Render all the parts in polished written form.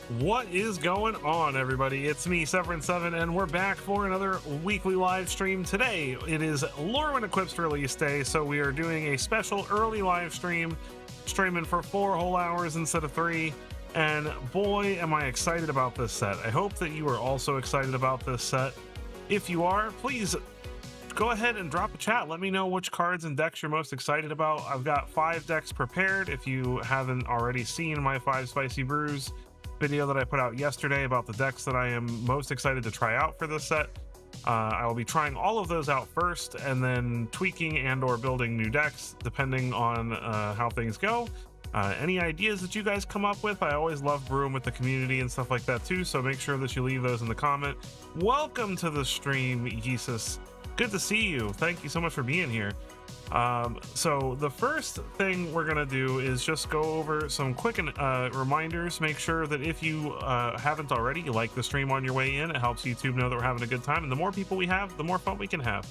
What is going on, everybody? It's me, Severin7, and we're back for another weekly live stream. Today, it is Lorwyn Eclipsed release day, so we are doing a special early live stream, streaming for 4 whole hours instead of 3, and boy, am I excited about this set. I hope that you are also excited about this set. If you are, please go ahead and drop a chat. Let me know which cards and decks you're most excited about. I've got 5 decks prepared. If you haven't already seen my 5 spicy brews video that I put out yesterday about the decks that I am most excited to try out for this set, I will be trying all of those out first and then tweaking and or building new decks depending on how things go. Any ideas that you guys come up with, I always love brewing with the community and stuff like that too, so make sure that you leave those in the comment. Welcome to the stream, Yeesus. Good to see you. Thank you so much for being here. So the first thing we're gonna do is just go over some quick reminders. Make sure that if you haven't already, you like the stream on your way in. It helps YouTube know that we're having a good time, and the more people we have, the more fun we can have.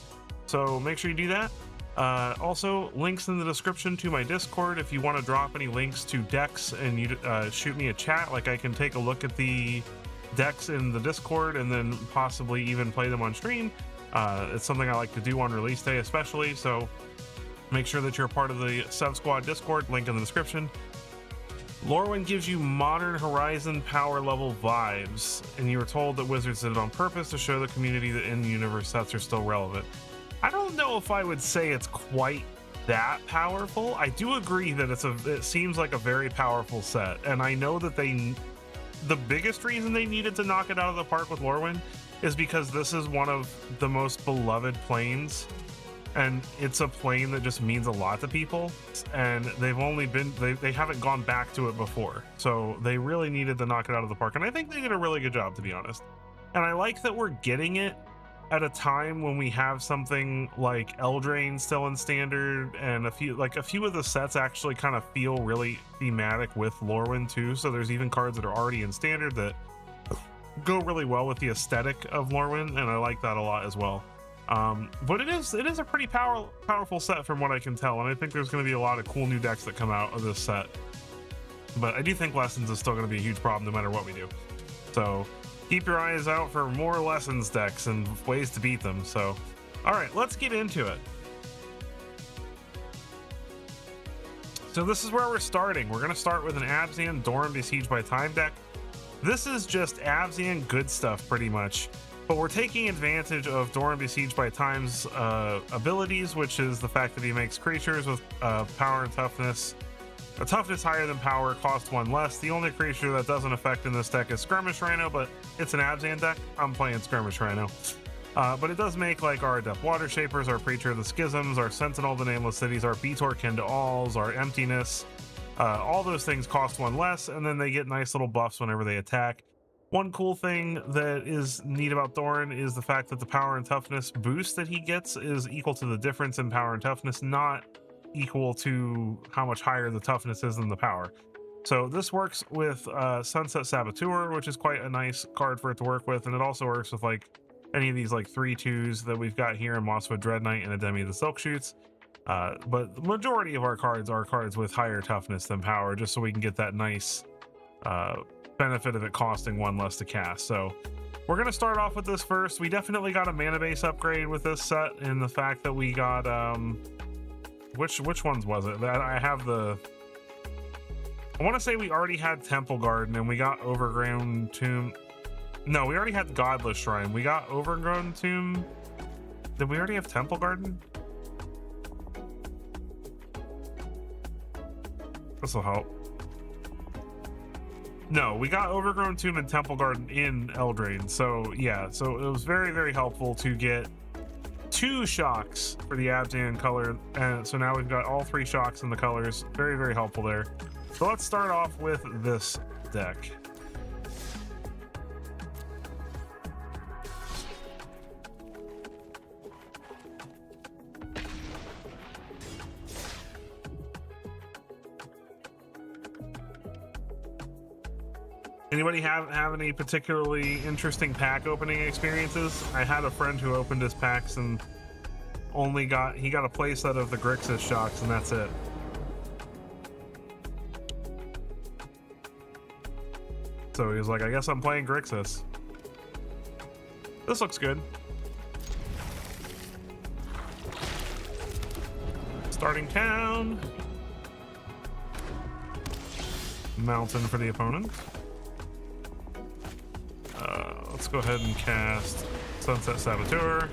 So make sure you do that. Also, links in the description to my Discord. If you want to drop any links to decks and you shoot me a chat, like I can take a look at the decks in the Discord and then possibly even play them on stream. It's something I like to do on release day especially, so make sure that you're a part of the Sev Squad Discord, link in the description. Lorwyn gives you Modern Horizon power level vibes, and you were told that Wizards did it on purpose to show the community that in-universe sets are still relevant. I don't know if I would say it's quite that powerful. I do agree that it seems like a very powerful set, and I know that the biggest reason they needed to knock it out of the park with Lorwyn is because this is one of the most beloved planes, and it's a plane that just means a lot to people, and they haven't gone back to it before, so they really needed to knock it out of the park, and I think they did a really good job, to be honest. And I like that we're getting it at a time when we have something like Eldraine still in standard, and a few of the sets actually kind of feel really thematic with Lorwyn too, so there's even cards that are already in standard that go really well with the aesthetic of Lorwyn, and I like that a lot as well. But it is a pretty powerful set from what I can tell, and I think there's going to be a lot of cool new decks that come out of this set. But I do think Lessons is still going to be a huge problem no matter what we do. So keep your eyes out for more Lessons decks and ways to beat them. So, all right, let's get into it. So this is where we're starting. We're going to start with an Abzan Doran Besieged by Time deck. This is just Abzan good stuff, pretty much. But we're taking advantage of Doran Besieged by Time's abilities, which is the fact that he makes creatures with power and toughness. A toughness higher than power, cost 1 less. The only creature that doesn't affect in this deck is Skirmish Rhino, but it's an Abzan deck. I'm playing Skirmish Rhino. But it does make like our Adept Water Shapers, our Preacher of the Schisms, our Sentinel of the Nameless Cities, our Beator Kin to Alls, our Emptiness. All those things cost 1 less, and then they get nice little buffs whenever they attack. One cool thing that is neat about Doran is the fact that the power and toughness boost that he gets is equal to the difference in power and toughness, not equal to how much higher the toughness is than the power. So this works with Sunset Saboteur, which is quite a nice card for it to work with, and it also works with like any of these like 3/2s that we've got here in Mosswood Dread Knight and Ademi of the Silk Shoots. But the majority of our cards are cards with higher toughness than power, just so we can get that nice benefit of it costing 1 less to cast. So we're going to start off with this first. We definitely got a mana base upgrade with this set, and the fact that we got which ones was it that I have the I want to say we already had Temple Garden and we got Overgrown Tomb. No, we already had Godless Shrine. We got Overgrown Tomb. Did we already have Temple Garden? This will help. No, we got Overgrown Tomb and Temple Garden in Eldraine. So yeah, so it was very, very helpful to get 2 shocks for the Abzan color, and so now we've got all 3 shocks in the colors. Very, very helpful there. So let's start off with this deck. Anybody have any particularly interesting pack opening experiences? I had a friend who opened his packs and he got a playset of the Grixis shocks, and that's it. So he was like, I guess I'm playing Grixis. This looks good. Starting town. Mountain for the opponent. Let's go ahead and cast Sunset Saboteur.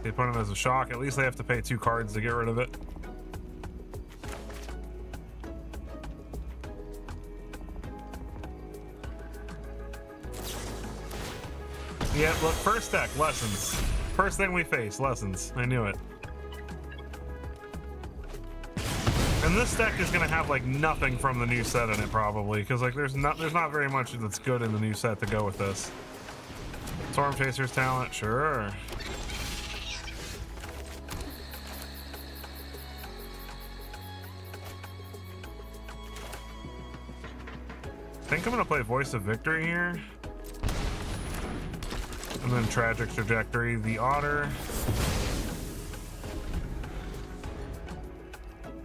The opponent has a shock. At least they have to pay 2 cards to get rid of it. Yeah, look, first deck, Lessons. First thing we face, Lessons. I knew it. And this deck is gonna have like nothing from the new set in it probably, because like there's not very much that's good in the new set to go with this. Storm Chaser's talent, sure. I think I'm gonna play Voice of Victory here. And then Tragic Trajectory, the Otter.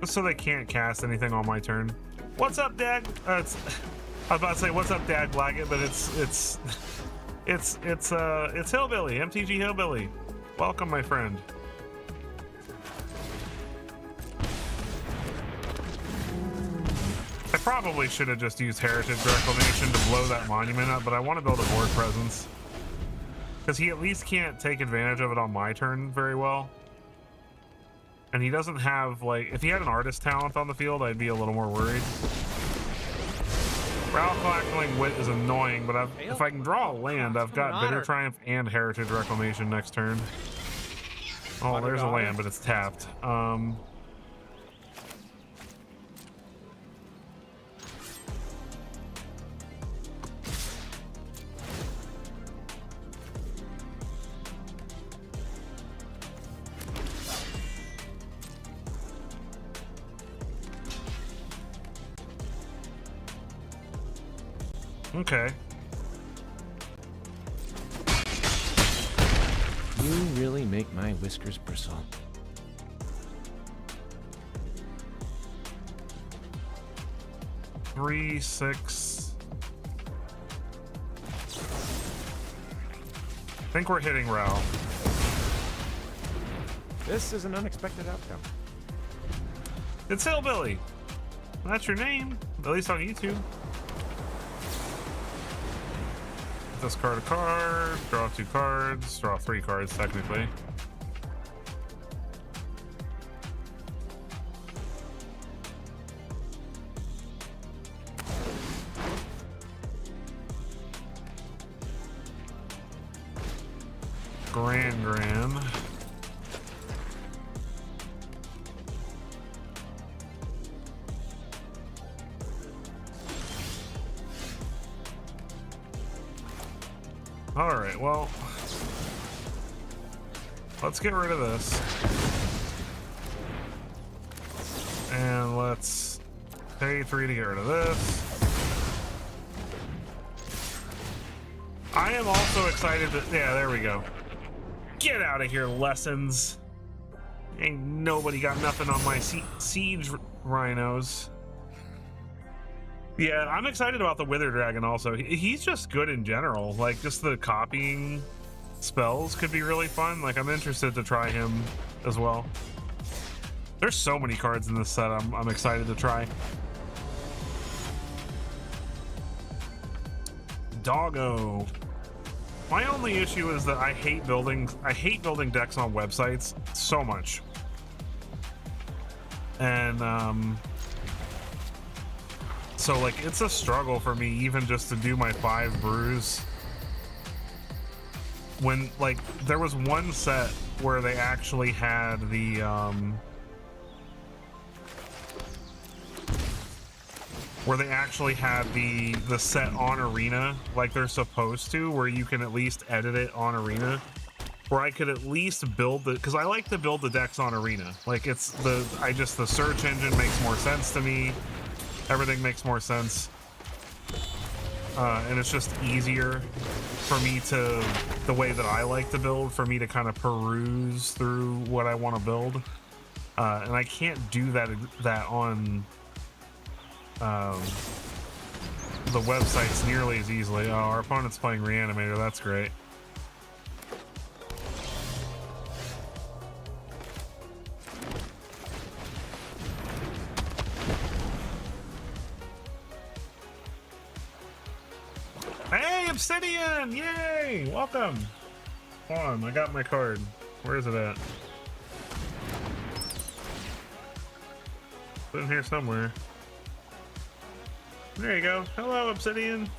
Just so they can't cast anything on my turn. What's up, Dag? I was about to say, what's up, Dag Blaggett, but it's Hillbilly, MTG Hillbilly. Welcome, my friend. I probably should have just used Heritage Reclamation to blow that monument up, but I want to build a board presence. Because he at least can't take advantage of it on my turn very well. And he doesn't have, like, if he had an artist talent on the field, I'd be a little more worried. Ralph Wit is annoying, but if I can draw a land, I've got Bitter Triumph and Heritage Reclamation next turn. Oh, there's a land, but it's tapped. Okay. You really make my whiskers bristle. Three, 6. I think we're hitting Ralph. This is an unexpected outcome. It's Hillbilly. That's your name, at least on YouTube. Discard a card, draw 2 cards, draw 3 cards technically. Grand. All right, well, let's get rid of this. And let's pay 3 to get rid of this. I am also excited that, yeah, there we go. Get out of here, Lessons. Ain't nobody got nothing on my siege rhinos. Yeah, I'm excited about the Wither Dragon also. He's just good in general. Like, just the copying spells could be really fun. Like, I'm interested to try him as well. There's so many cards in this set I'm excited to try. Doggo. My only issue is that I hate building decks on websites so much. And so like it's a struggle for me even just to do my 5 brews. When like there was one set where they actually had the set on Arena like they're supposed to, where you can at least edit it on Arena, where I could at least build the, because I like to build the decks on Arena. Like it's the search engine makes more sense to me. Everything makes more sense. And it's just easier for me to, the way that I like to build, for me to kind of peruse through what I want to build. And I can't do that on the websites nearly as easily. Oh, our opponent's playing Reanimator. That's great. Hey, Obsidian! Yay! Welcome! Hold on, I got my card. Where is it at? It's in here somewhere. There you go. Hello, Obsidian.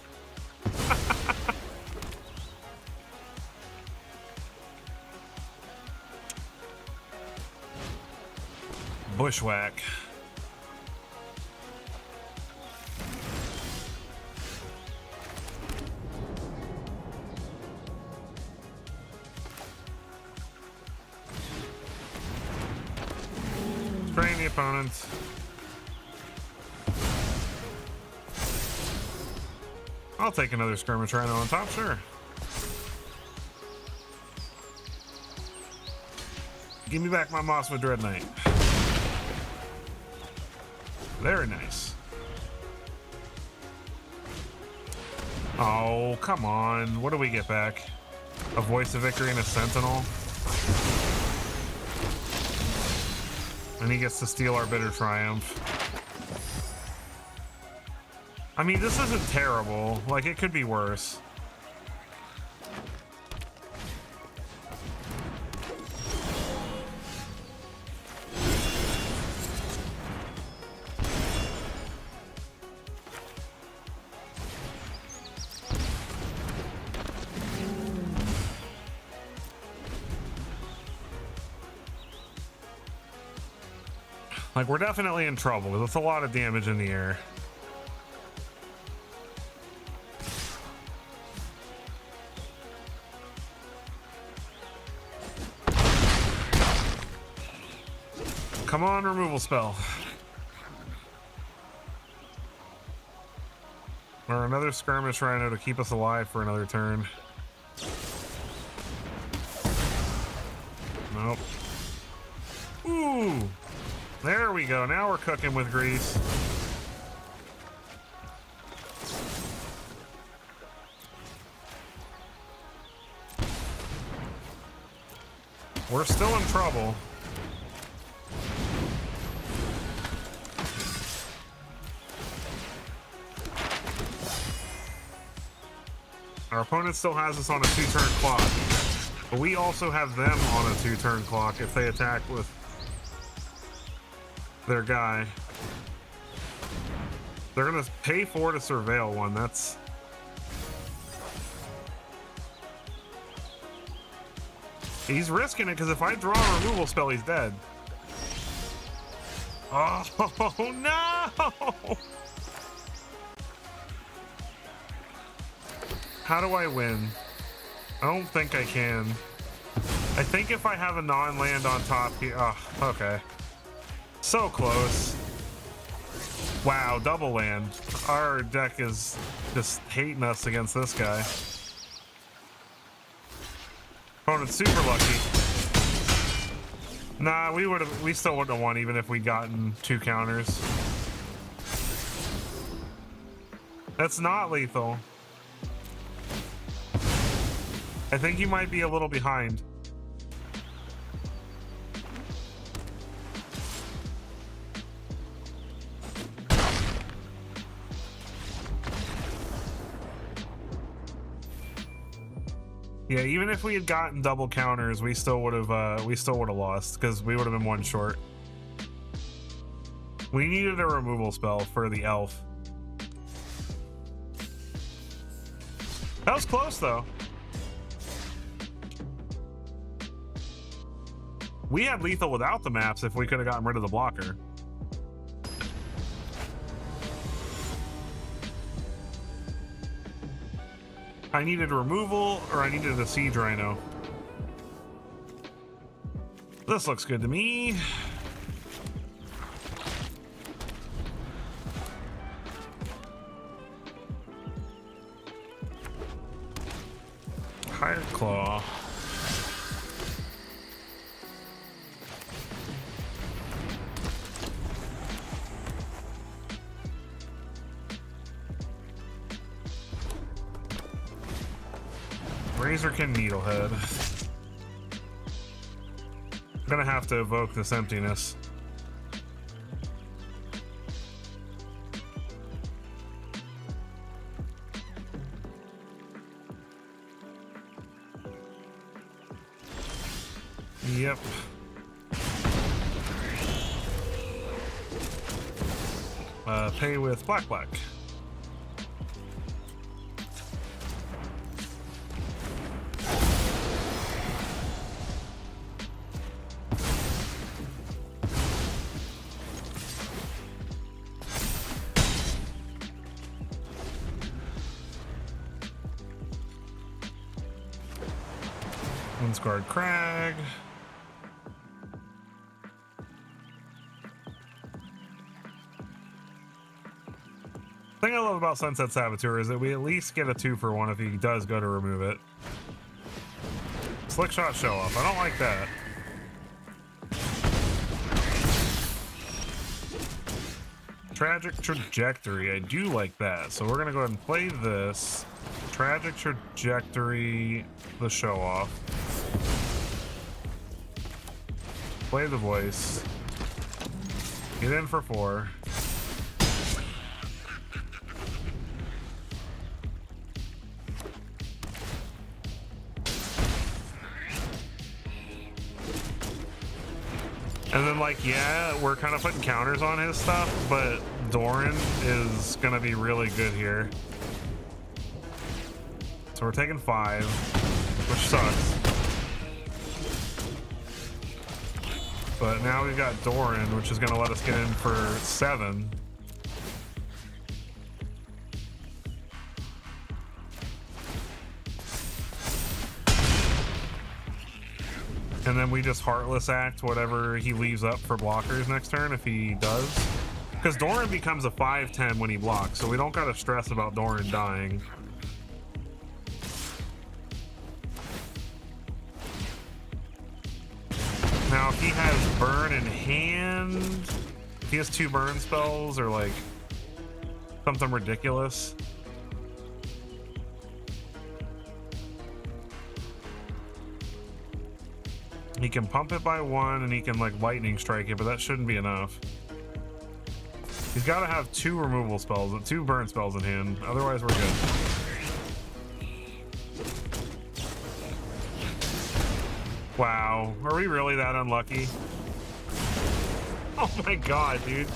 Bushwhack. Train the opponents. I'll take another skirmish rhino on top, sure. Give me back my Moss with Dread Knight. Very nice. Oh, come on. What do we get back? A Voice of Victory and a Sentinel? And he gets to steal our Bitter Triumph. I mean, this isn't terrible. Like, it could be worse. Like, we're definitely in trouble. That's a lot of damage in the air. Come on, removal spell. Or another skirmish rhino to keep us alive for another turn. Nope. Ooh! There we go. Now we're cooking with grease. We're still in trouble. Our opponent still has us on a 2-turn clock, but we also have them on a 2-turn clock if they attack with their guy. They're gonna pay 4 to surveil one. That's... He's risking it because if I draw a removal spell, he's dead. Oh no! How do I win? I don't think I can. I think if I have a non-land on top here... Oh, okay. So close. Wow, double land. Our deck is just hating us against this guy. Opponent's super lucky. Nah, we still wouldn't have won even if we'd gotten 2 counters. That's not lethal. I think you might be a little behind. Yeah, even if we had gotten double counters, we still would have lost because we would have been 1 short. We needed a removal spell for the elf. That was close though. We had lethal without the maps if we could have gotten rid of the blocker. I needed removal or I needed a siege rhino. This looks good to me. Higher claw. Razorkin Needlehead. I'm gonna have to evoke this emptiness. Yep. Pay with black. Windscarred Crag. The thing I love about Sunset Saboteur is that we at least get a 2-for-1 if he does go to remove it. Slick Shot Show Off. I don't like that. Tragic Trajectory. I do like that. So we're going to go ahead and play this. Tragic Trajectory, the Show Off. Play the voice. Get in for 4. And then, like, yeah, we're kind of putting counters on his stuff, but Doran is going to be really good here. So we're taking 5, which sucks. But now we've got Doran, which is going to let us get in for 7. And then we just Heartless Act whatever he leaves up for blockers next turn if he does. Because Doran becomes a 5/10 when he blocks, so we don't got to stress about Doran dying. Now, if he has burn in hand, if he has 2 burn spells or like something ridiculous. He can pump it by 1 and he can like lightning strike it, but that shouldn't be enough. He's got to have 2 removal spells, 2 burn spells in hand. Otherwise, we're good. Wow, are we really that unlucky? Oh my god, dude.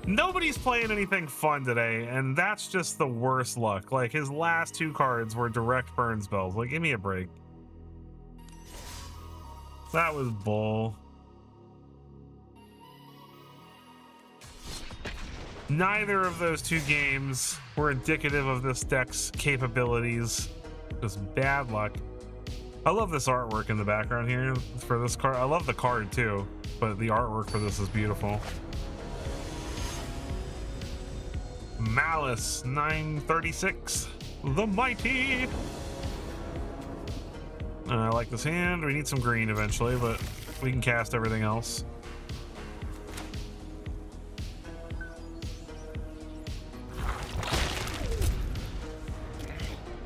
Nobody's playing anything fun today, and that's just the worst luck. Like, his last 2 cards were direct burn spells. Like, give me a break. That was bull. Neither of those 2 games were indicative of this deck's capabilities. Just bad luck. I love this artwork in the background here for this card. I love the card too, but the artwork for this is beautiful. Malice 936, the mighty. I like this hand. We need some green eventually, but we can cast everything else.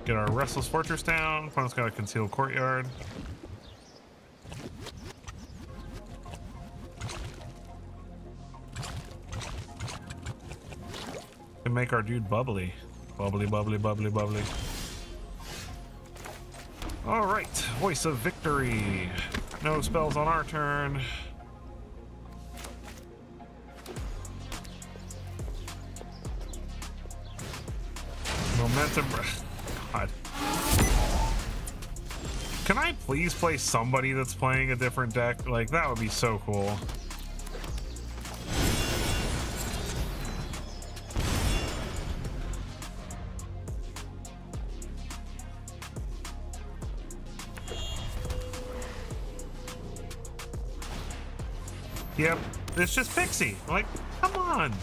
Get our Restless Fortress down. Opponent's got a Concealed Courtyard. Can make our dude bubbly. Bubbly, bubbly, bubbly, bubbly. All right, Voice of Victory. No spells on our turn. Momentum. God. Can I please play somebody that's playing a different deck? Like, that would be so cool. Yep, it's just Pixie. Like, come on.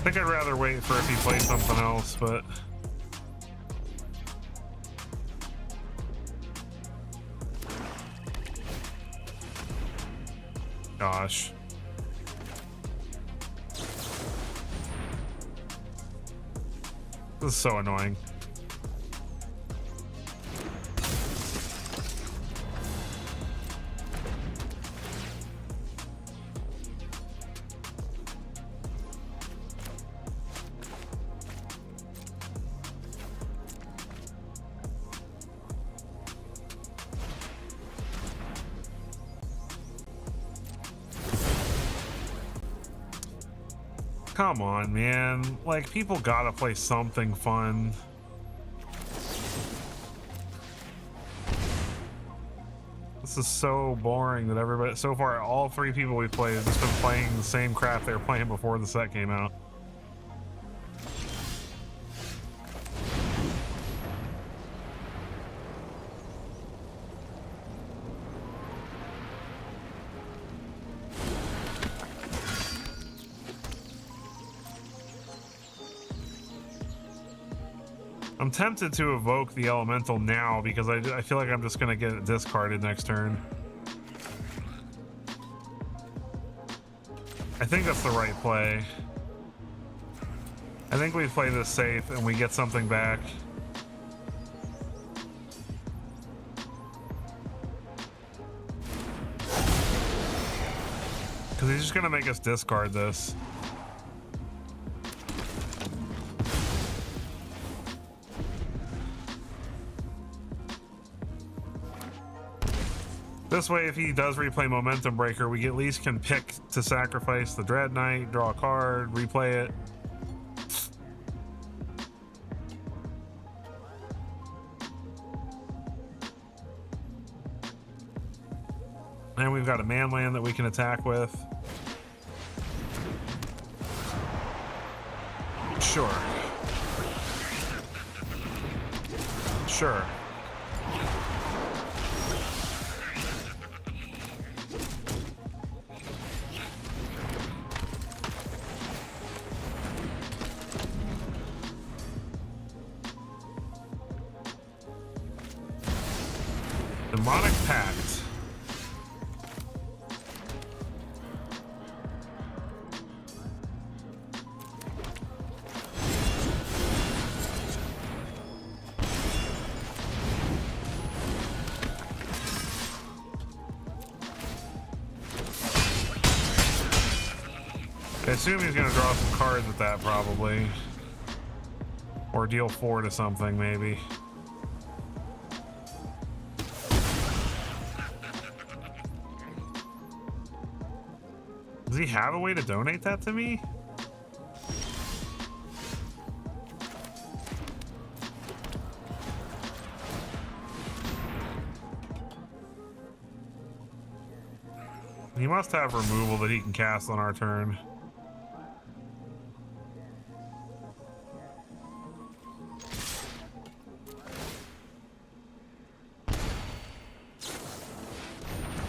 I think I'd rather wait for if he plays something else, but gosh. This is so annoying. Come on, man. Like, people gotta play something fun. This is so boring that everybody, so far, all three people we played have just been playing the same crap they were playing before the set came out. I'm tempted to evoke the elemental now because I feel like I'm just gonna get it discarded next turn. I think that's the right play. I think we play this safe and we get something back. Because he's just gonna make us discard this. This way, if he does replay Momentum Breaker, we at least can pick to sacrifice the Dread Knight, draw a card, replay it. And we've got a man land that we can attack with. Sure. Sure. Demonic Pact. I assume he's going to draw some cards with that, probably. Or deal 4 to something, maybe. Does he have a way to donate that to me? He must have removal that he can cast on our turn.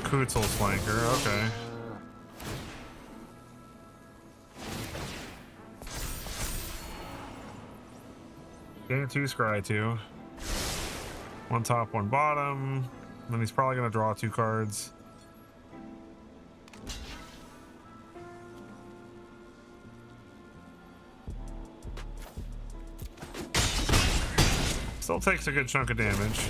Kutzel's flanker, okay. Gain 2, scry 2. 1 top, 1 bottom. Then he's probably going to draw 2 cards. Still takes a good chunk of damage.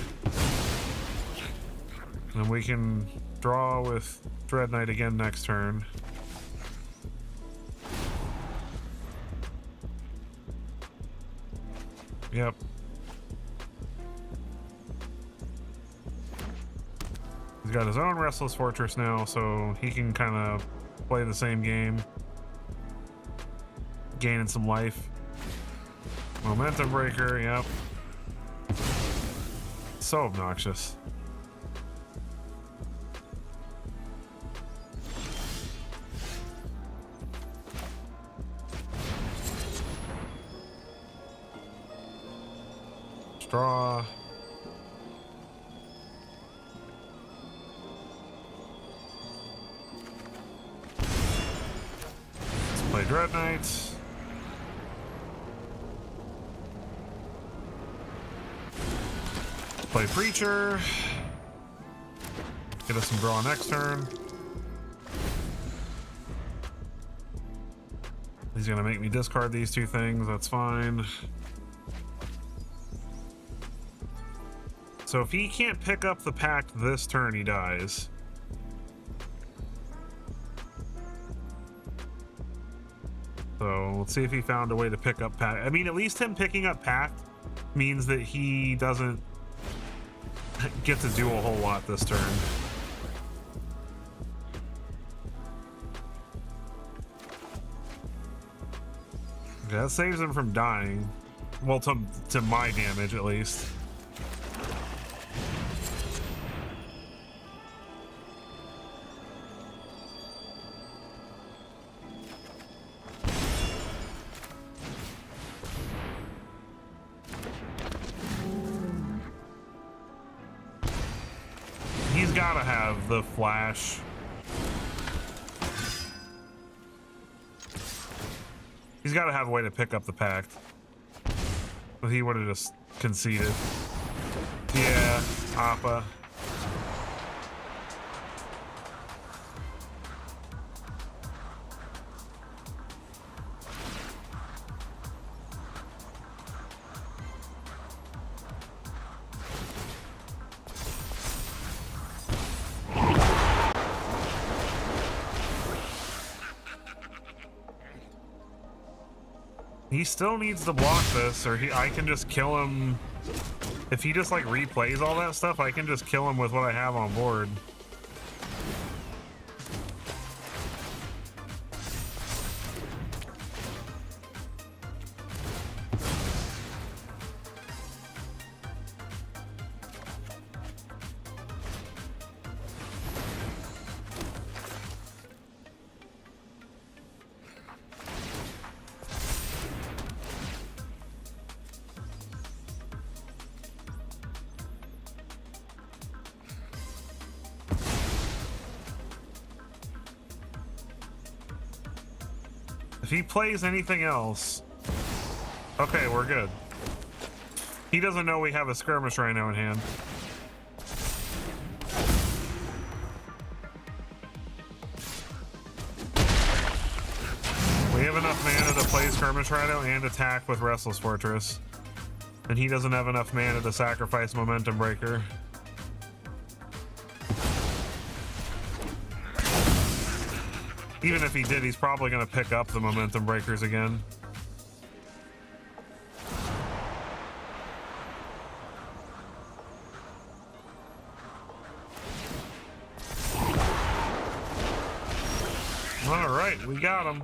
And we can draw with Dread Knight again next turn. Yep. He's got his own Restless Fortress now, so he can kind of play the same game. Gaining some life. Momentum Breaker, yep. So obnoxious. Draw. Let's play Dread Knight. Play Preacher. Get us some draw next turn. He's gonna make me discard these two things, that's fine. So if he can't pick up the pact this turn, he dies. So let's see if he found a way to pick up pact. I mean, at least him picking up pact means that he doesn't get to do a whole lot this turn. Okay, that saves him from dying. Well, to my damage at least. He's gotta have the flash. He's got to have a way to pick up the pact. But he would have just conceded. Yeah, Appa. He still needs to block this, or I can just kill him. If he just like replays all that stuff, I can just kill him with what I have on board. If he plays anything else, okay, we're good. He doesn't know we have a skirmish rhino in hand. We have enough mana to play skirmish rhino and attack with Restless Fortress, and he doesn't have enough mana to sacrifice Momentum Breaker. Even if he did, he's probably going to pick up the Momentum Breakers again. All right, we got him.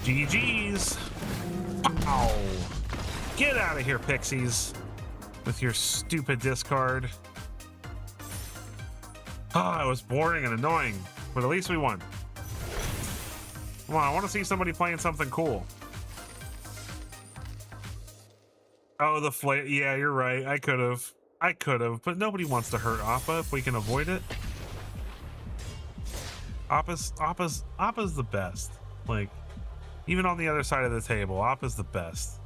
GG's. Wow. Get out of here, Pixies, with your stupid discard. Ah, it was boring and annoying, but at least we won. Come on, I want to see somebody playing something cool. Oh, the flare. Yeah, you're right. I could have, but nobody wants to hurt Appa if we can avoid it. Appa's the best. Like, even on the other side of the table, Appa's the best.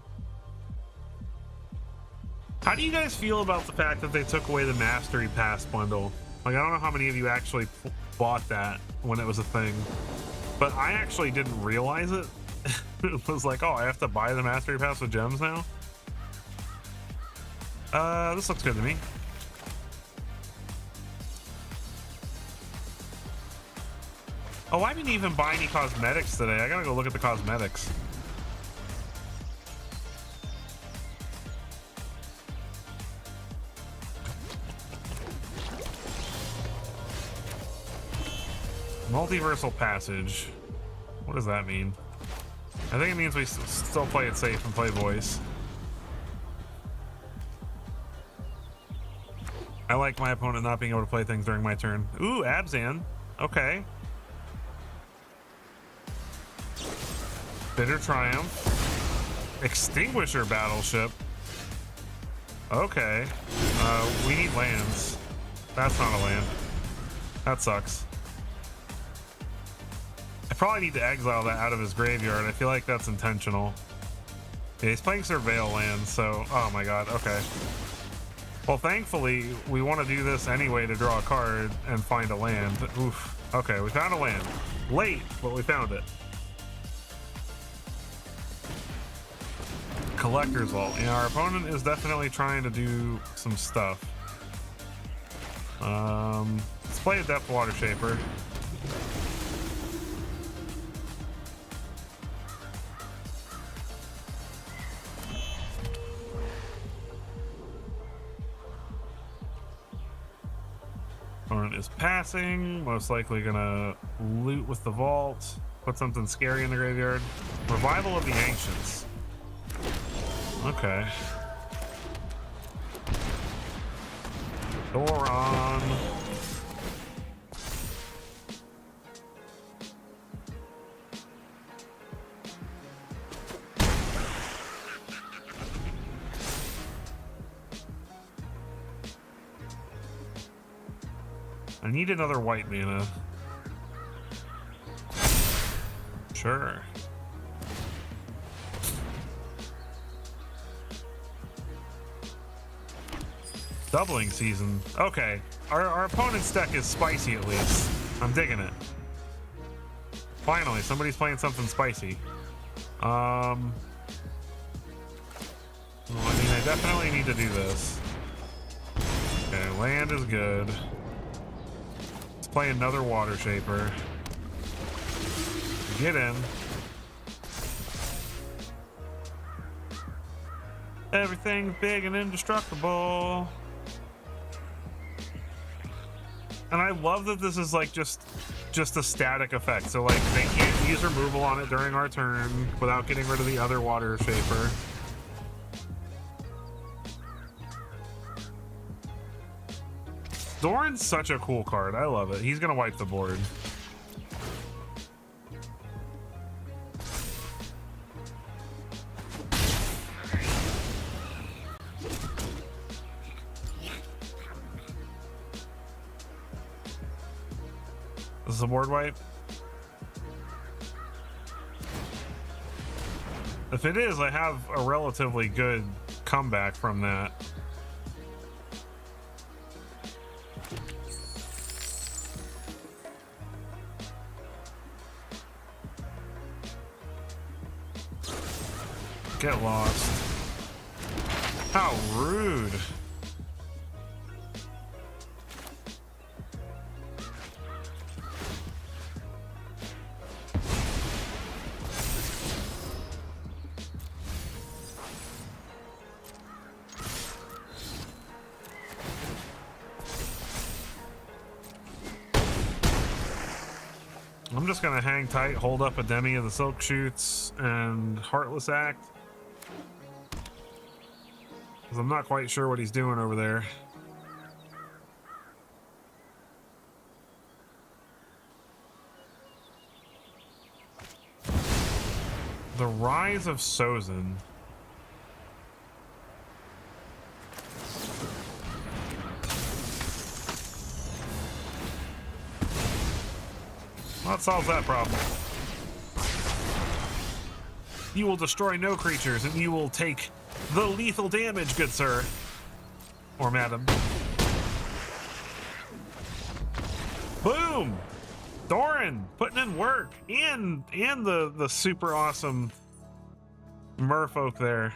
How do you guys feel about the fact that they took away the Mastery Pass bundle? Like, I don't know how many of you actually bought that when it was a thing, but I actually didn't realize it. It was like, oh, I have to buy the Mastery Pass with gems now? This looks good to me. Oh, I didn't even buy any cosmetics today. I gotta go look at the cosmetics. Multiversal Passage. What does that mean? I think it means we still play it safe and play voice. I like my opponent not being able to play things during my turn. Ooh, Abzan. Okay. Bitter Triumph. Extinguisher Battleship. Okay. We need lands. That's not a land. That sucks. I probably need to exile that out of his graveyard. I feel like that's intentional. Yeah, he's playing Surveil lands, so... Oh my god, okay. Well, thankfully, we want to do this anyway to draw a card and find a land. Oof. Okay, we found a land. Late, but we found it. Collector's Vault. Yeah, our opponent is definitely trying to do some stuff. Let's play a Depth Water Shaper. Opponent is passing, most likely gonna loot with the vault, put something scary in the graveyard. Revival of the Ancients. Okay. Doron. I need another white mana. Sure. Doubling Season. Okay. Our opponent's deck is spicy at least. I'm digging it. Finally, somebody's playing something spicy. Well, I mean, I definitely need to do this. Okay, land is good. Let's play another Water Shaper. Get in. Everything's big and indestructible. And I love that this is like just a static effect. So like they can't use removal on it during our turn without getting rid of the other Water Shaper. Doran's such a cool card. I love it. He's gonna wipe the board. This is a board wipe. If it is, I have a relatively good comeback from that. Get lost. How rude. I'm just gonna hang tight, hold up a Demi of the Silk Shoots and Heartless Act. Because I'm not quite sure what he's doing over there. The Rise of Sozin. Well, that solves that problem. You will destroy no creatures, and you will take the lethal damage, good sir. Or madam. Boom! Doran putting in work. And the super awesome merfolk there.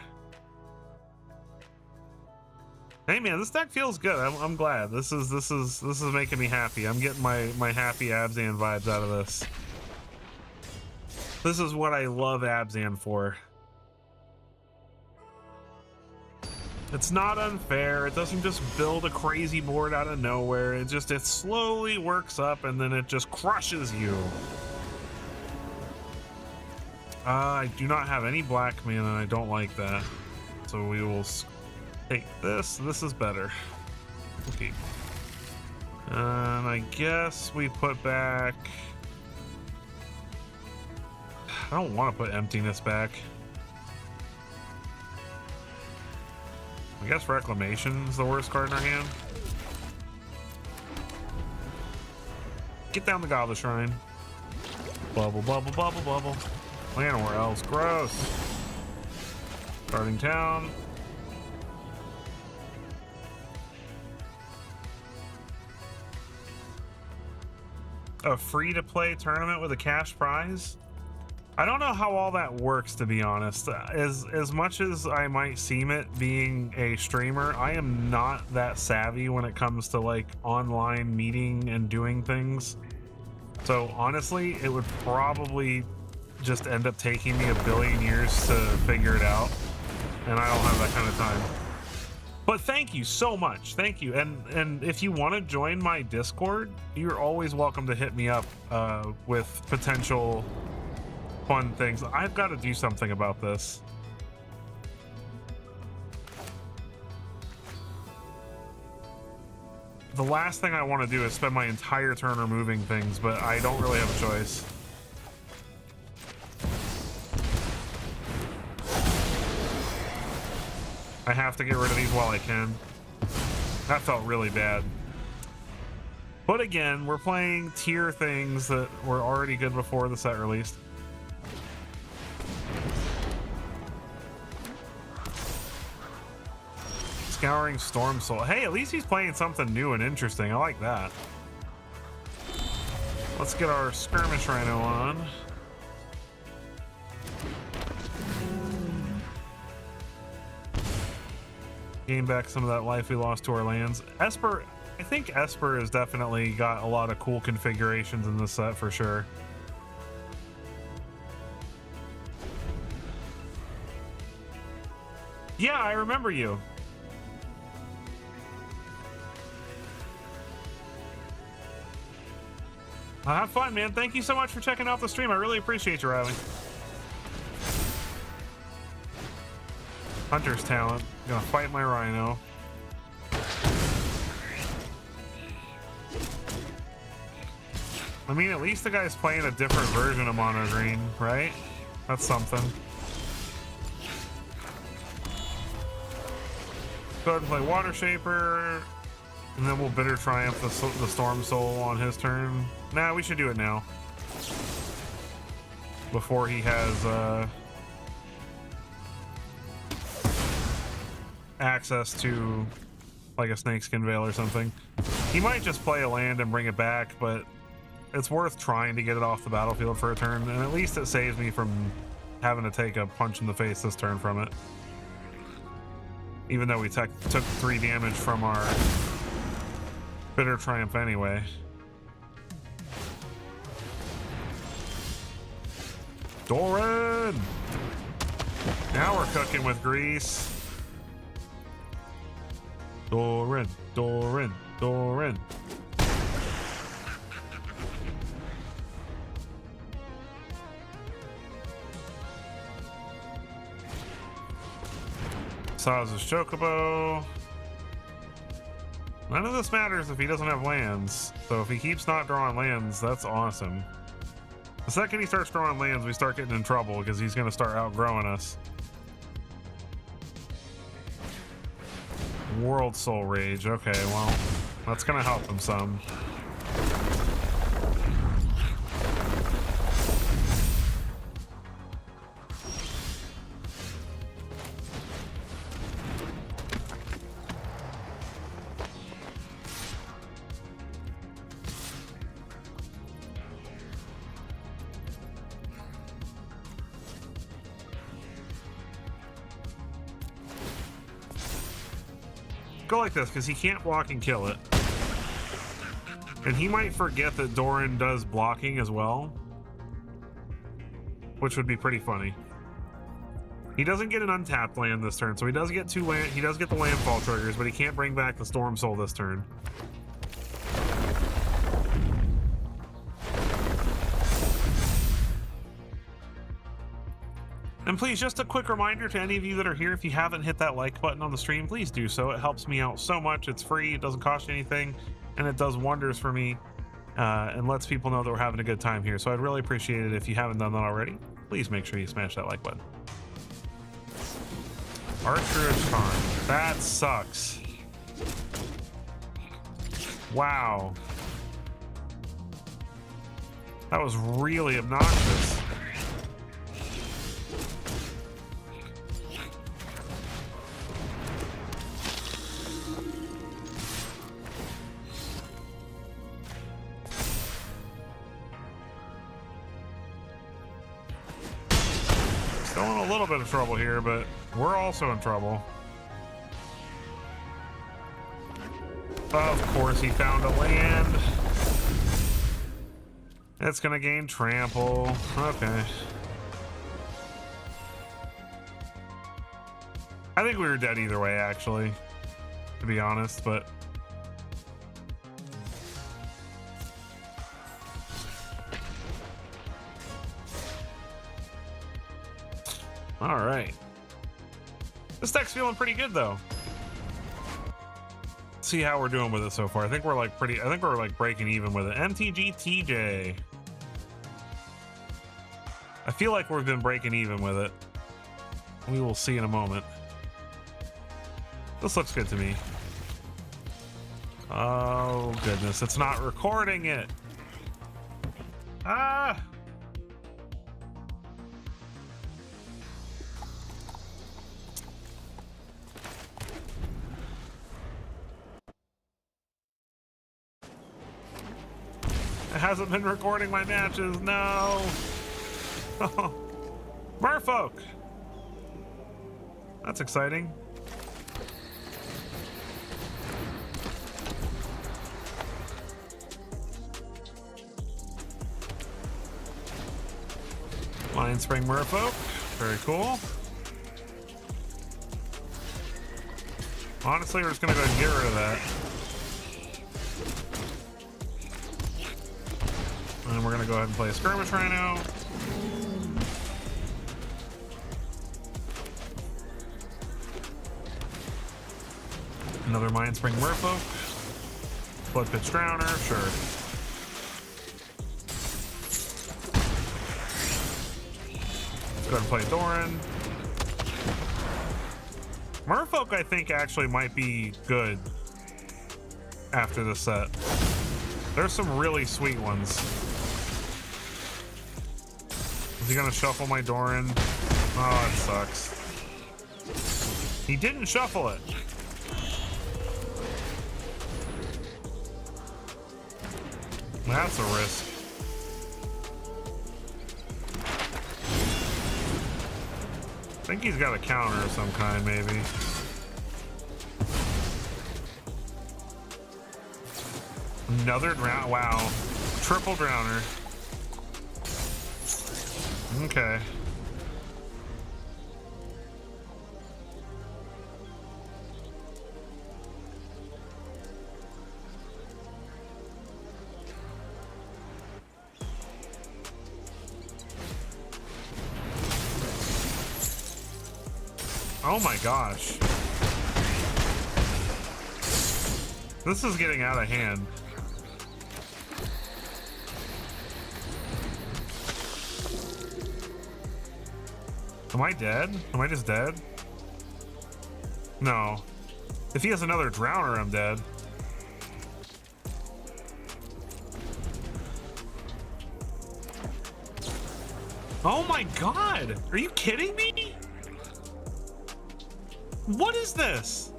Hey man, this deck feels good. I'm glad. This is making me happy. I'm getting my happy Abzan vibes out of this. This is what I love Abzan for. It's not unfair. It doesn't just build a crazy board out of nowhere. It slowly works up and then it just crushes you. I do not have any black mana and I don't like that. So we will take this. This is better. Okay. And I guess we put back... I don't want to put emptiness back. I guess Reclamation is the worst card in our hand. Get down the Goblet Shrine. Bubble, bubble, bubble, bubble. Land anywhere else. Gross. Starting town. A free-to-play tournament with a cash prize? I don't know how all that works, to be honest. As much as I might seem it being a streamer, I am not that savvy when it comes to like online meeting and doing things. So honestly, it would probably just end up taking me a billion years to figure it out, and I don't have that kind of time. But thank you so much. Thank you. And if you want to join my Discord, you're always welcome to hit me up with potential fun things. I've got to do something about this. The last thing I want to do is spend my entire turn removing things, but I don't really have a choice. I have to get rid of these while I can. That felt really bad. But again, we're playing tier things that were already good before the set released. Scouring Storm Soul. Hey, at least he's playing something new and interesting. I like that. Let's get our Skirmish Rhino on. Gain back some of that life we lost to our lands. Esper, I think Esper has definitely got a lot of cool configurations in this set for sure. Yeah, I remember you. Have fun, man. Thank you so much for checking out the stream. I really appreciate you, Riley. Hunter's Talent. Gonna fight my Rhino. I mean, at least the guy's playing a different version of Mono Green, right? That's something. Go ahead and play Water Shaper, and then we'll Bitter Triumph the Storm Soul on his turn. Nah, we should do it now. Before he has access to like a Snakeskin Veil or something. He might just play a land and bring it back, but it's worth trying to get it off the battlefield for a turn, and at least it saves me from having to take a punch in the face this turn from it. Even though we took 3 damage from our Bitter Triumph anyway. Doran! Now we're cooking with grease. Doran, Doran, Doran. Saz's Chocobo. None of this matters if he doesn't have lands. So if he keeps not drawing lands, that's awesome. The second he starts drawing lands, we start getting in trouble because he's going to start outgrowing us. World Soul Rage. Okay, well, that's going to help him some. Go like this, because he can't block and kill it. And he might forget that Doran does blocking as well, which would be pretty funny. He doesn't get an untapped land this turn, so he does get 2 land. He does get the landfall triggers, but he can't bring back the Storm Soul this turn. And please, just a quick reminder to any of you that are here, if you haven't hit that like button on the stream, please do so. It helps me out so much. It's free, it doesn't cost you anything, and it does wonders for me and lets people know that we're having a good time here. So I'd really appreciate it if you haven't done that already. Please make sure you smash that like button. Archer's Charm. That sucks. Wow. That was really obnoxious. Still in a little bit of trouble here, but we're also in trouble. Of course, he found a land. It's gonna gain trample. Okay. I think we were dead either way, actually, to be honest, but all right. This deck's feeling pretty good though. Let's see how we're doing with it so far. I think we're like breaking even with it. MTG TJ. I feel like we've been breaking even with it. We will see in a moment. This looks good to me. Oh goodness, it's not recording it. Ah! It hasn't been recording my matches, no! Merfolk! That's exciting. Lion Spring Merfolk, very cool. Honestly, we're just gonna go ahead and get rid of that. And we're gonna go ahead and play a Skirmish Rhino. Another Mind Spring Merfolk. Blood Pitch Drowner, sure. Let's go ahead and play Doran. Merfolk, I think, actually might be good after this set. There's some really sweet ones. Is he gonna shuffle my Doran? Oh, it sucks. He didn't shuffle it. That's a risk. I think he's got a counter of some kind, maybe. Another drown. Wow. Triple Drowner. Okay. Oh my gosh. This is getting out of hand. Am I dead? Am I just dead? No. If he has another Drowner, I'm dead. Oh my god! Are you kidding me? What is this?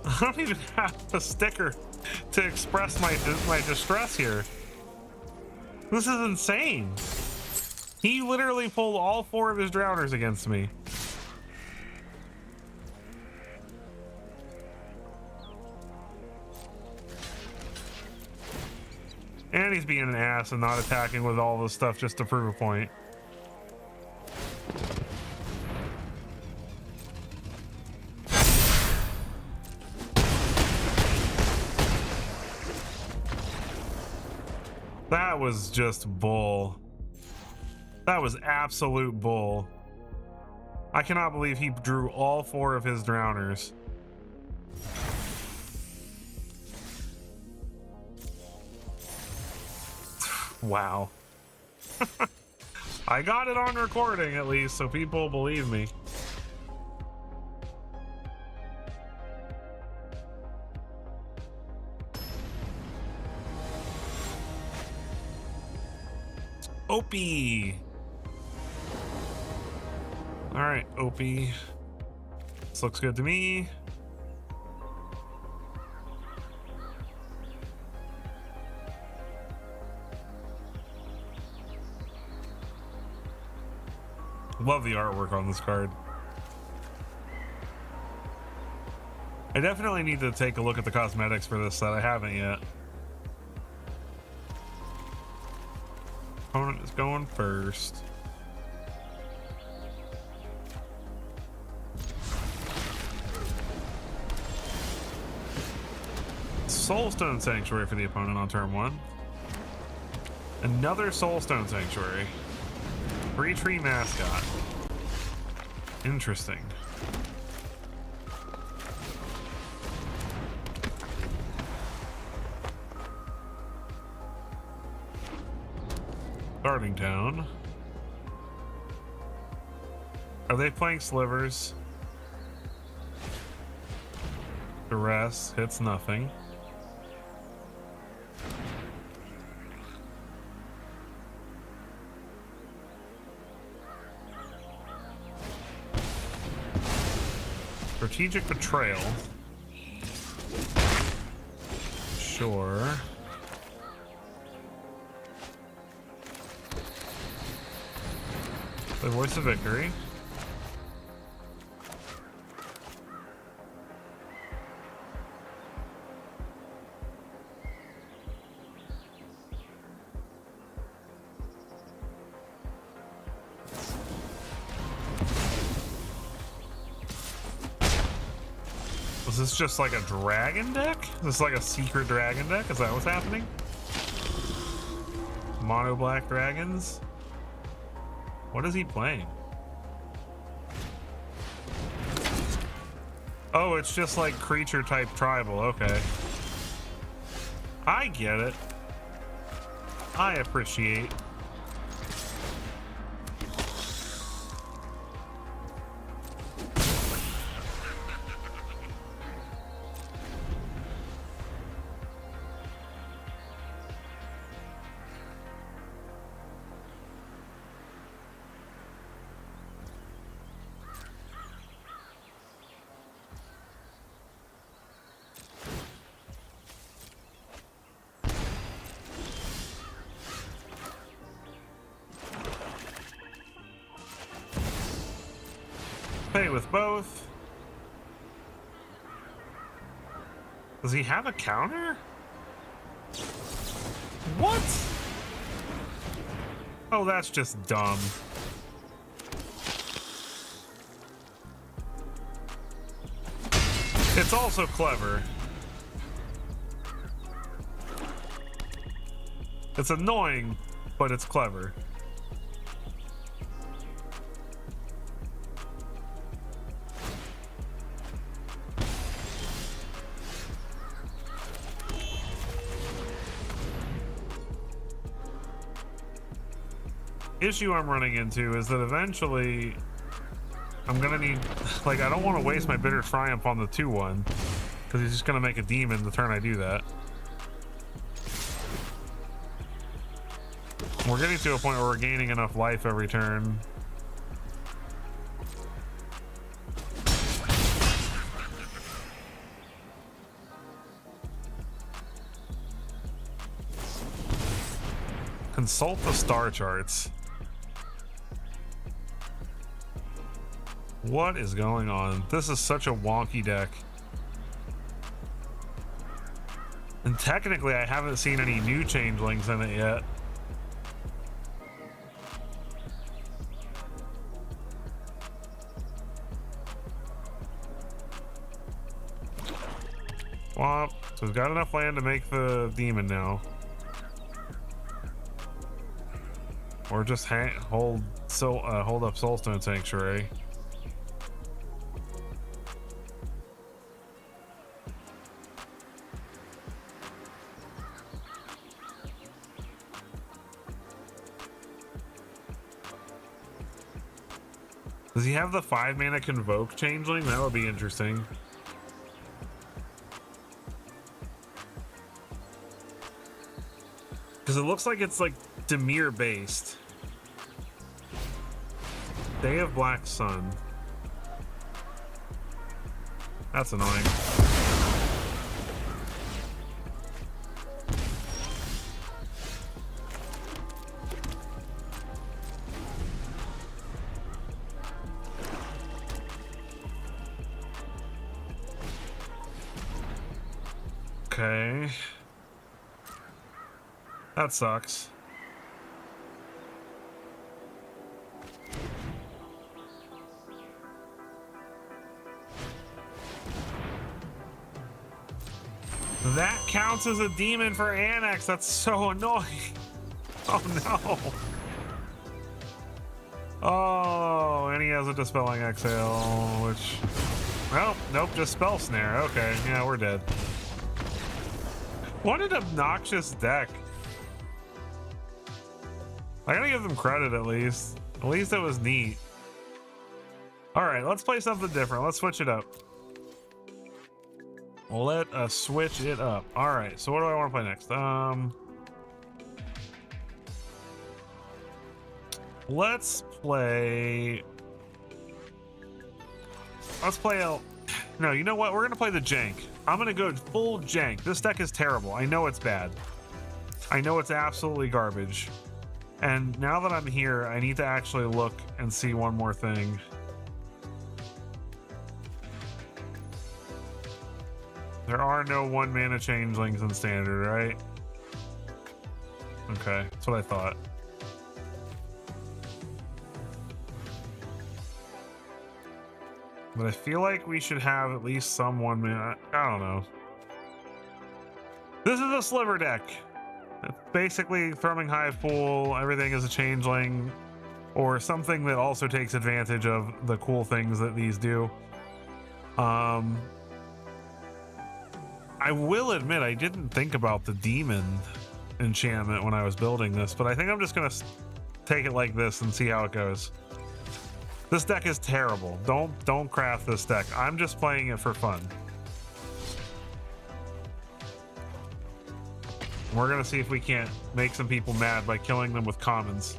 I don't even have a sticker to express my distress here. This is insane. He literally pulled all 4 of his Drowners against me. And he's being an ass and not attacking with all this stuff just to prove a point. That was just bull. That was absolute bull. I cannot believe he drew all 4 of his Drowners. Wow. I got it on recording at least, so people believe me. Opie. All right, Opie. This looks good to me. Love the artwork on this card. I definitely need to take a look at the cosmetics for this set. I haven't yet. Opponent is going first. Soulstone Sanctuary for the opponent on turn 1. Another Soulstone Sanctuary. Free tree mascot. Interesting. Starting town. Are they playing slivers? Duress hits nothing. Strategic betrayal. Sure. The voice of victory. Is this just like a dragon deck? Is this like a secret dragon deck? Is that what's happening? Mono black dragons? What is he playing? Oh, it's just like creature type tribal. Okay. I get it. I appreciate. Pay with both. Does he have a counter? What? Oh, that's just dumb. It's also clever. It's annoying, but it's clever. Issue I'm running into is that eventually I'm gonna need, like, I don't want to waste my Bitter Triumph on the 2/1 because he's just gonna make a demon the turn I do that. We're getting to a point where we're gaining enough life every turn. Consult the star charts. What is going on? This is such a wonky deck. And technically, I haven't seen any new changelings in it yet. Well, so we've got enough land to make the demon now. Or just hold up Soulstone Sanctuary. Does he have the 5-mana Convoke Changeling? That would be interesting. Because it looks like it's like Dimir based. Day of Black Sun. That's annoying. Okay. That sucks. That counts as a demon for Annex. That's so annoying. Oh no. Oh, and he has a Dispelling Exhale, which... Oh, nope, just Spell Snare. Okay, yeah, we're dead. What an obnoxious deck. I gotta give them credit at least. At least it was neat. Alright, let's play something different. Let's switch it up. Let us switch it up. Alright, so what do I want to play next? Let's play no, you know what? We're gonna play the jank. I'm gonna go full jank. This deck is terrible. I know it's bad. I know it's absolutely garbage. And now that I'm here, I need to actually look and see one more thing. There are no 1-mana changelings in standard, right? Okay, that's what I thought. But I feel like we should have at least some 1-mana. I don't know. This is a sliver deck. It's basically Thrumming Hive Pool, everything is a changeling, or something that also takes advantage of the cool things that these do. I will admit I didn't think about the demon enchantment when I was building this, but I think I'm just gonna take it like this and see how it goes. This deck is terrible. Don't craft this deck. I'm just playing it for fun. We're gonna see if we can't make some people mad by killing them with commons.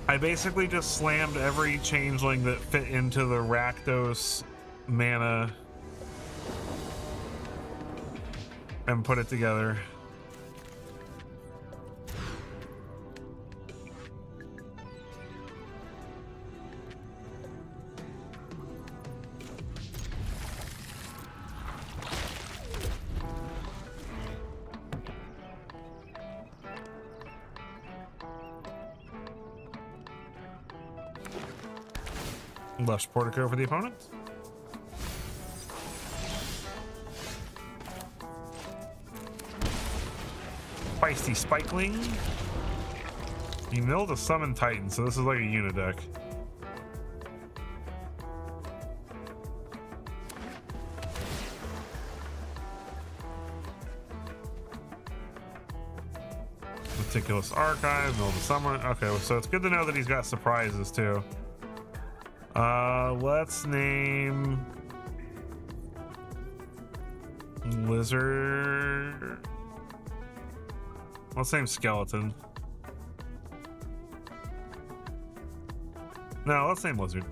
I basically just slammed every changeling that fit into the Rakdos mana and put it together. Lush Portico for the opponent. Feisty Spikeling. You milled a Summon Titan, so this is like a unit deck. Meticulous Archive, milled a Summon. Okay, so it's good to know that he's got surprises too. Let's name Lizard. Let's name Skeleton. No, let's name Lizard.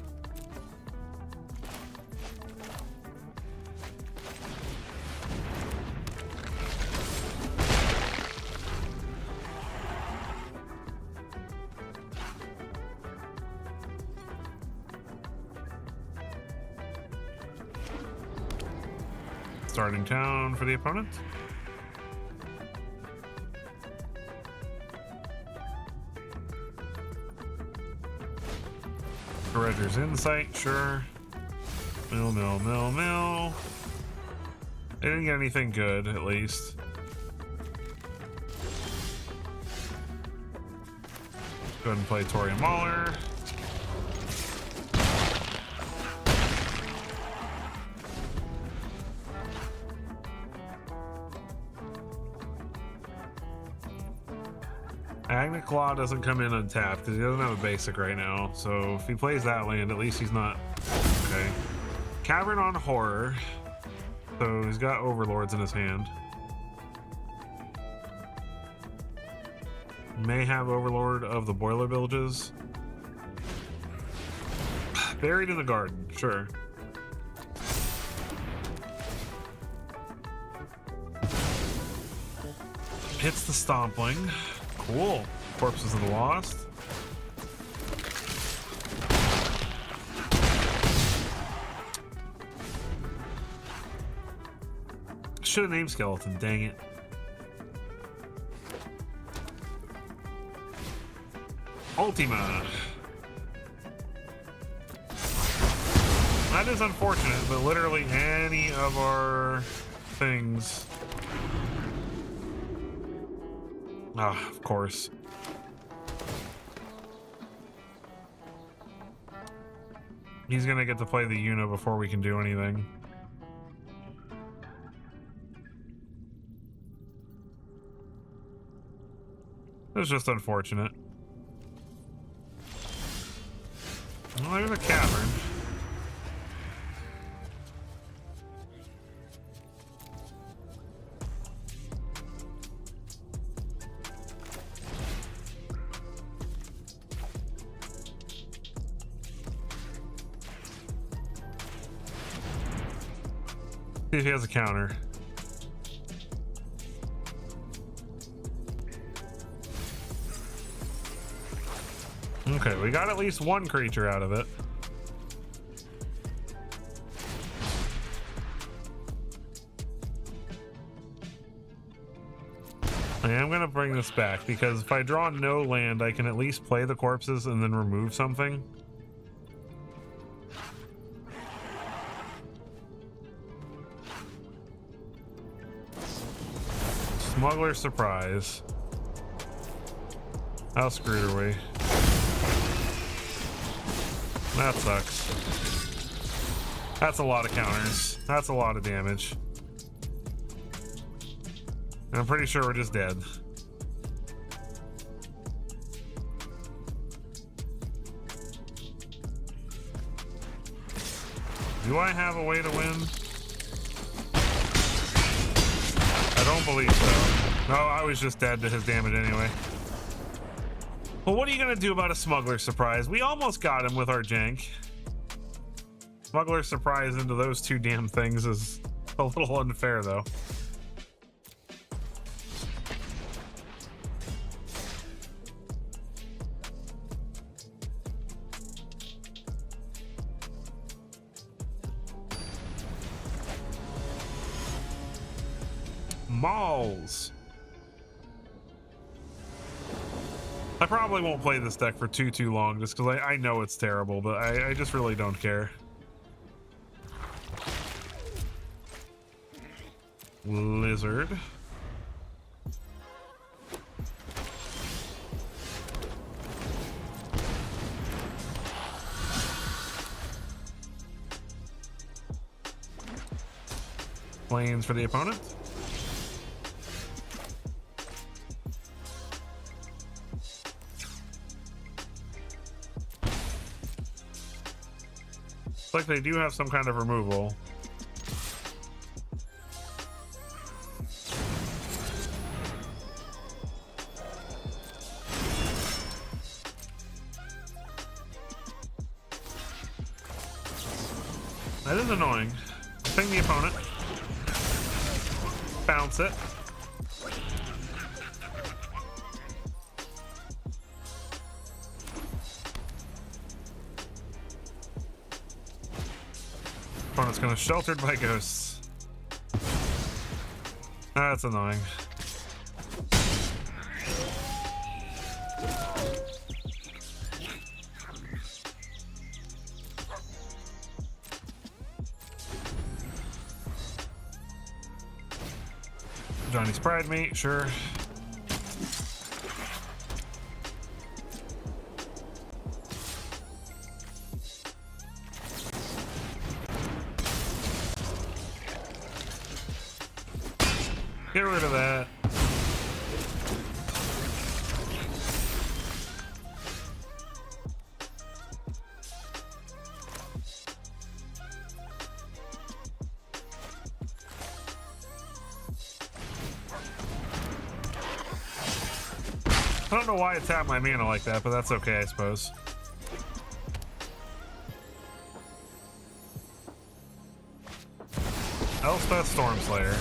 Starting town for the opponent. Dredger's Insight, sure. Mill. They didn't get anything good, at least. Go ahead and play Torian Mauler. Agni Claw doesn't come in untapped because he doesn't have a basic right now. So if he plays that land, at least he's not... Okay. Cavern on Horror. So he's got Overlords in his hand. May have Overlord of the Boiler Bilges. Buried in the Garden, sure. Hits the Stompling. Cool. Corpses of the Lost. Should have named Skeleton, dang it. Ultima. That is unfortunate, but literally any of our things. Ah, of course. He's gonna get to play the Uno before we can do anything. It was just unfortunate. Well, there's a cavern. See if he has a counter. Okay, we got at least one creature out of it. I am gonna bring this back because if I draw no land, I can at least play the corpses and then remove something. Smuggler Surprise. How screwed are we? That sucks. That's a lot of counters. That's a lot of damage. And I'm pretty sure we're just dead. Do I have a way to win? I don't believe so. No, I was just dead to his damage anyway. Well, what are you gonna do about a Smuggler Surprise? We almost got him with our jank. Smuggler Surprise into those two damn things is a little unfair, though. Malls. I probably won't play this deck for too long just because I know it's terrible, but I just really don't care. Lizard. Planes for the opponent. Looks like they do have some kind of removal. That is annoying. Ping the opponent. Bounce it. Opponent's gonna sheltered by ghosts. That's annoying. Johnny's Pride Meat, sure. Get rid of that. I don't know why it tapped my mana like that, but that's okay, I suppose. Elspeth Stormslayer.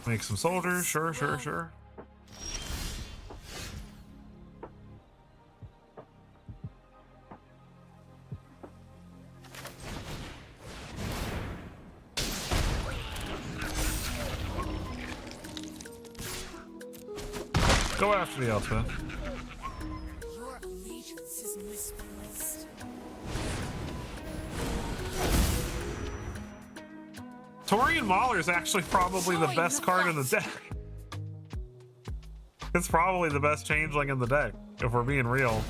Make some soldiers, sure. Go after the Elspeth. Your allegiance is misplaced. Torian Mauler is actually probably the best card in the deck. It's probably the best changeling in the deck, if we're being real.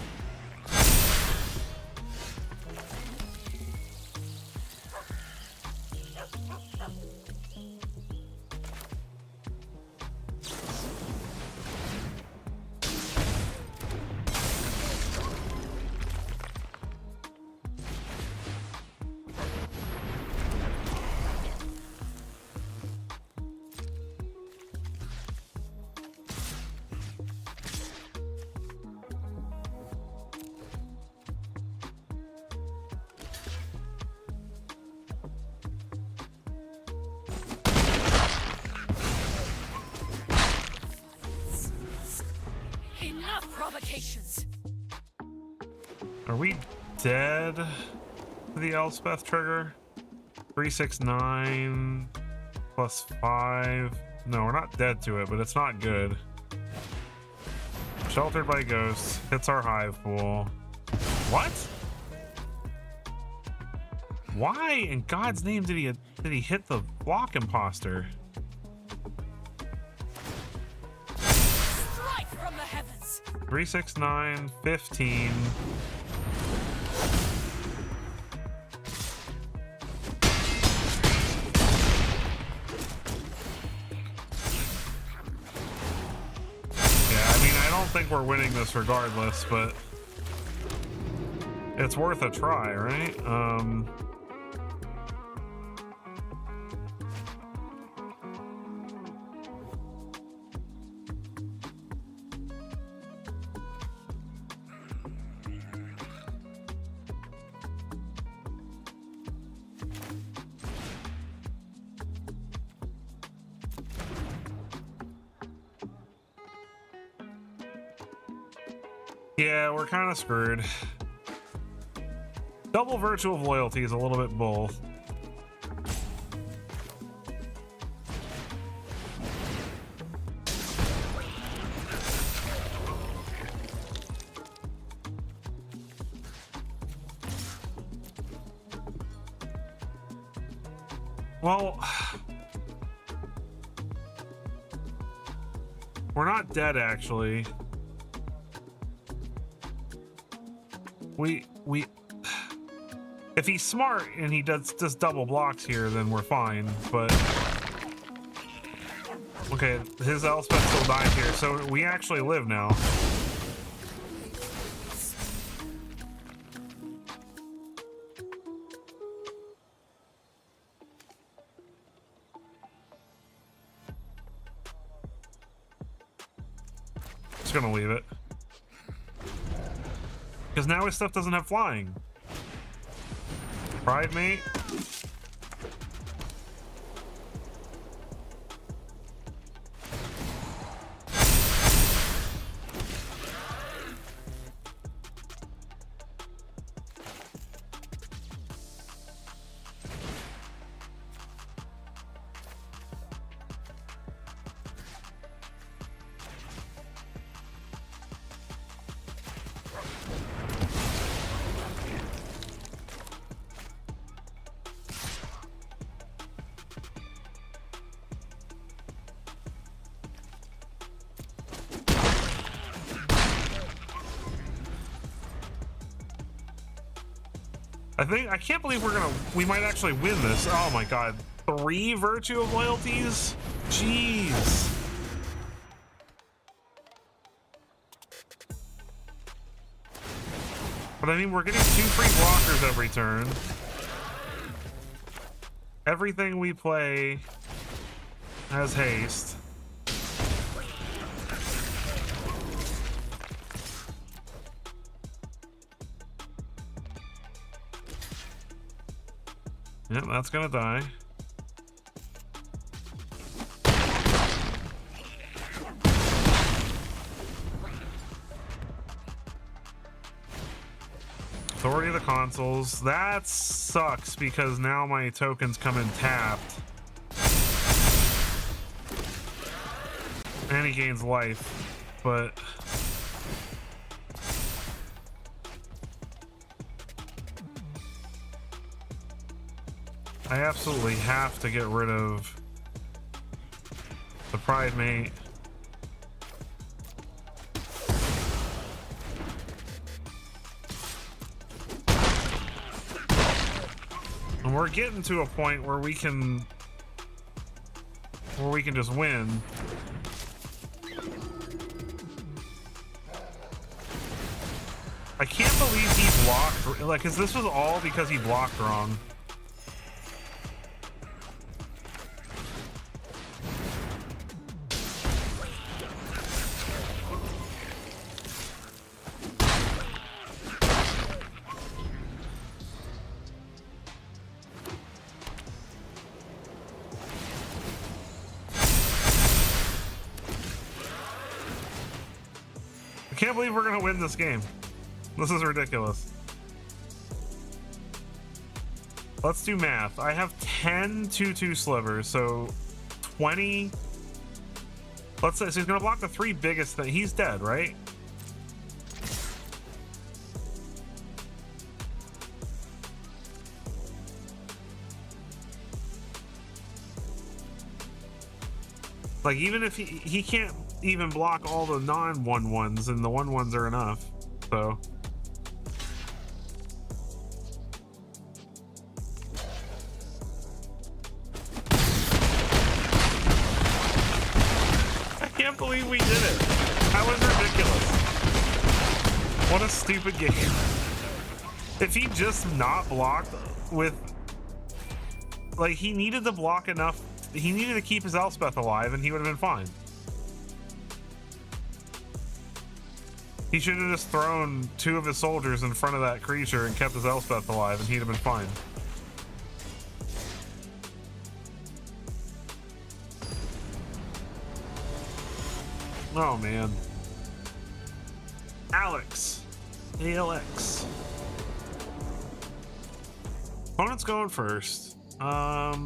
Enough provocations. Are we dead to the Elspeth trigger? 369 plus 5. No, we're not dead to it, but it's not good. Sheltered by ghosts. Hits our hive pool. What? Why in God's name did he hit the block imposter? Strike from the heavens. 369 15. I don't think we're winning this regardless, but it's worth a try, right? Yeah, we're kind of screwed. Double Virtue of Loyalty is a little bit both. Well, we're not dead, actually. We if he's smart and he does double blocks here, then we're fine, but okay, his Elspeth still died here, so we actually live now. Just gonna leave it. Because now his stuff doesn't have flying. Pride mate. I can't believe we might actually win this. Oh my god. 3 Virtue of Loyalties? Jeez. But I mean, we're getting 2 free blockers every turn. Everything we play has haste. Yep, that's gonna die. Authority of the consoles. That sucks because now my tokens come in tapped. And he gains life, but I absolutely have to get rid of the Pride Mate. And we're getting to a point where we can just win. I can't believe he blocked, like, cause this was all because he blocked wrong. I can't believe we're gonna win this game. This is ridiculous. Let's do math. I have 10 2/2 slivers, so 20. Let's say, so he's gonna block the 3 biggest things. He's dead, right? Like, even if he can't even block all the non-1/1s, and the 1/1s are enough, so. I can't believe we did it. That was ridiculous. What a stupid game. If he just not blocked with, like, he needed to block enough, he needed to keep his Elspeth alive and he would have been fine. He should have just thrown 2 of his soldiers in front of that creature and kept his Elspeth alive and he'd have been fine. Oh man. Alex. ALX. Opponent's going first.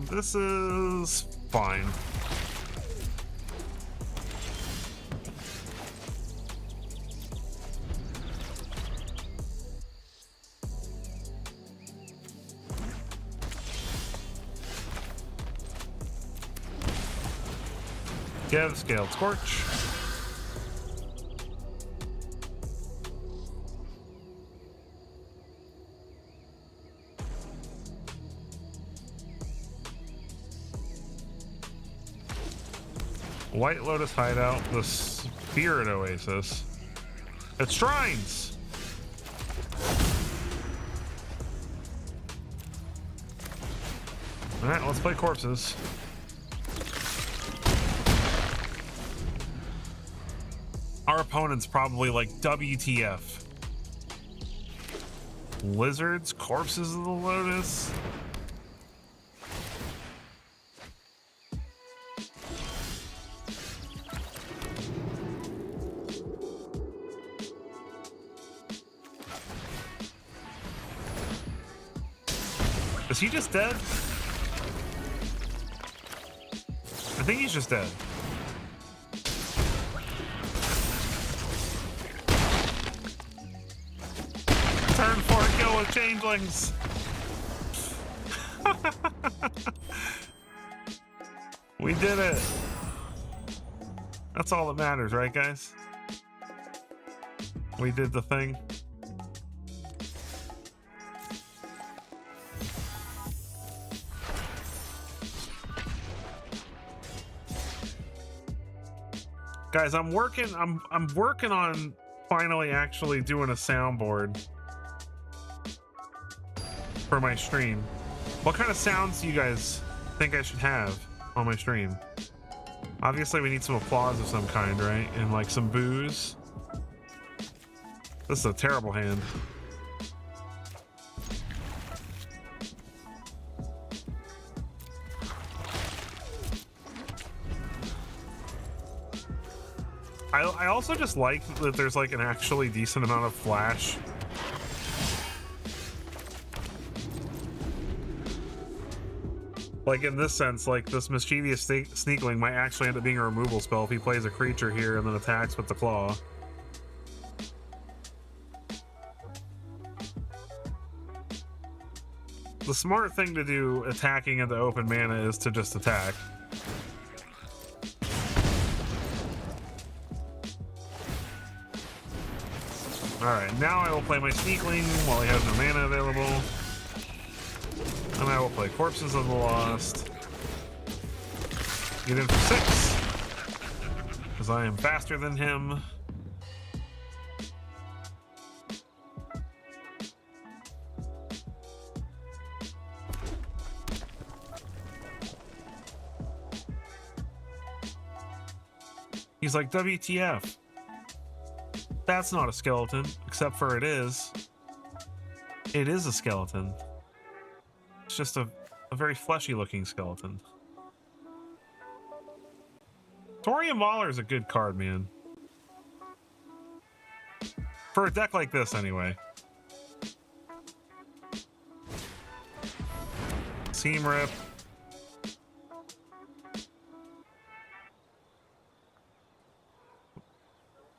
This is fine. Give Scaled Scorch. White Lotus Hideout, the Spirit Oasis. It's Shrines! Alright, let's play Corpses. Our opponent's probably like, WTF. Lizards, Corpses of the Lotus. Is he just dead? I think he's just dead. Turn 4 kill with changelings. We did it. That's all that matters, right, guys? We did the thing. Guys, I'm working on finally actually doing a soundboard for my stream. What kind of sounds do you guys think I should have on my stream? Obviously we need some applause of some kind, right? And like some boos. This is a terrible hand. I also just like that there's like an actually decent amount of flash. Like in this sense, like this mischievous sneakling might actually end up being a removal spell if he plays a creature here and then attacks with the claw. The smart thing to do attacking into open mana is to just attack. Alright, now I will play my Sneakling while he has no mana available. And I will play Corpses of the Lost. Get in for 6. Because I am faster than him. He's like, WTF. That's not a skeleton, except for it is. It is a skeleton. It's just a very fleshy looking skeleton. Thorium Mauler is a good card, man. For a deck like this, anyway. Seam Rip.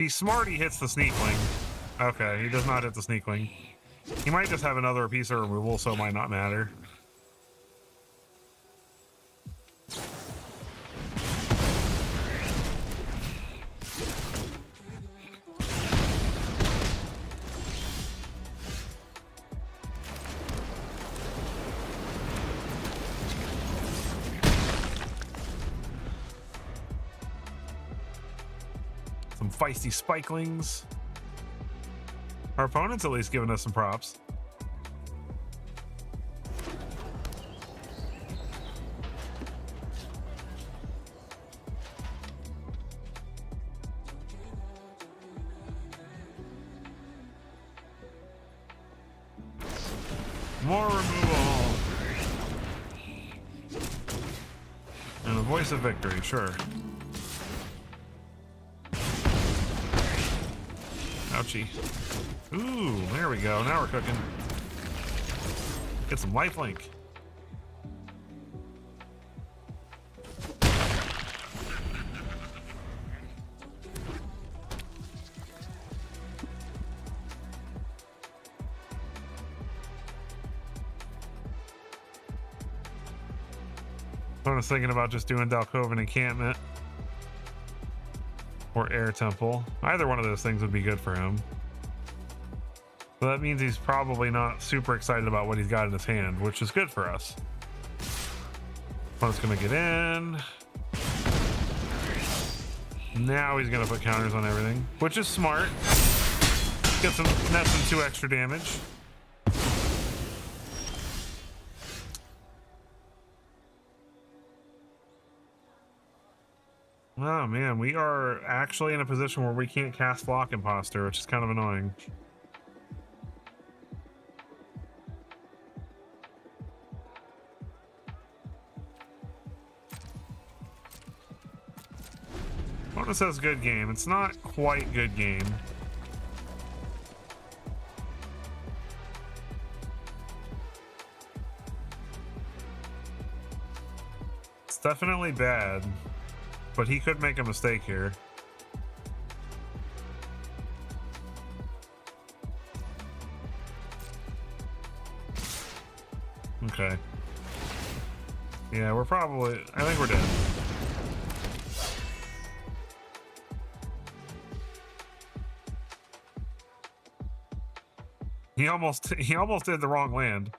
He's smart, he hits the Sneakling. Okay, he does not hit the Sneakling. He might just have another piece of removal, so it might not matter. Some feisty spikelings. Our opponent's at least giving us some props. More removal. And a voice of victory, sure. Ouchie. Ooh, there we go. Now we're cooking. Get some lifelink. I was thinking about just doing Dalcoven Encampment or Air Temple. Either one of those things would be good for him. So that means he's probably not super excited about what he's got in his hand, which is good for us. Opponent's gonna get in. Now he's gonna put counters on everything, which is smart. Get some nets and 2 extra damage. Oh man, we are actually in a position where we can't cast Flock Imposter, which is kind of annoying. Opponent says good game. It's not quite good game. It's definitely bad. But he could make a mistake here. Okay. Yeah, we're probably... I think we're dead. He almost did the wrong land.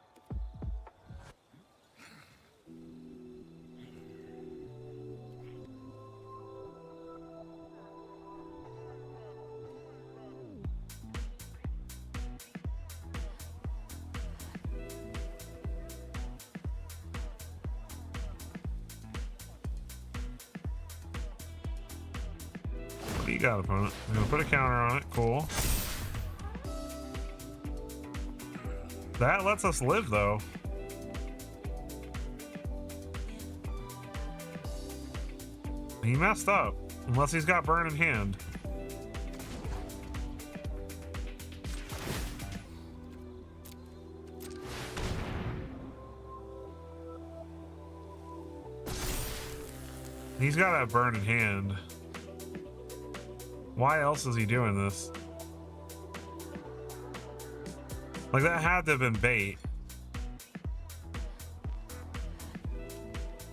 What do you got, opponent? I'm gonna put a counter on it. Cool. That lets us live, though. He messed up. Unless he's got burn in hand. He's got a burn in hand. Why else is he doing this? Like, that had to have been bait.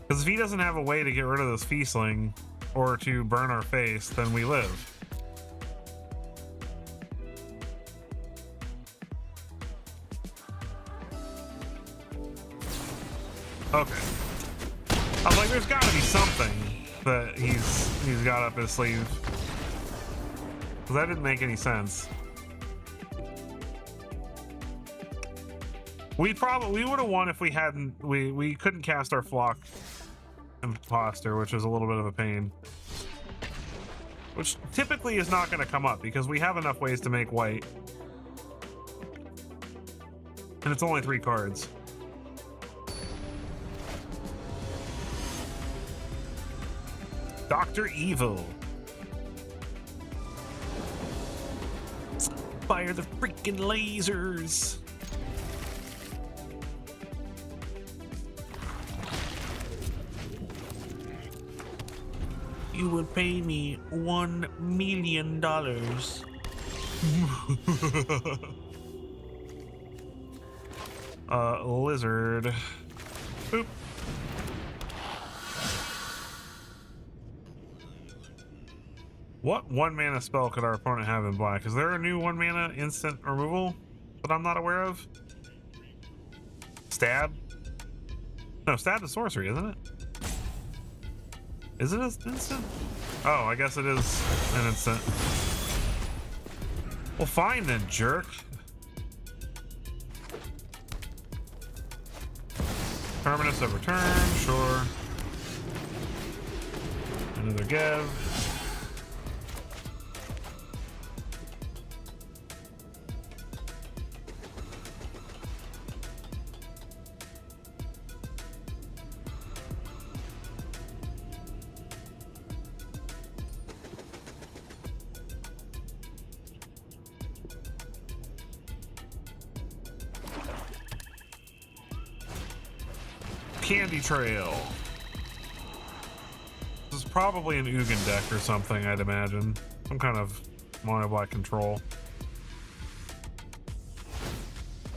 Because if he doesn't have a way to get rid of this Feastling or to burn our face, then we live. Okay. I was like, there's got to be something that he's got up his sleeve. Because that didn't make any sense. We would have won if we hadn't we couldn't cast our Flock Imposter, which is a little bit of a pain. Which typically is not going to come up because we have enough ways to make white. And it's only 3 cards. Dr. Evil. Fire the freaking lasers. You would pay me $1 million. Lizard. Boop. What 1-mana spell could our opponent have in black? Is there a new 1-mana instant removal that I'm not aware of? Stab? No, stab is sorcery, isn't it? Is it an instant? Oh, I guess it is an instant. Well, fine then, jerk. Terminus of return, sure. Another give. Candy Trail. This is probably an Ugin deck or something, I'd imagine. Some kind of mono black control.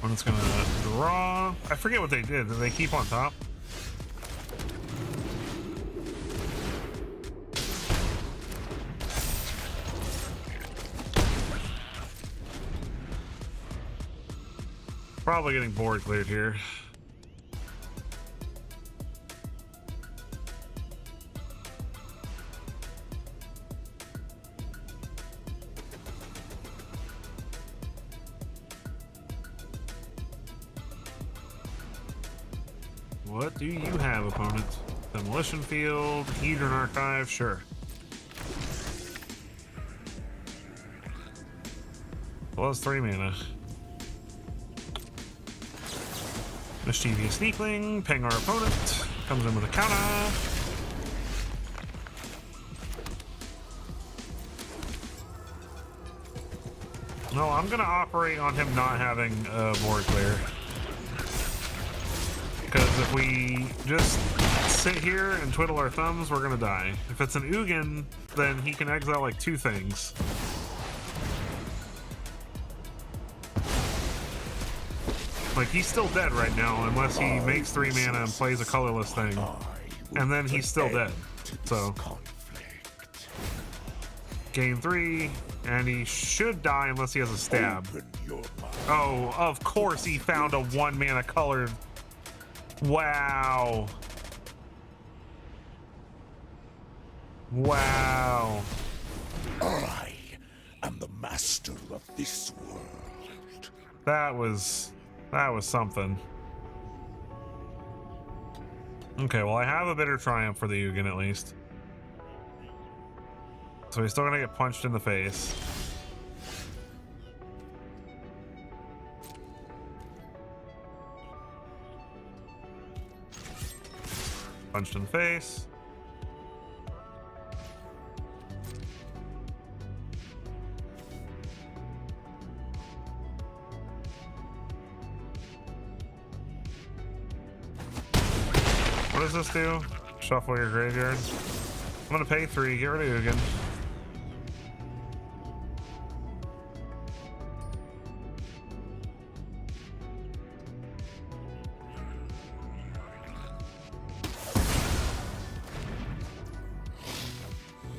When it's gonna draw. I forget what they did. Did they keep on top? Probably getting board cleared here. What do you have, opponent? Demolition Field, Hedron Archive, sure. Well, it's 3 mana. Mischievous Sneakling, ping our opponent, comes in with a counter. No, I'm gonna operate on him not having a board clear. Because if we just sit here and twiddle our thumbs, we're gonna die. If it's an Ugin, then he can exile like 2 things. Like, he's still dead right now, unless he makes 3 mana and plays a colorless thing. And then he's still dead. So, game 3, and he should die unless he has a stab. Oh, of course he found a 1-mana colored. Wow. Wow. I am the master of this world. That was something. Okay, well, I have a bitter triumph for the Ugin at least. So he's still gonna get punched in the face. Punched in the face. What does this do? Shuffle your graveyard. I'm gonna pay 3, get rid of Ugin.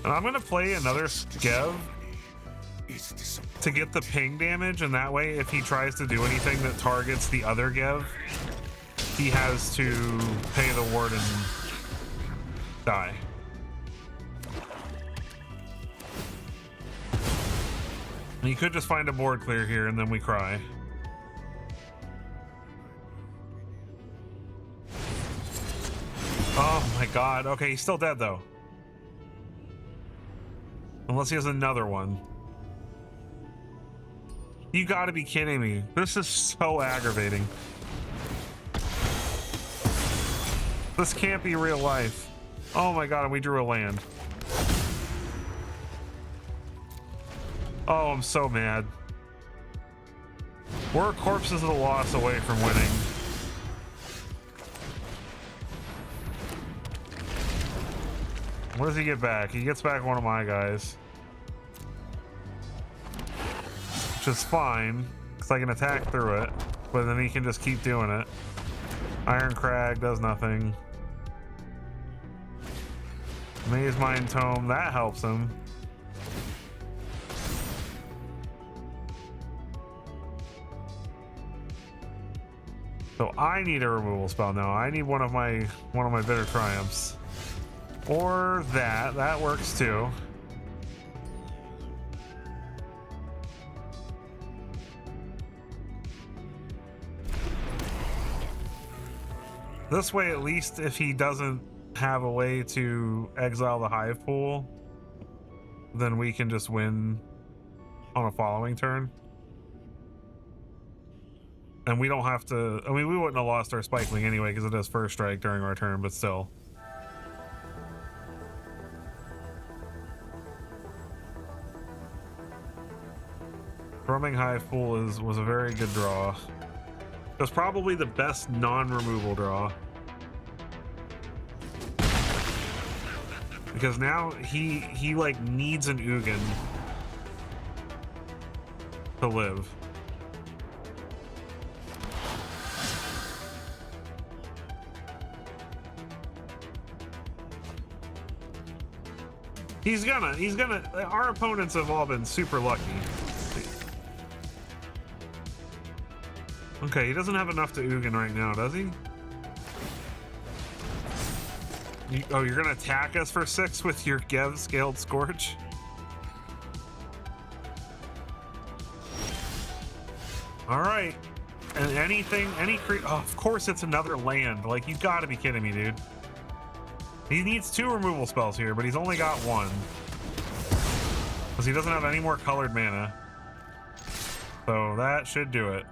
And I'm gonna play another Skev to get the ping damage, and that way if he tries to do anything that targets the other Gev, he has to pay the ward and die. And you could just find a board clear here and then we cry. Oh my god. Okay, he's still dead though. Unless he has another one. You gotta be kidding me. This is so aggravating. This can't be real life. Oh my god, and we drew a land. Oh, I'm so mad. We're corpses of the loss away from winning. What does he get back? He gets back one of my guys. Which is fine, because I can attack through it, but then he can just keep doing it. Iron Crag does nothing. Maze Mind Tome, that helps him. So I need a removal spell now. I need one of my bitter triumphs. Or that works too. This way, at least if he doesn't have a way to exile the hive pool, then we can just win on a following turn. And we don't have to, I mean, we wouldn't have lost our Spikeling anyway because it does first strike during our turn, but still. Thrumming Hive Pool was a very good draw. It was probably the best non-removal draw. Because now he like needs an Ugin to live. He's gonna, our opponents have all been super lucky. Okay, he doesn't have enough to Ugin right now, does he? Oh, you're gonna attack us for 6 with your Gev Scaled Scorch? All right. And anything, oh, of course it's another land. Like, you gotta be kidding me, dude. He needs 2 removal spells here, but he's only got 1. Because he doesn't have any more colored mana. So that should do it.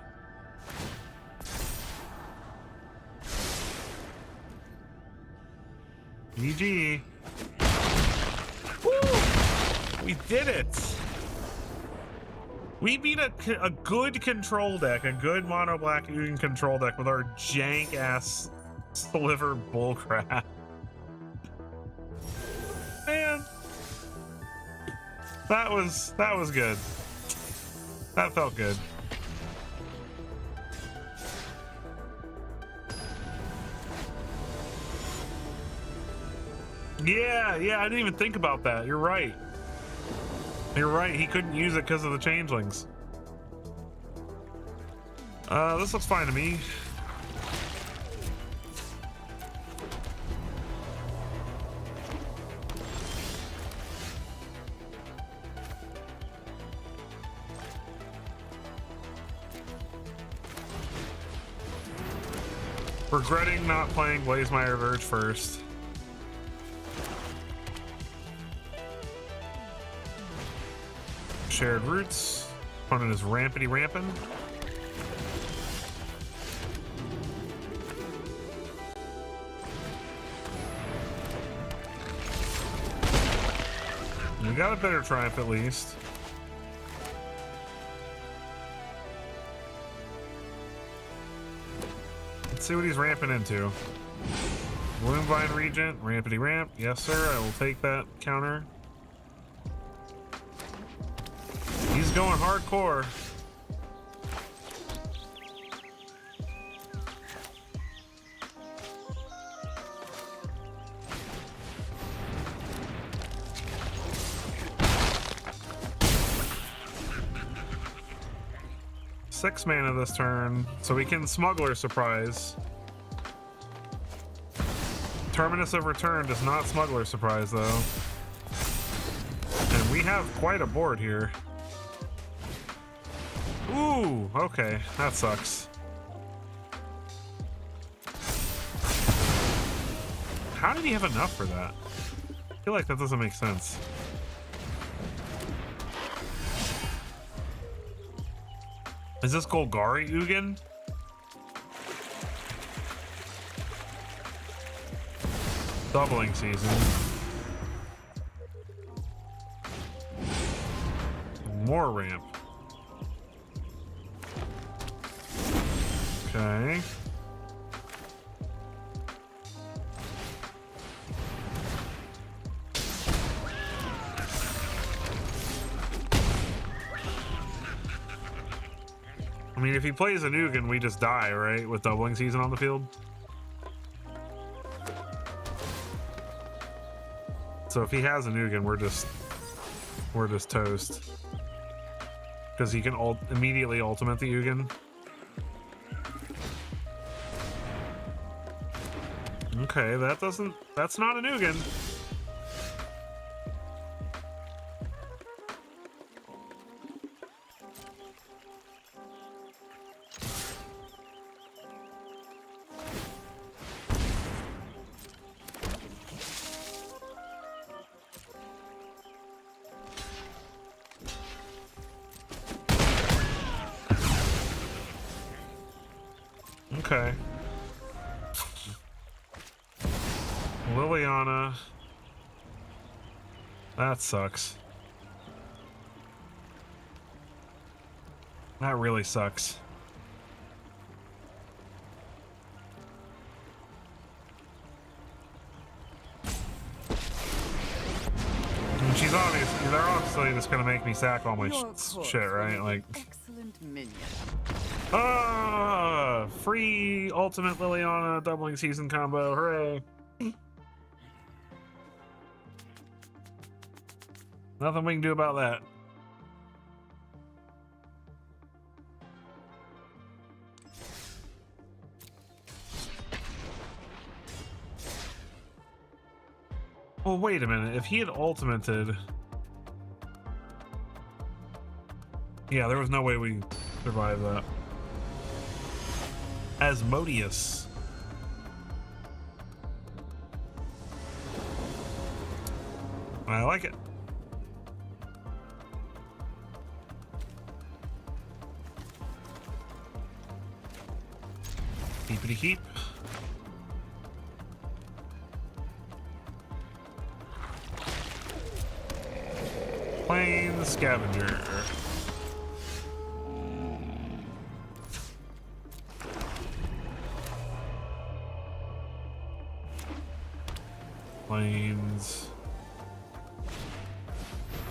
GG. Woo! We did it! We beat a good control deck, a good mono black Ugin control deck with our jank ass sliver bullcrap. Man, that was good. That felt good. Yeah, I didn't even think about that. You're right. You're right. He couldn't use it because of the changelings. This looks fine to me. Regretting not playing Blazemire Verge first. Shared roots. Opponent is rampity ramping. We got a better triumph at least. Let's see what he's ramping into. Bloomvine Regent, rampity ramp. Yes, sir. I will take that counter. He's going hardcore. Six mana this turn, so we can Smuggler Surprise. Terminus of Return does not Smuggler Surprise, though. And we have quite a board here. Ooh, okay, that sucks. How did he have enough for that? I feel like that doesn't make sense. Is this Golgari Ugin? Doubling season. More ramp. Okay. I mean, if he plays a Ugin, we just die, right? With doubling season on the field. So if he has a Ugin, we're just toast. Because he can immediately ultimate the Ugin. Okay, that's not an Ugin. Okay. Liliana. That sucks. That really sucks. And she's obviously, they're obviously just gonna make me sack all my shit, right? Like, excellent minion. Free ultimate Liliana doubling season combo, hooray. Nothing we can do about that. Well, wait a minute. If he had ultimated... Yeah, there was no way we survived that. Asmodeus. I like it. Keepity keep. Plain Scavenger. Plains.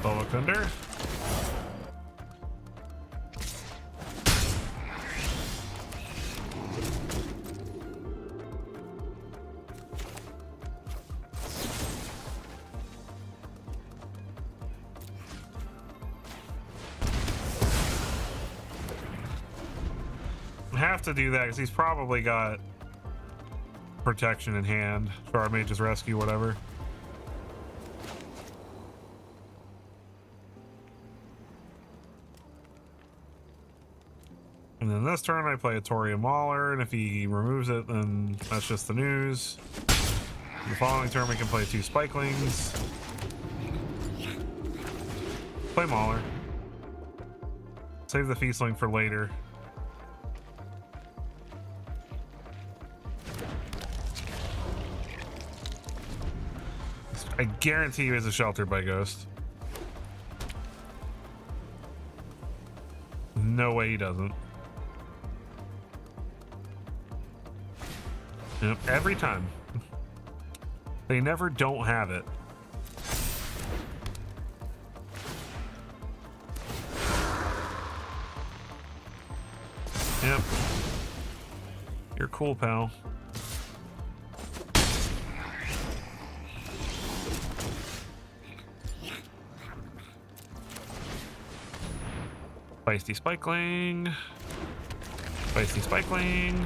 Thunder. Have to do that because he's probably got protection in hand. Shard Mage's Rescue, whatever. And then this turn I play a Toria Mauler, and if he removes it, then that's just the news. The following turn we can play 2 Spikelings. Play Mauler. Save the Feastling for later. I guarantee he is a Sheltered by Ghost. No way he doesn't. Yep, every time. They never don't have it. Yep. You're cool, pal. Feisty Spikeling. Feisty Spikeling.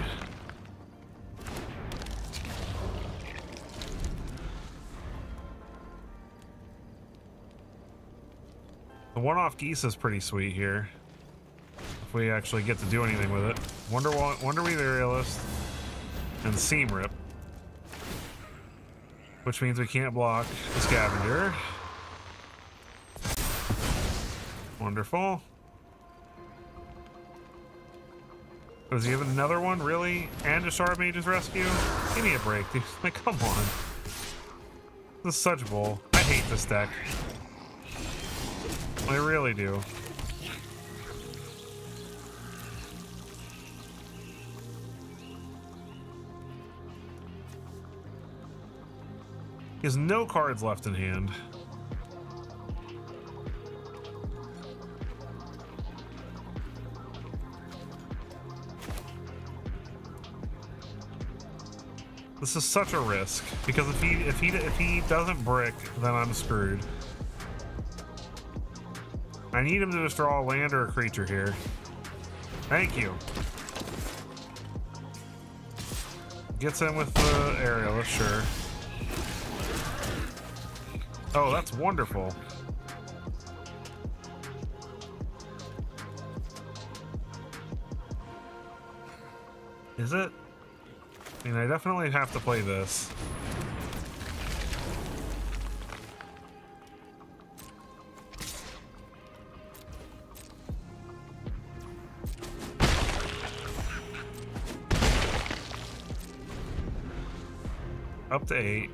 The one-off geese is pretty sweet here. If we actually get to do anything with it. Wonder Weed Aerialist and Seam Rip. Which means we can't block the Scavenger. Wonderful. Does he have another one? Really? And a Shard Mage's Rescue? Give me a break, dude. Like, come on. This is such bull. I hate this deck. I really do. He has no cards left in hand. This is such a risk because if he doesn't brick, then I'm screwed. I need him to just draw a land or a creature here. Thank you. Gets in with the Aerialist, sure. Oh, that's wonderful. Is it? I mean, I definitely have to play this. Up to 8.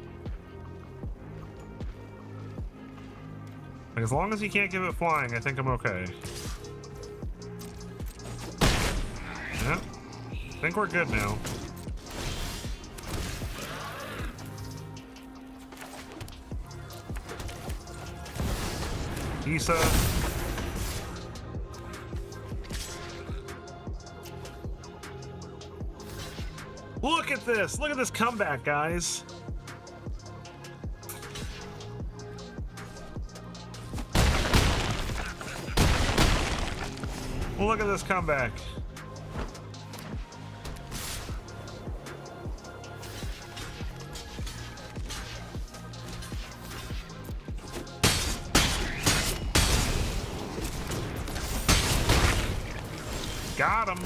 Like, as long as you can't give it flying, I think I'm okay. Yeah. I think we're good now. Isa. Look at this! Look at this comeback, guys! Look at this comeback. Got him.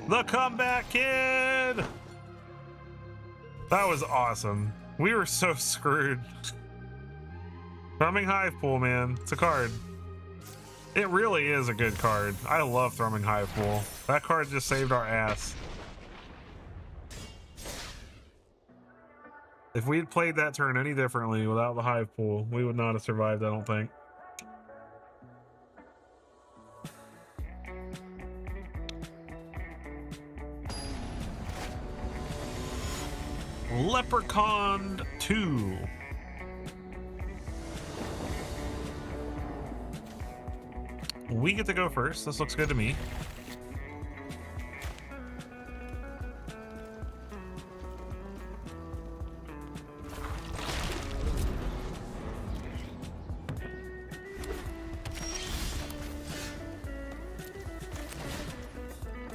The comeback kid. That was awesome. We were so screwed. Thrumming Hive Pool, man. It's a card. It really is a good card. I love Thrumming Hive Pool. That card just saved our ass. If we had played that turn any differently without the Hive Pool, we would not have survived, I don't think. Leprechaun 2. We get to go first. This looks good to me.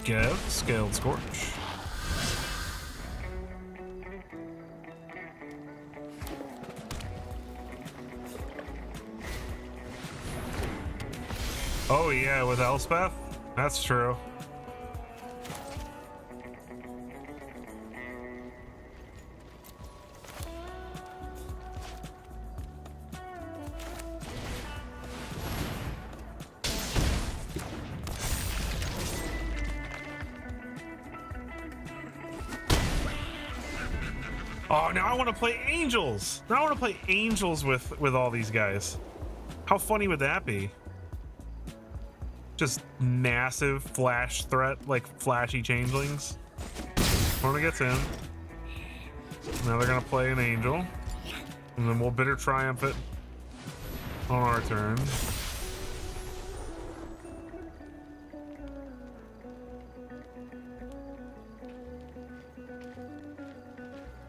Give Scaled Scorch. Oh yeah, with Elspeth? That's true. Oh, now I want to play Angels. Now I want to play Angels with all these guys. How funny would that be? Just massive flash threat, like flashy changelings. Opponent gets in. Now they're gonna play an angel. And then we'll bitter triumph it on our turn.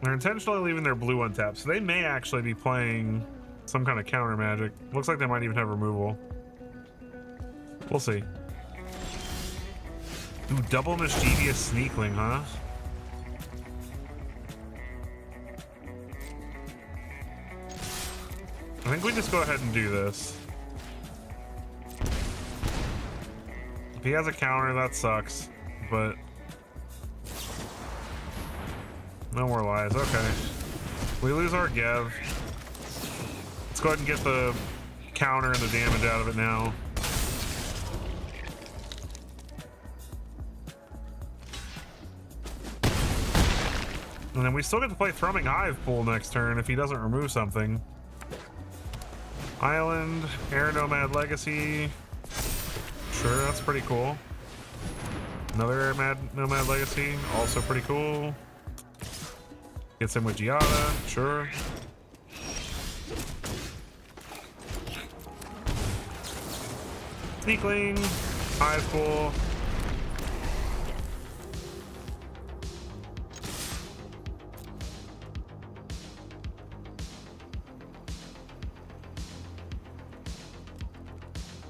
They're intentionally leaving their blue untapped, so they may actually be playing some kind of counter magic. Looks like they might even have removal. We'll see. Ooh, double mischievous sneakling, huh? I think we just go ahead and do this. If he has a counter, that sucks, but no more lies. Okay. We lose our Gev. Let's go ahead and get the counter and the damage out of it now. And then we still get to play Thrumming Hive Pool next turn if he doesn't remove something. Island, Air Nomad Legacy. Sure, that's pretty cool. Another Air Nomad Legacy, also pretty cool. Gets him with Giada, sure. Sneakling, Hive Pool.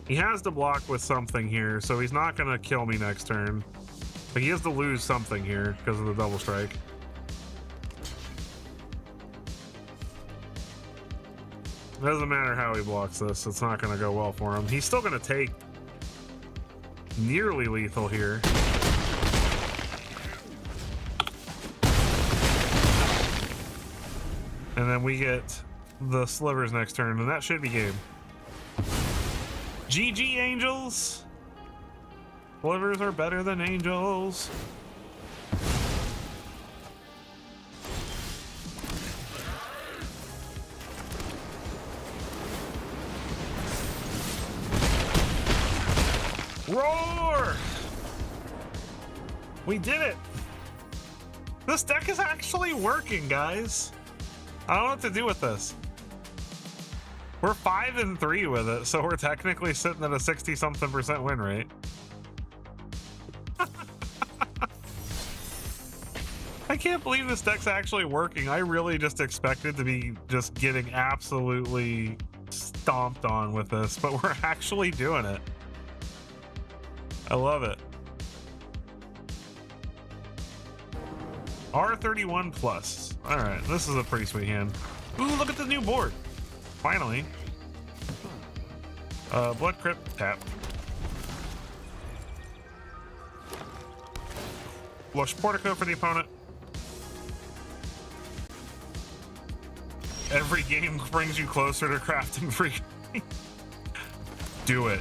He has to block with something here, so he's not gonna kill me next turn. But he has to lose something here because of the double strike. It doesn't matter how he blocks this, it's not gonna go well for him. He's still gonna take nearly lethal here. And then we get the slivers next turn, and that should be game. GG, Angels! Slivers are better than angels. Roar! We did it! This deck is actually working, guys. I don't know what to do with this. We're 5-3 with it, so we're technically sitting at a 60-something% win rate. I can't believe this deck's actually working. I really just expected to be just getting absolutely stomped on with this, but we're actually doing it. I love it. R31 plus. All right, this is a pretty sweet hand. Ooh, look at the new board. Finally. Blood Crypt, tap. Lush Portico for the opponent. Every game brings you closer to crafting free. Do it.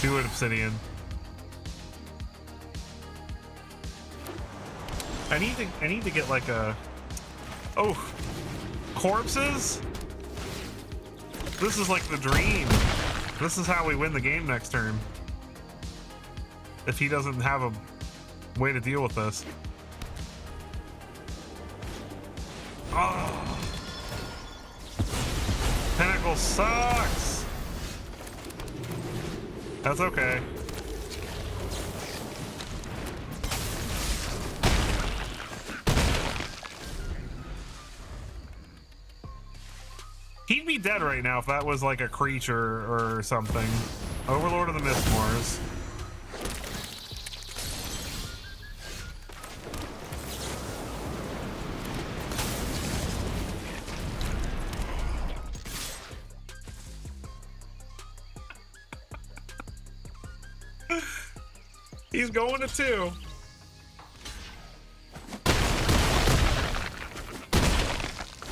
Do it, Obsidian. I need to get like a... Oh, corpses? This is like the dream. This is how we win the game next turn. If he doesn't have a way to deal with this. Oh. Pinnacle sucks. That's okay. He'd be dead right now if that was like a creature or something. Overlord of the Mistmoors. He's going to 2.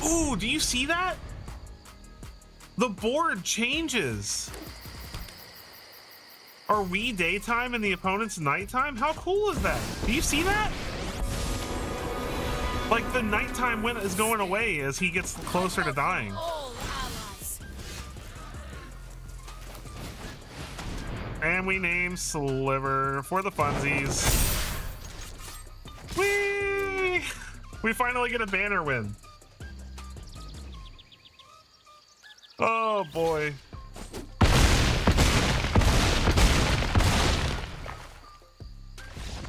Ooh, do you see that? The board changes. Are we daytime and the opponent's nighttime? How cool is that? Do you see that? Like the nighttime win is going away as he gets closer to dying. All allies. And we name Sliver for the funsies. Whee! We finally get a banner win. Oh boy.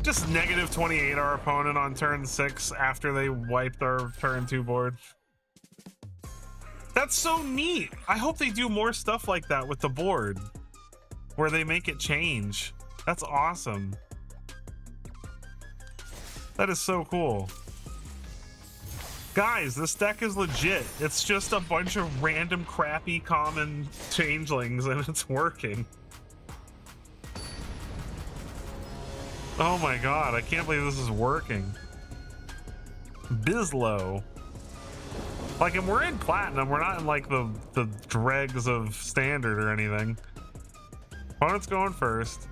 Just negative 28 our opponent on turn 6 after they wiped our turn 2 board. That's so neat. I hope they do more stuff like that with the board, where they make it change. That's awesome. That is so cool. Guys, this deck is legit. It's just a bunch of random crappy common changelings and it's working. Oh my god, I can't believe this is working. Bizlo. Like, and we're in platinum, we're not in like the dregs of standard or anything. Opponent's going first.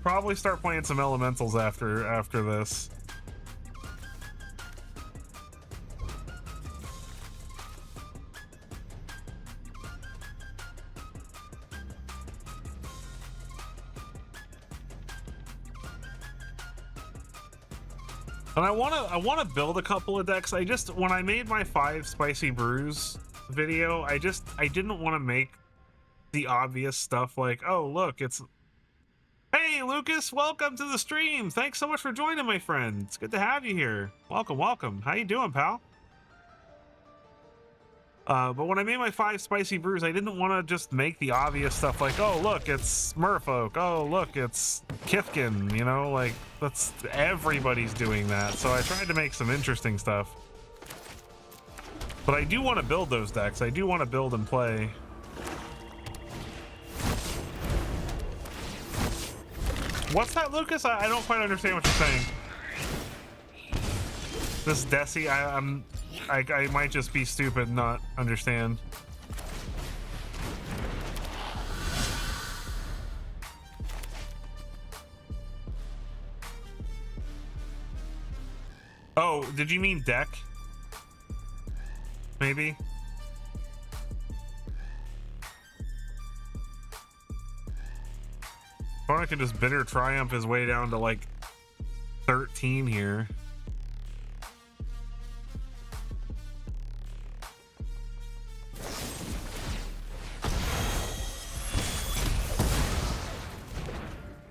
Probably start playing some elementals after this. And I wanna build a couple of decks. When I made my 5 spicy brews video, I didn't want to make the obvious stuff like, oh look, it's, hey Lucas, welcome to the stream. Thanks so much for joining, my friend. It's good to have you here. Welcome. How you doing, pal? But when I made my 5 spicy brews, I didn't want to just make the obvious stuff like, oh look, it's Merfolk, oh look, it's Kifkin, you know, like everybody's doing that. So I tried to make some interesting stuff. But I do want to build those decks. I do want to build and play. What's that, Lucas? I don't quite understand what you're saying. This Desi, I might just be stupid and not understand. Oh, did you mean deck? Maybe? Or I can just bitter triumph his way down to like 13 here.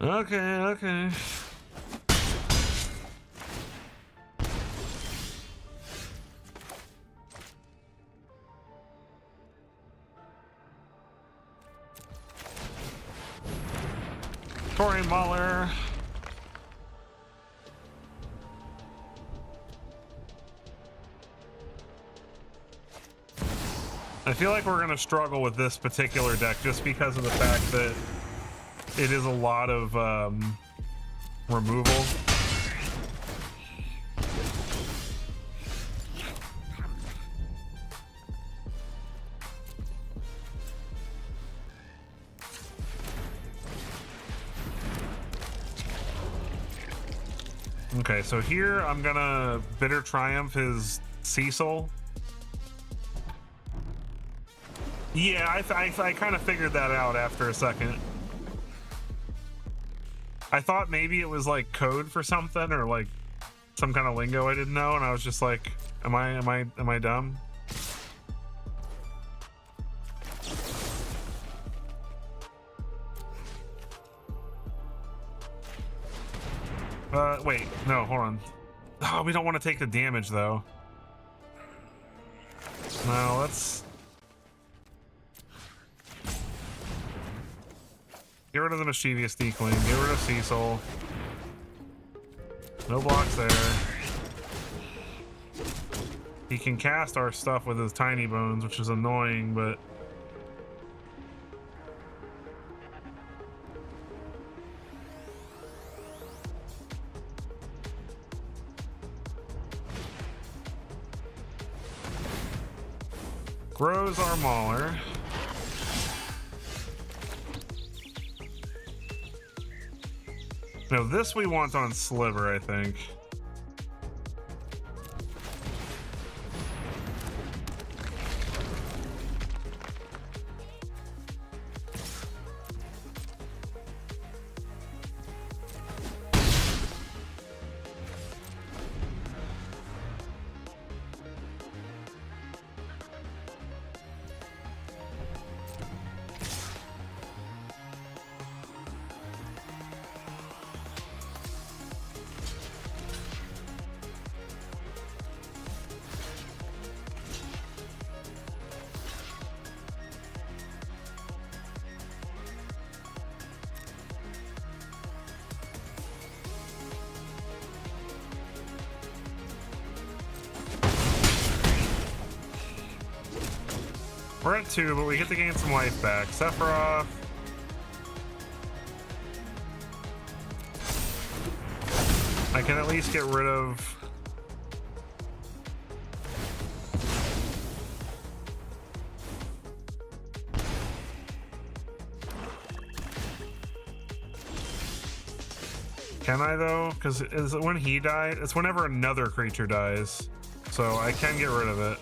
Okay. Corey Muller. I feel like we're gonna struggle with this particular deck just because of the fact that it is a lot of removal. Okay, so here I'm gonna bitter triumph his Cecil. Yeah, I kind of figured that out after a second. I thought maybe it was like code for something or like some kind of lingo I didn't know, and I was just like, am I dumb? Wait, no, hold on. Oh, we don't want to take the damage though. No, let's get rid of the mischievous decoying, get rid of Cecil. No blocks there. He can cast our stuff with his tiny bones, which is annoying, but grows our Mauler. Now this we want on Sliver, I think. We're at 2, but we get to gain some life back. Sephiroth. I can at least get rid of... Can I though? Because is it when he died? It's whenever another creature dies. So I can get rid of it.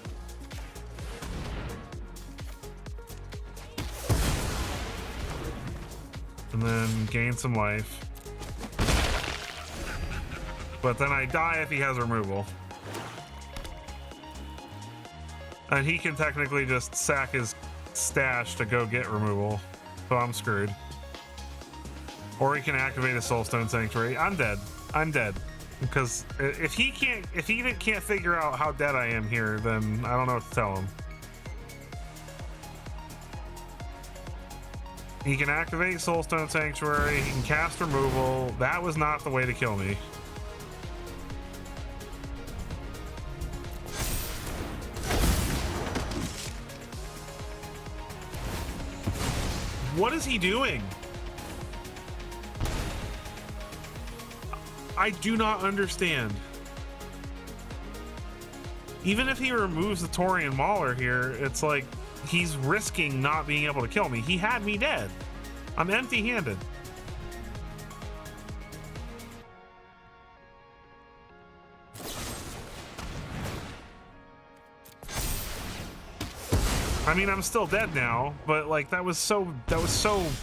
And then gain some life. But then I die if he has removal. And he can technically just sack his stash to go get removal. So I'm screwed. Or he can activate a Soulstone Sanctuary. I'm dead. I'm dead. Because if he can't figure out how dead I am here, then I don't know what to tell him. He can activate Soulstone Sanctuary, he can cast removal. That was not the way to kill me. What is he doing? I do not understand. Even if he removes the Taurian Mauler here, it's like he's risking not being able to kill me. He had me dead. I'm empty-handed. I mean, I'm still dead now, but like that was so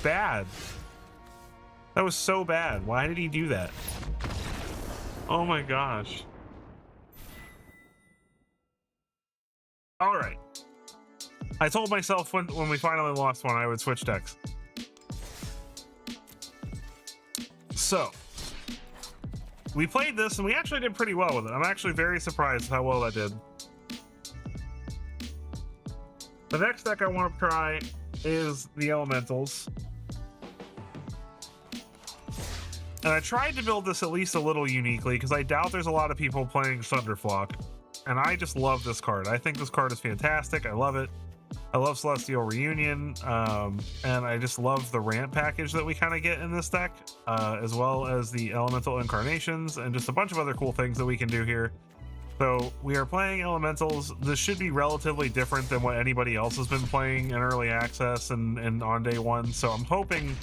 bad. That was so bad. Why did he do that? Oh my gosh. All right. I told myself when we finally lost one, I would switch decks. So, we played this and we actually did pretty well with it. I'm actually very surprised how well that did. The next deck I want to try is the Elementals. And I tried to build this at least a little uniquely because I doubt there's a lot of people playing Thunderflock. And I just love this card. I think this card is fantastic. I love it. I love Celestial Reunion. And I just love the ramp package that we kind of get in this deck, as well as the Elemental Incarnations and just a bunch of other cool things that we can do here. So we are playing Elementals. This should be relatively different than what anybody else has been playing in early access and on day one. So I'm hoping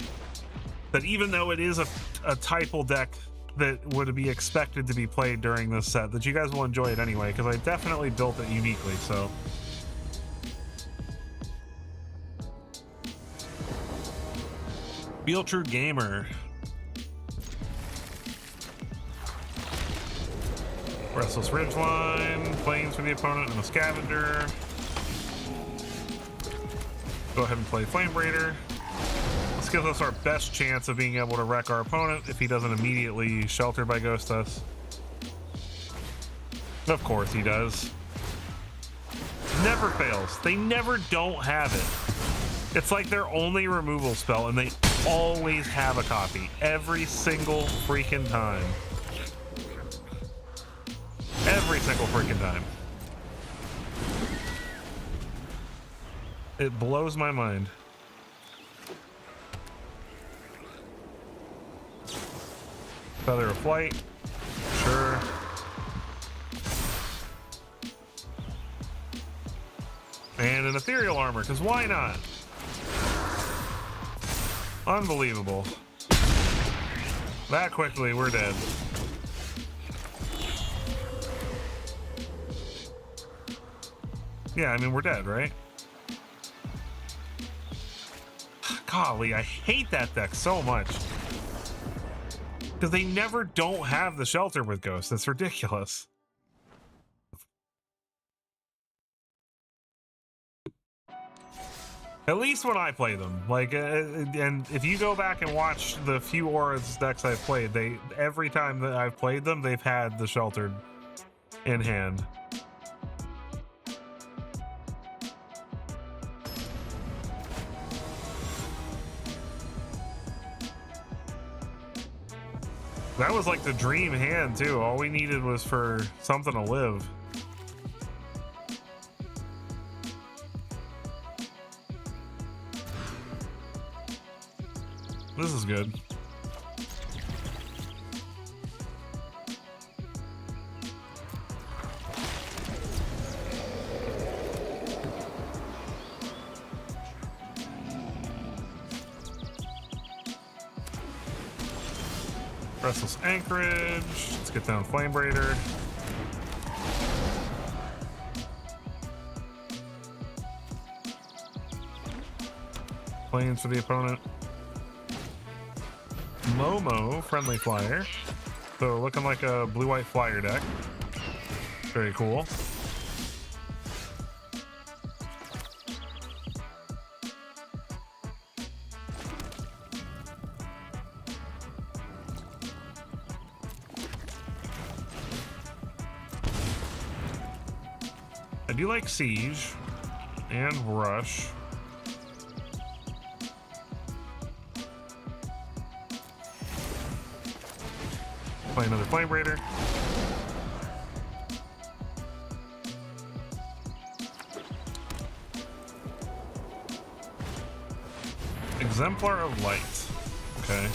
that even though it is a typal deck that would be expected to be played during this set, that you guys will enjoy it anyway, because I definitely built it uniquely. So Feel True Gamer. Restless Ridgeline, Plains for the opponent, and a Scavenger. Go ahead and play Flame Breeder. This gives us our best chance of being able to wreck our opponent if he doesn't immediately Shelter by Ghost us. Of course he does. Never fails. They never don't have it. It's like their only removal spell, and they always have a copy. Every single freaking time. Every single freaking time. It blows my mind. Feather of Flight. Sure. And an Ethereal Armor, because why not? Unbelievable. That quickly, we're dead. Yeah, I mean, we're dead, right? Golly, I hate that deck so much. Because they never don't have the Shelter with Ghost. It's ridiculous. At least when I play them. Like, and if you go back and watch the few Auras decks I've played, every time that I've played them, they've had the Sheltered in hand. That was like the dream hand too. All we needed was for something to live. This is good. Restless Anchorage. Let's get down Flame Braider. Planes for the opponent. Momo, friendly flyer. So looking like a blue-white flyer deck. Very cool. I do like Siege and Rush. Play another Flame Raider. Exemplar of Light. Okay.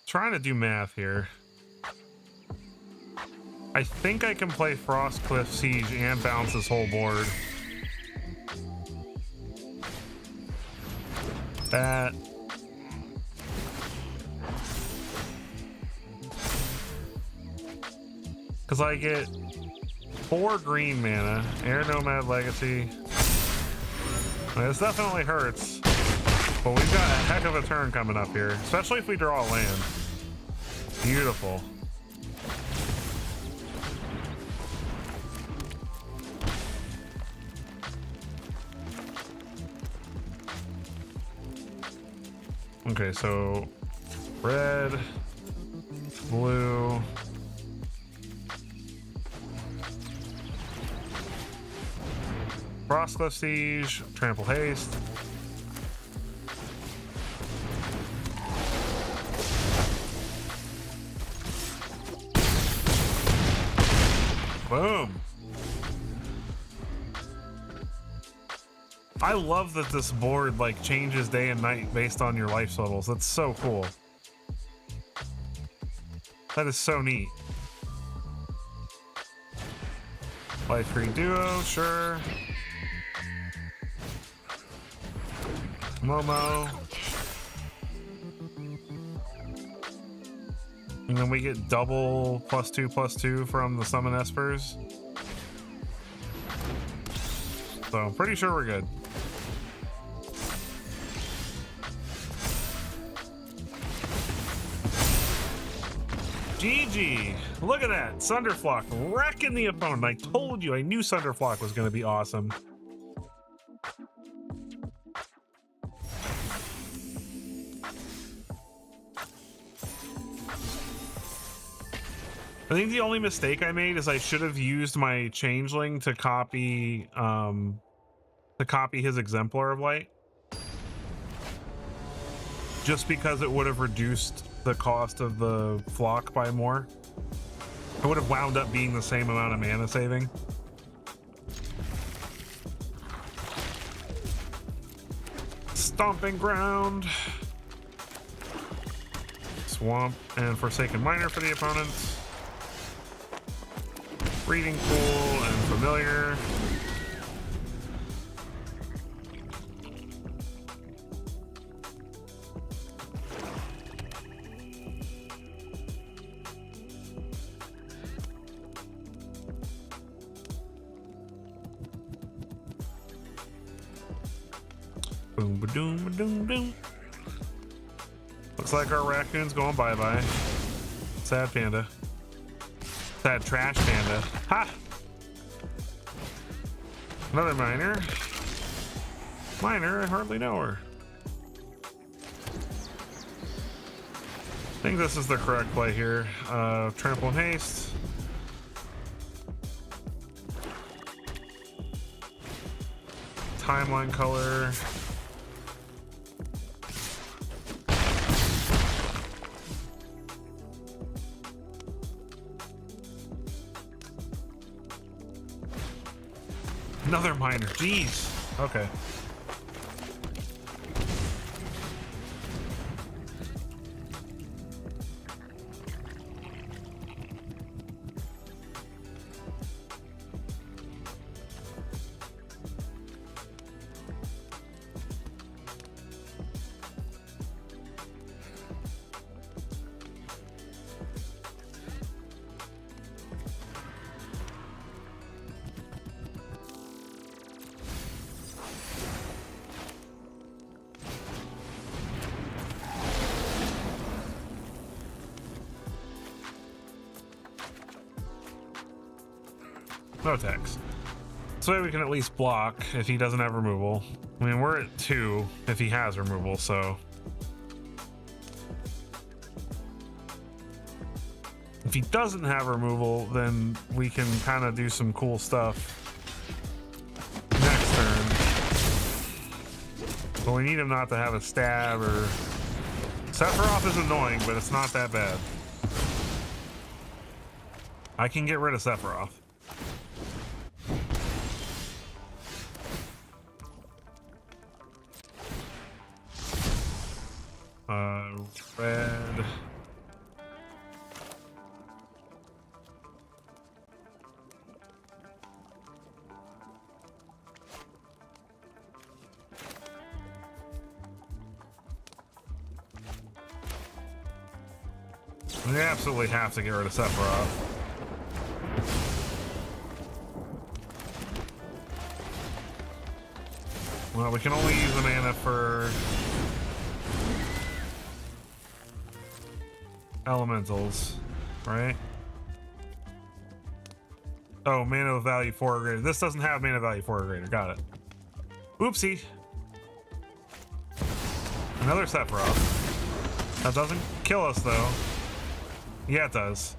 Trying to do math here. I think I can play Frostcliff Siege and bounce this whole board. That. Because I get 4 green mana, Air Nomad Legacy. This definitely hurts. But we've got a heck of a turn coming up here, especially if we draw a land. Beautiful. Okay, so red, blue, Frostcliff Siege, Trample Haste. Boom. I love that this board like changes day and night based on your life totals. That's so cool. That is so neat. Life Green Duo, sure. Momo. And then we get double +2/+2 from the Summon Espers. So I'm pretty sure we're good. GG! Look at that! Sunderflock wrecking the opponent. I told you, I knew Sunderflock was going to be awesome. I think the only mistake I made is I should have used my changeling to copy his Exemplar of Light. Just because it would have reduced the cost of the flock by more. It would have wound up being the same amount of mana saving. Stomping Ground. Swamp and Forsaken Miner for the opponents. Breeding Pool and Familiar. Boom, ba-doom, ba-doom, doom. Looks like our raccoon's going bye-bye. Sad panda. Sad trash panda. Ha! Another miner. Miner, I hardly know her. I think this is the correct play here. Trample and haste. Timeline color. Another miner. Jeez. Okay. No attacks. So we can at least block if he doesn't have removal. I mean, we're at 2 if he has removal, so. If he doesn't have removal, then we can kind of do some cool stuff next turn. But we need him not to have a stab or... Sephiroth is annoying, but it's not that bad. I can get rid of Sephiroth. Red. We absolutely have to get rid of Sephiroth. Well, we can only use the mana for elementals, right? Oh, mana value 4 or greater. This doesn't have mana value 4 or greater. Got it. Oopsie. Another Sephiroth. That doesn't kill us, though. Yeah, it does.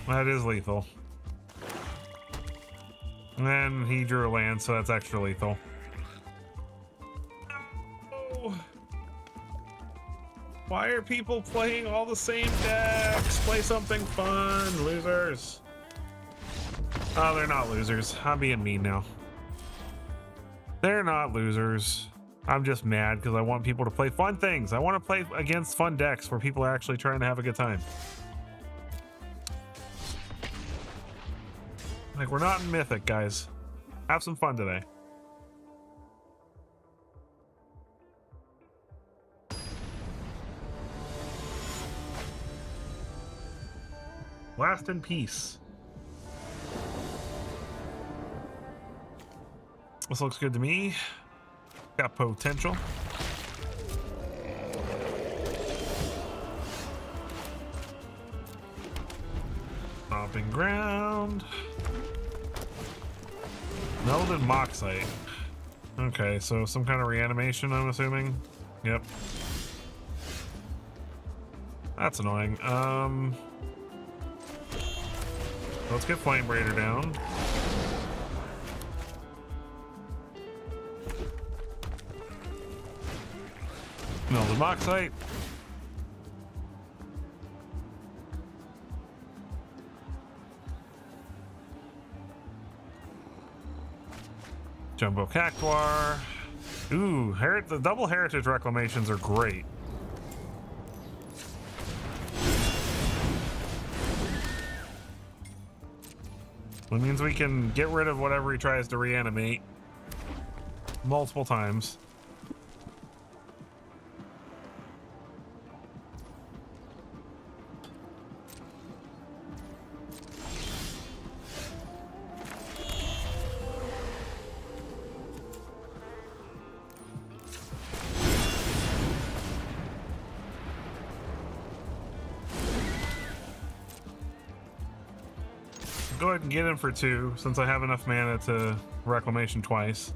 That is lethal. And then he drew a land, so that's extra lethal. No. Why are people playing all the same decks? Play something fun, losers. Oh, they're not losers. I'm being mean now. They're not losers. I'm just mad because I want people to play fun things. I want to play against fun decks where people are actually trying to have a good time. Like, we're not in Mythic, guys. Have some fun today. Last in peace. This looks good to me. Got potential. Stomping ground. Melded Moxite. Okay, so some kind of reanimation, I'm assuming. Yep. That's annoying. Let's get Flame Braider down. Melded Moxite. Jumbo Cactuar. Ooh, the double Heritage Reclamations are great. It means we can get rid of whatever he tries to reanimate multiple times. go ahead and get him for 2 since I have enough mana to reclamation twice.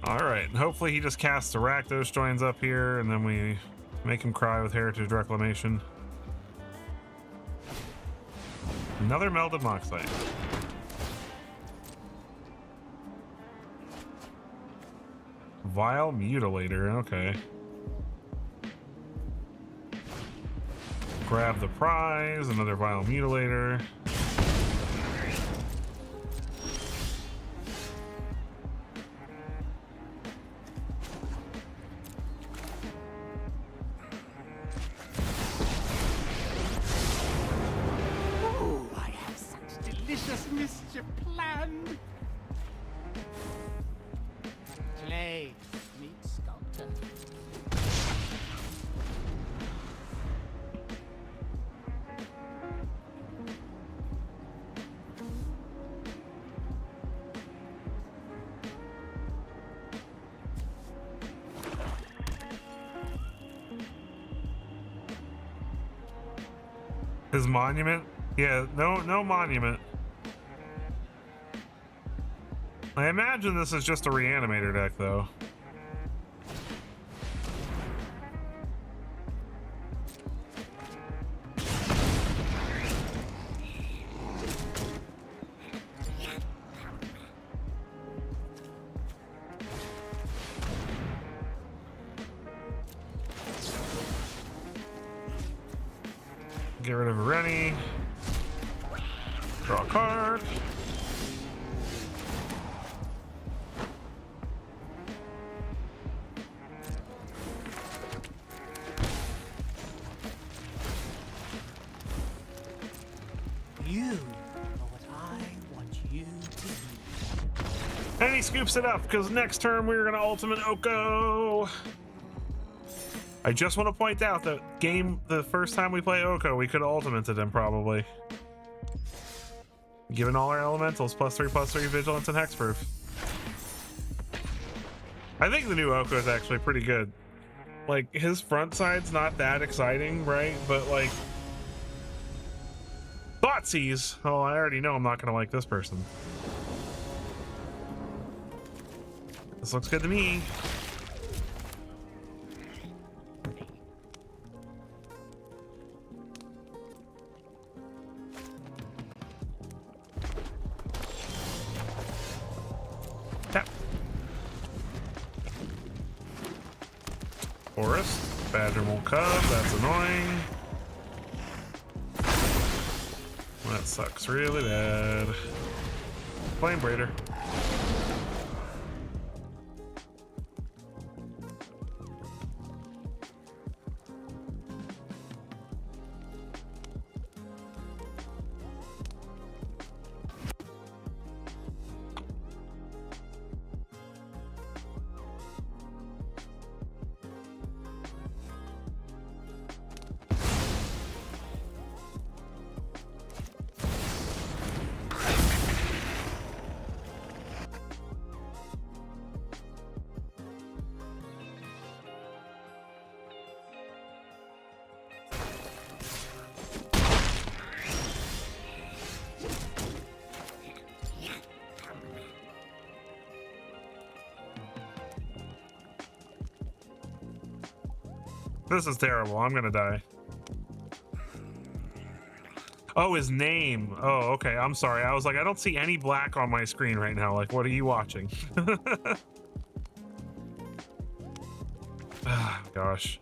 Alright, hopefully he just casts a Rakdos joins up here and then we make him cry with Heritage Reclamation. Another Melded Moxite. Vile Mutilator, okay. Grab the prize, another Vile Mutilator. Oh, I have such delicious mischief planned. Slay, meet sculptor. His monument? Yeah, no monument. I imagine this is just a reanimator deck, though. Get rid of Rennie. Draw a card. You are what I want you to be. And he scoops it up because next turn we're gonna ultimate Oko. I just want to point out that the first time we play Oko, we could have ultimated him probably. Given all our elementals, +3/+3 vigilance and hexproof. I think the new Oko is actually pretty good. Like, his front side's not that exciting, right? But like, Thoughtseize. Oh, I already know I'm not gonna like this person. This looks good to me. Tap. Forest. Badgermole Cub. That's annoying. That sucks really bad. Flame Braider. This is terrible. I'm gonna die. Oh, his name. Oh, okay. I'm sorry. I was like, I don't see any black on my screen right now. Like, what are you watching? Ah, gosh.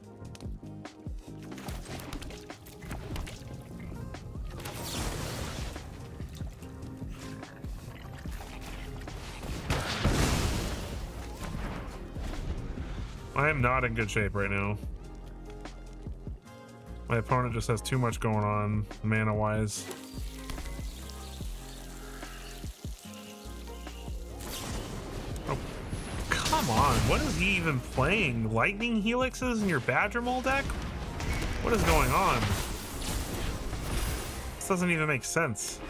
I am not in good shape right now. My opponent just has too much going on, mana-wise. Oh, come on. What is he even playing? Lightning Helixes in your Badgermole deck? What is going on? This doesn't even make sense.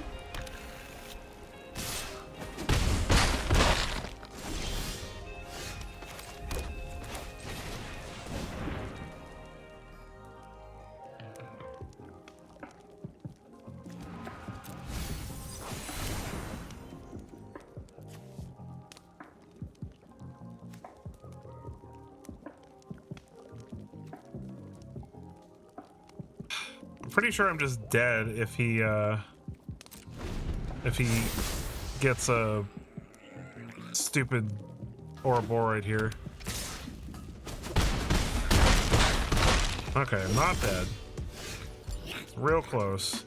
pretty sure I'm just dead if he gets a stupid Ouroboros here. Okay, I'm not dead. Real close.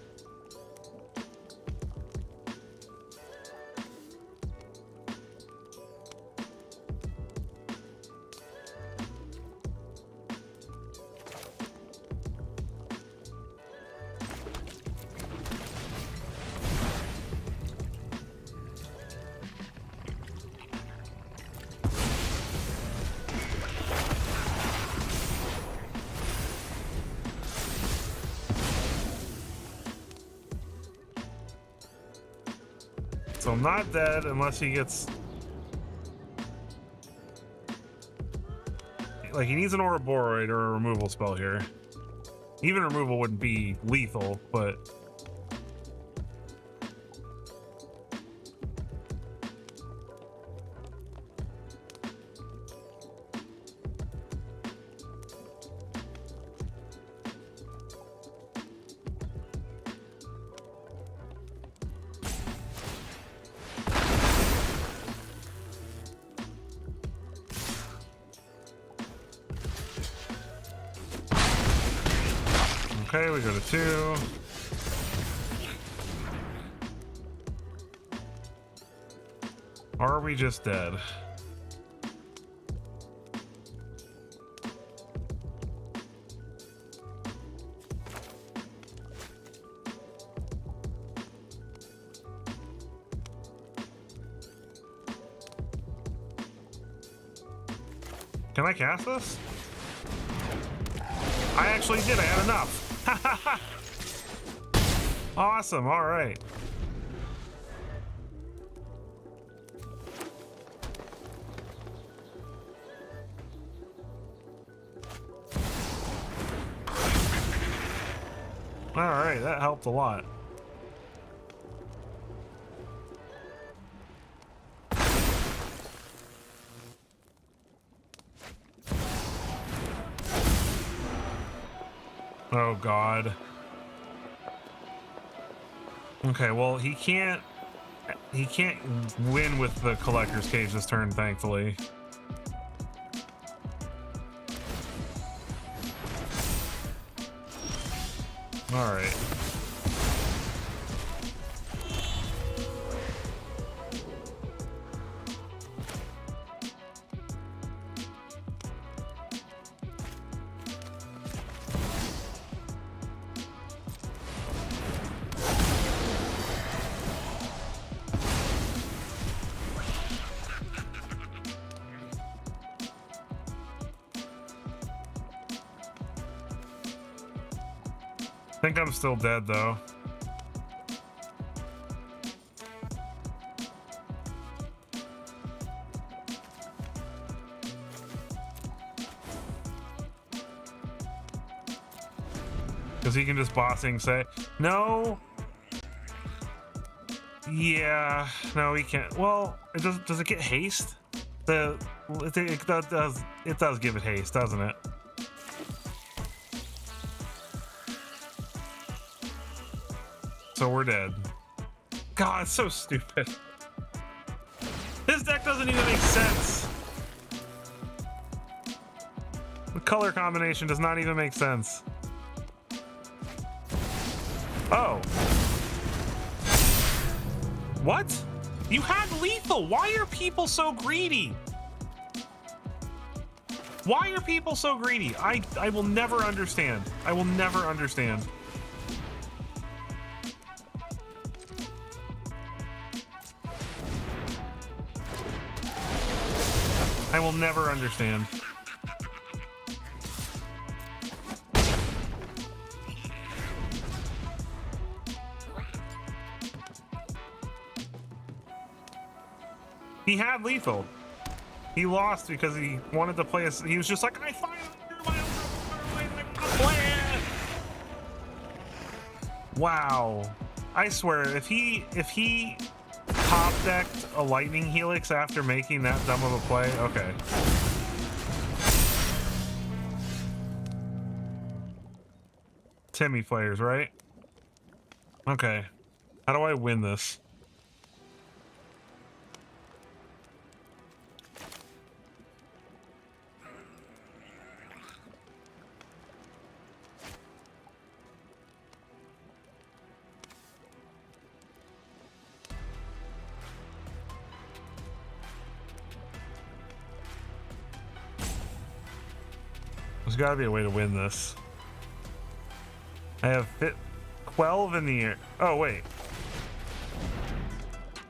So I'm not dead unless he gets... Like, he needs an Ouroboros or a removal spell here. Even removal wouldn't be lethal, but... Okay, we go to 2. Are we just dead? Can I cast this? I actually did. I had enough. Awesome. All right. All right. That helped a lot. Oh, God. Okay, well, he can't win with the Collector's Cage this turn, thankfully. All right. I think I'm still dead, though. Because he can just bossing say, no. Yeah, no, he can't. Well, it does it get haste? It does give it haste, doesn't it? So we're dead. God, it's so stupid. This deck doesn't even make sense. The color combination does not even make sense. Oh. What? You had lethal. Why are people so greedy? Why are people so greedy? I will never understand. I will never understand. I will never understand. He had lethal. He lost because he wanted to play he was just like, I finally drew my own play it. Wow. I swear, if he top decked a lightning helix after making that dumb of a play, okay. Timmy players, right? Okay. How do I win this? There's got to be a way to win this. I have 12 in the air. Oh, wait.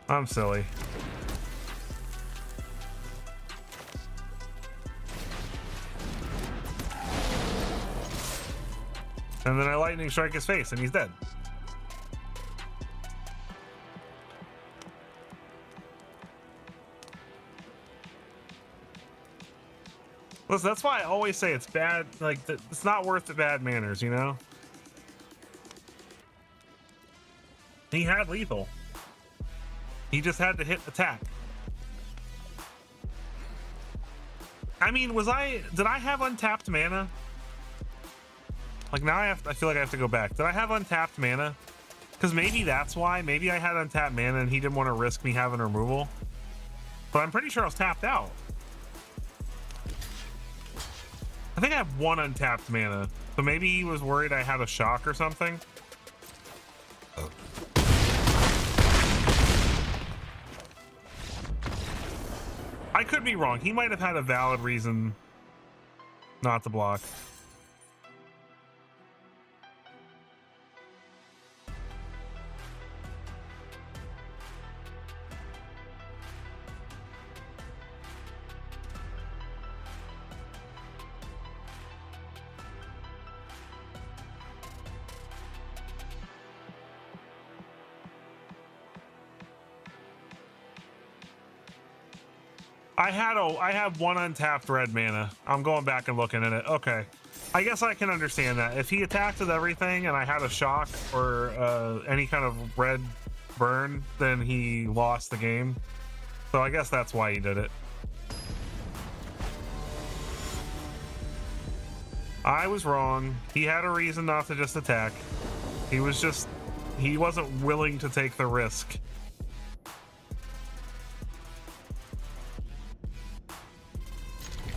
I'm silly. And then I lightning strike his face and he's dead. Listen, that's why I always say it's bad. Like, it's not worth the bad manners, you know? He had lethal. He just had to hit attack. I mean, did I have untapped mana? Like, now I feel like I have to go back. Did I have untapped mana? Because maybe that's why. Maybe I had untapped mana and he didn't want to risk me having removal. But I'm pretty sure I was tapped out. I think I have one untapped mana. So maybe he was worried I had a shock or something. I could be wrong. He might have had a valid reason not to block. I have one untapped red mana. I'm going back and looking at it. Okay. I guess I can understand that. If he attacked with everything and I had a shock or any kind of red burn, then he lost the game. So I guess that's why he did it. I was wrong. He had a reason not to just attack. He wasn't willing to take the risk.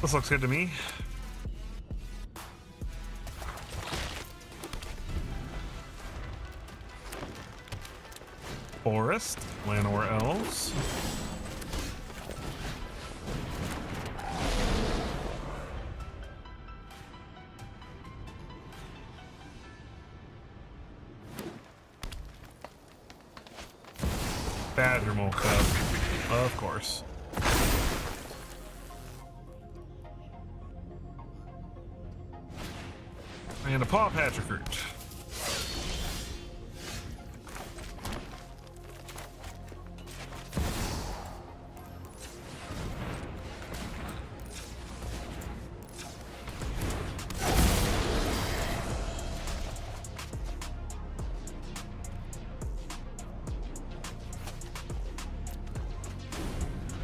This looks good to me. Forest, Llanowar Elves. Badger Mole Cub, of course. And a Paw Patch Recruit.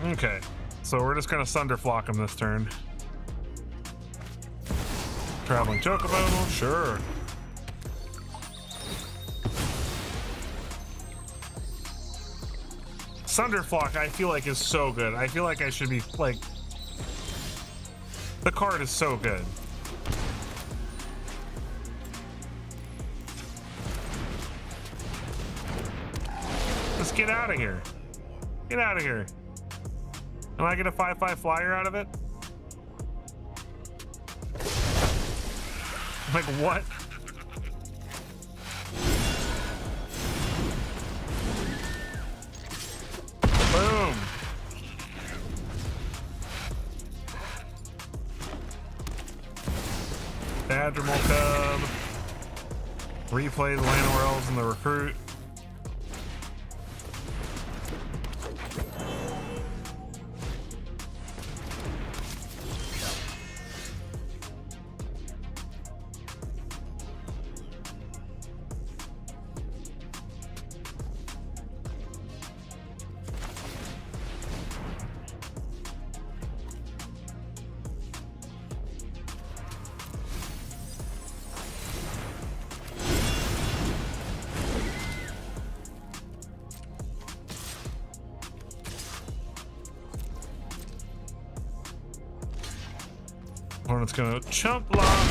Okay, so we're just gonna Sunderflock him this turn. Traveling Chocobo, sure. Sunderflock, I feel like is so good. I feel like I should be like, the card is so good. Just get out of here. Get out of here. Am I get a 5/5 flyer out of it? Like what? Boom. Badger Mole Cub. Replay the Llanowar Elves and the Recruit. Opponent's gonna chump block.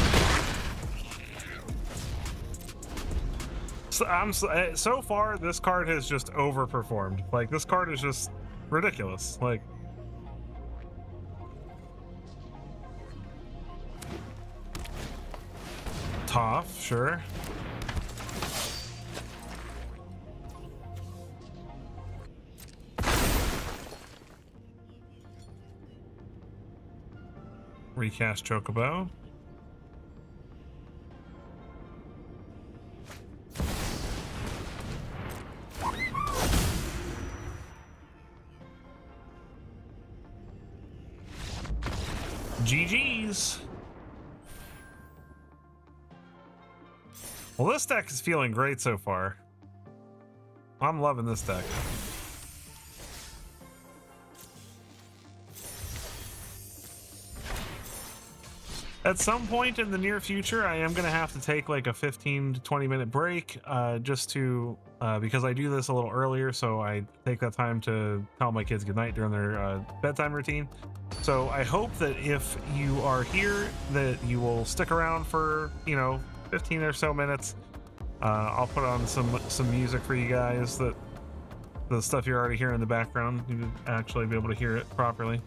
So far, this card has just overperformed. Like, this card is just ridiculous. Like, Toph, sure. Recast Chocobo. GG's. Well, this deck is feeling great so far. I'm loving this deck. At some point in the near future, I am going to have to take like a 15 to 20 minute break just to, because I do this a little earlier, so I take that time to tell my kids goodnight during their bedtime routine. So I hope that if you are here, that you will stick around for, 15 or so minutes. I'll put on some music for you guys, that the stuff you're already hearing in the background, you actually be able to hear it properly.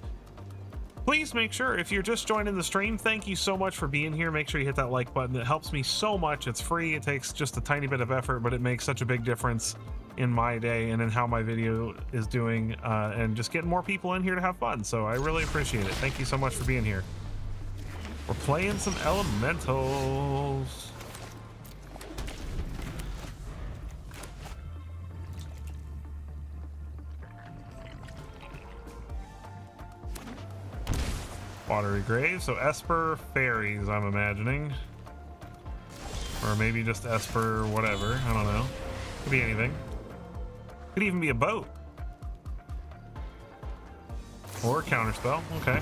Please make sure, if you're just joining the stream, thank you so much for being here. Make sure you hit that like button. It helps me so much. It's free. It takes just a tiny bit of effort, but it makes such a big difference in my day and in how my video is doing, and just getting more people in here to have fun. So I really appreciate it. Thank you so much for being here. We're playing some elementals. Watery Grave, so Esper Fairies, I'm imagining. Or maybe just Esper whatever, I don't know. Could be anything. Could even be a boat. Or a counterspell, okay.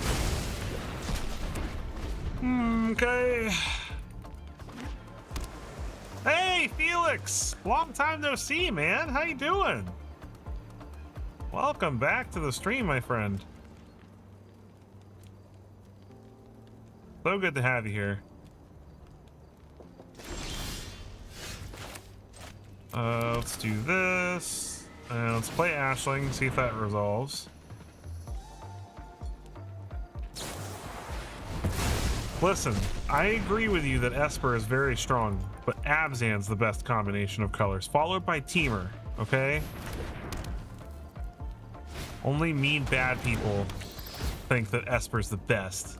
Okay. Hey, Felix! Long time no see, man. How you doing? Welcome back to the stream, my friend. So good to have you here. Let's do this. And let's play Ashling, see if that resolves. Listen, I agree with you that Esper is very strong, but Abzan's the best combination of colors, followed by Teamer, okay? Only mean bad people think that Esper's the best.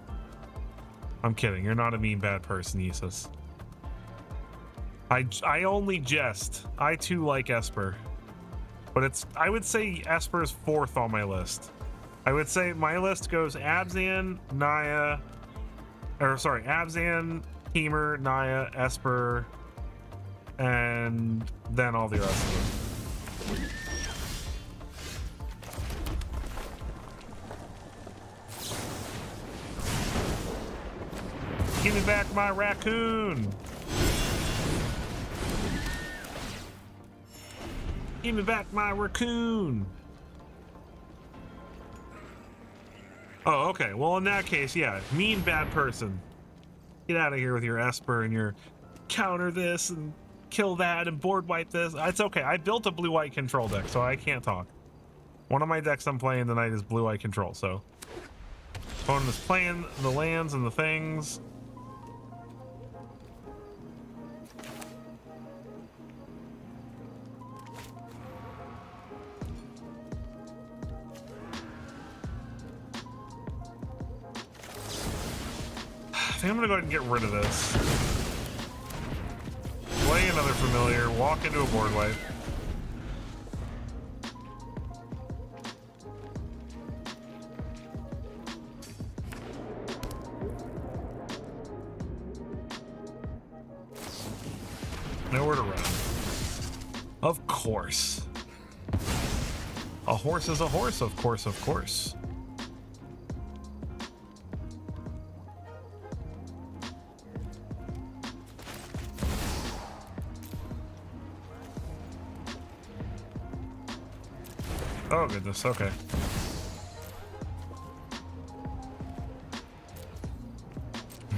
I'm kidding. You're not a mean bad person, Isis. I only jest. I too like Esper, but I would say Esper is 4th on my list. I would say my list goes Abzan, Abzan, Teamer, Naya, Esper, and then all the rest of them. Give me back my raccoon. Give me back my raccoon. Oh, okay. Well, in that case, yeah. Mean bad person. Get out of here with your Esper and your counter this and kill that and board wipe this. It's okay. I built a blue-white control deck, so I can't talk. One of my decks I'm playing tonight is blue-white control, so. Opponent is playing the lands and the things. I think I'm gonna go ahead and get rid of this. Play another familiar, walk into a board wipe. Nowhere to run. Of course. A horse is a horse, of course, of course. Oh goodness, okay.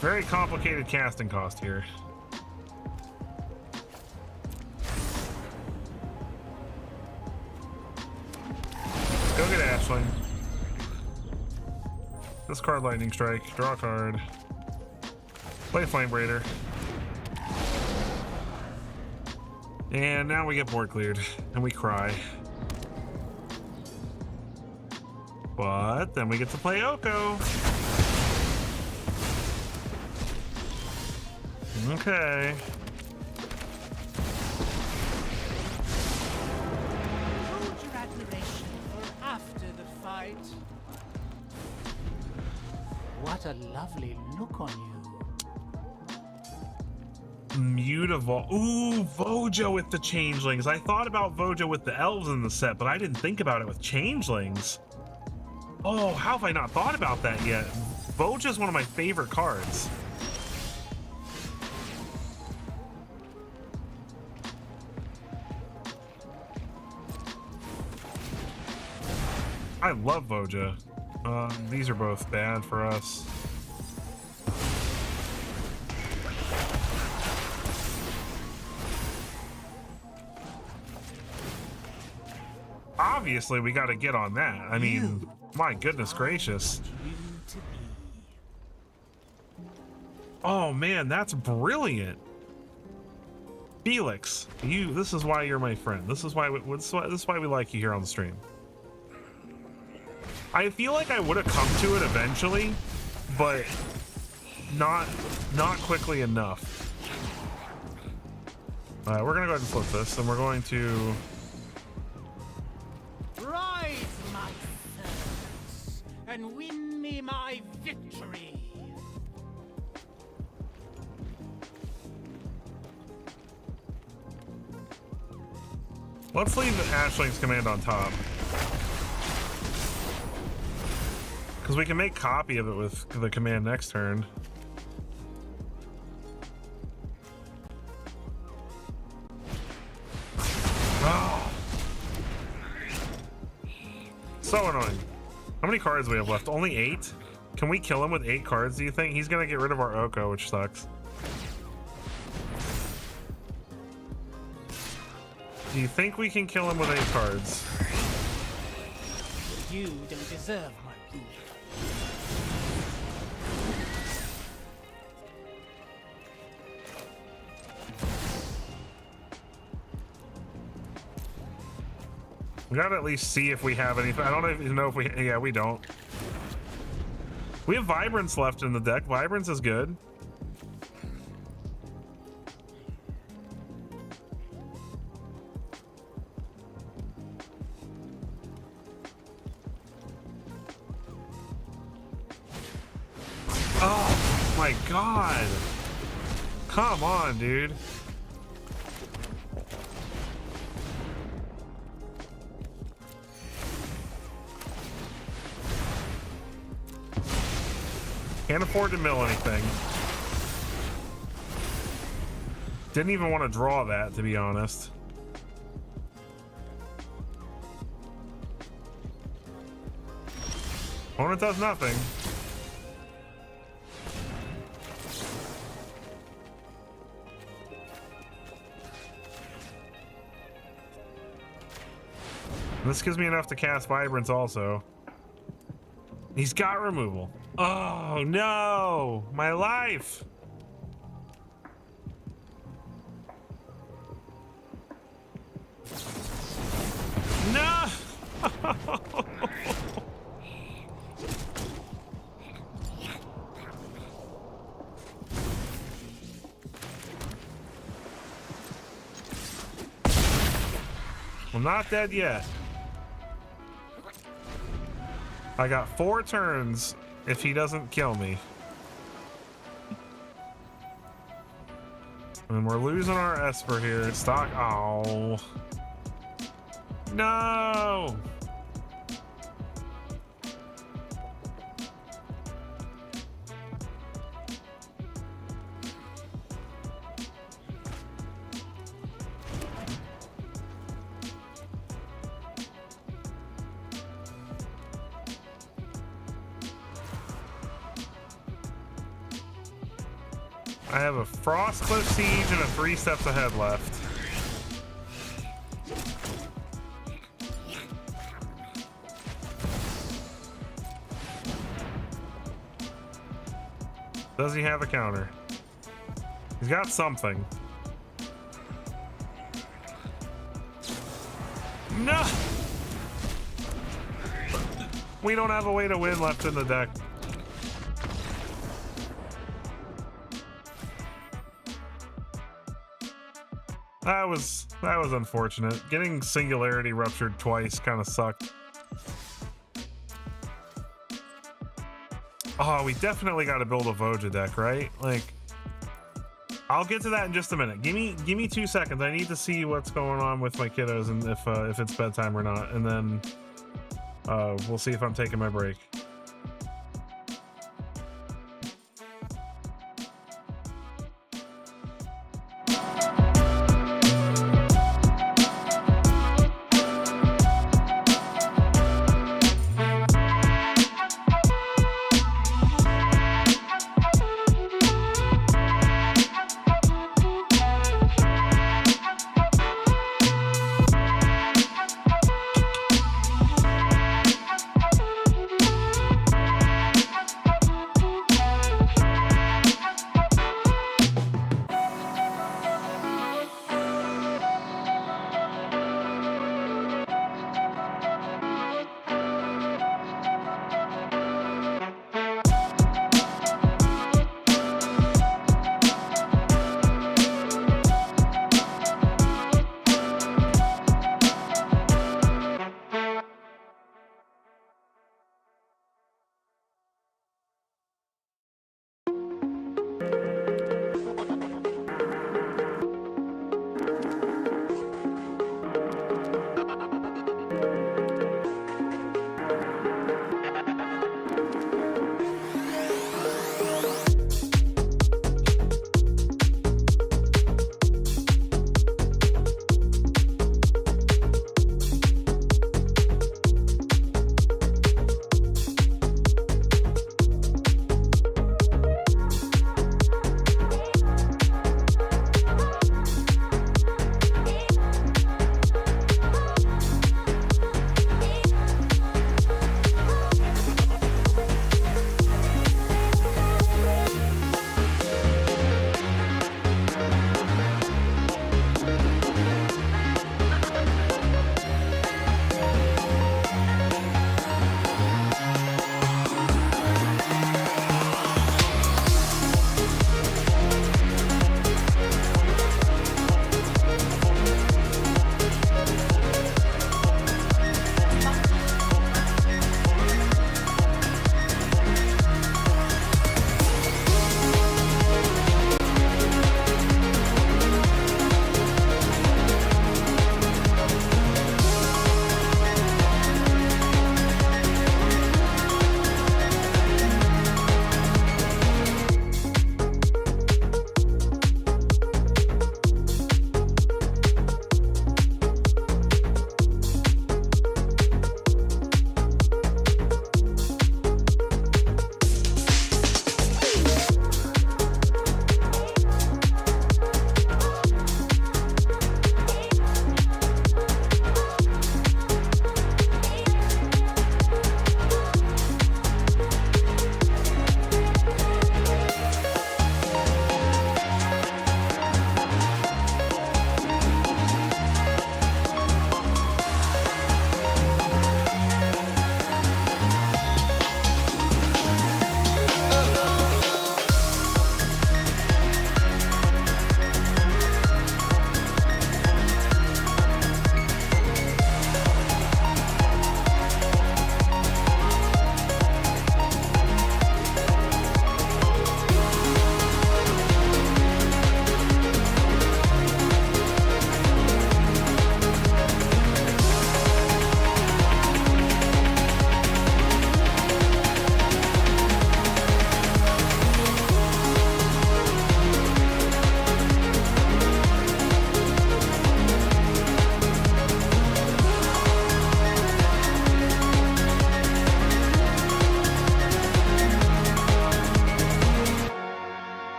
Very complicated casting cost here. Go get Ashling. Discard Lightning Strike. Draw a card. Play Flame Raider. And now we get board cleared. And we cry. But then we get to play Oko. Okay. Hold your admiration for after the fight. What a lovely look on you. Mutable. Ooh, Vojo with the changelings. I thought about Vojo with the elves in the set, but I didn't think about it with changelings. Oh, how have I not thought about that yet? Vojo's one of my favorite cards. I love Voja. These are both bad for us. Obviously, we got to get on that. I mean, my goodness gracious. Oh man, that's brilliant. Felix, this is why you're my friend. This is why we like you here on the stream. I feel like I would have come to it eventually, but not quickly enough. We're gonna go ahead and flip this, and we're going to Rise, my servants, and win me my victory. let's leave Ashling's command on top. Because we can make copy of it with the command next turn. Oh. So annoying. How many cards do we have left? Only 8? Can we kill him with 8 cards, do you think? He's gonna get rid of our Oko, which sucks. Do you think we can kill him with 8 cards? You don't deserve my rule. We gotta at least see if we have anything. I don't even know if we... Yeah, we don't. We have Vibrance left in the deck. Vibrance is good. Oh my god. Come on, dude. Can't afford to mill anything. Didn't even want to draw that, to be honest. Opponent does nothing. This gives me enough to cast Vibrance also. He's got removal. Oh no, my life. No. I'm not dead yet. I got 4 turns if he doesn't kill me. And we're losing our Esper here. Stock. Oh. No. I have a Frostcliff Siege and a 3 steps ahead left. Does he have a counter? He's got something. No! We don't have a way to win left in the deck. That was unfortunate. Getting Singularity ruptured twice kind of sucked. Oh, we definitely got to build a Voja deck, right? Like, I'll get to that in just a minute. Give me 2 seconds. I need to see what's going on with my kiddos and if it's bedtime or not, and then we'll see if I'm taking my break.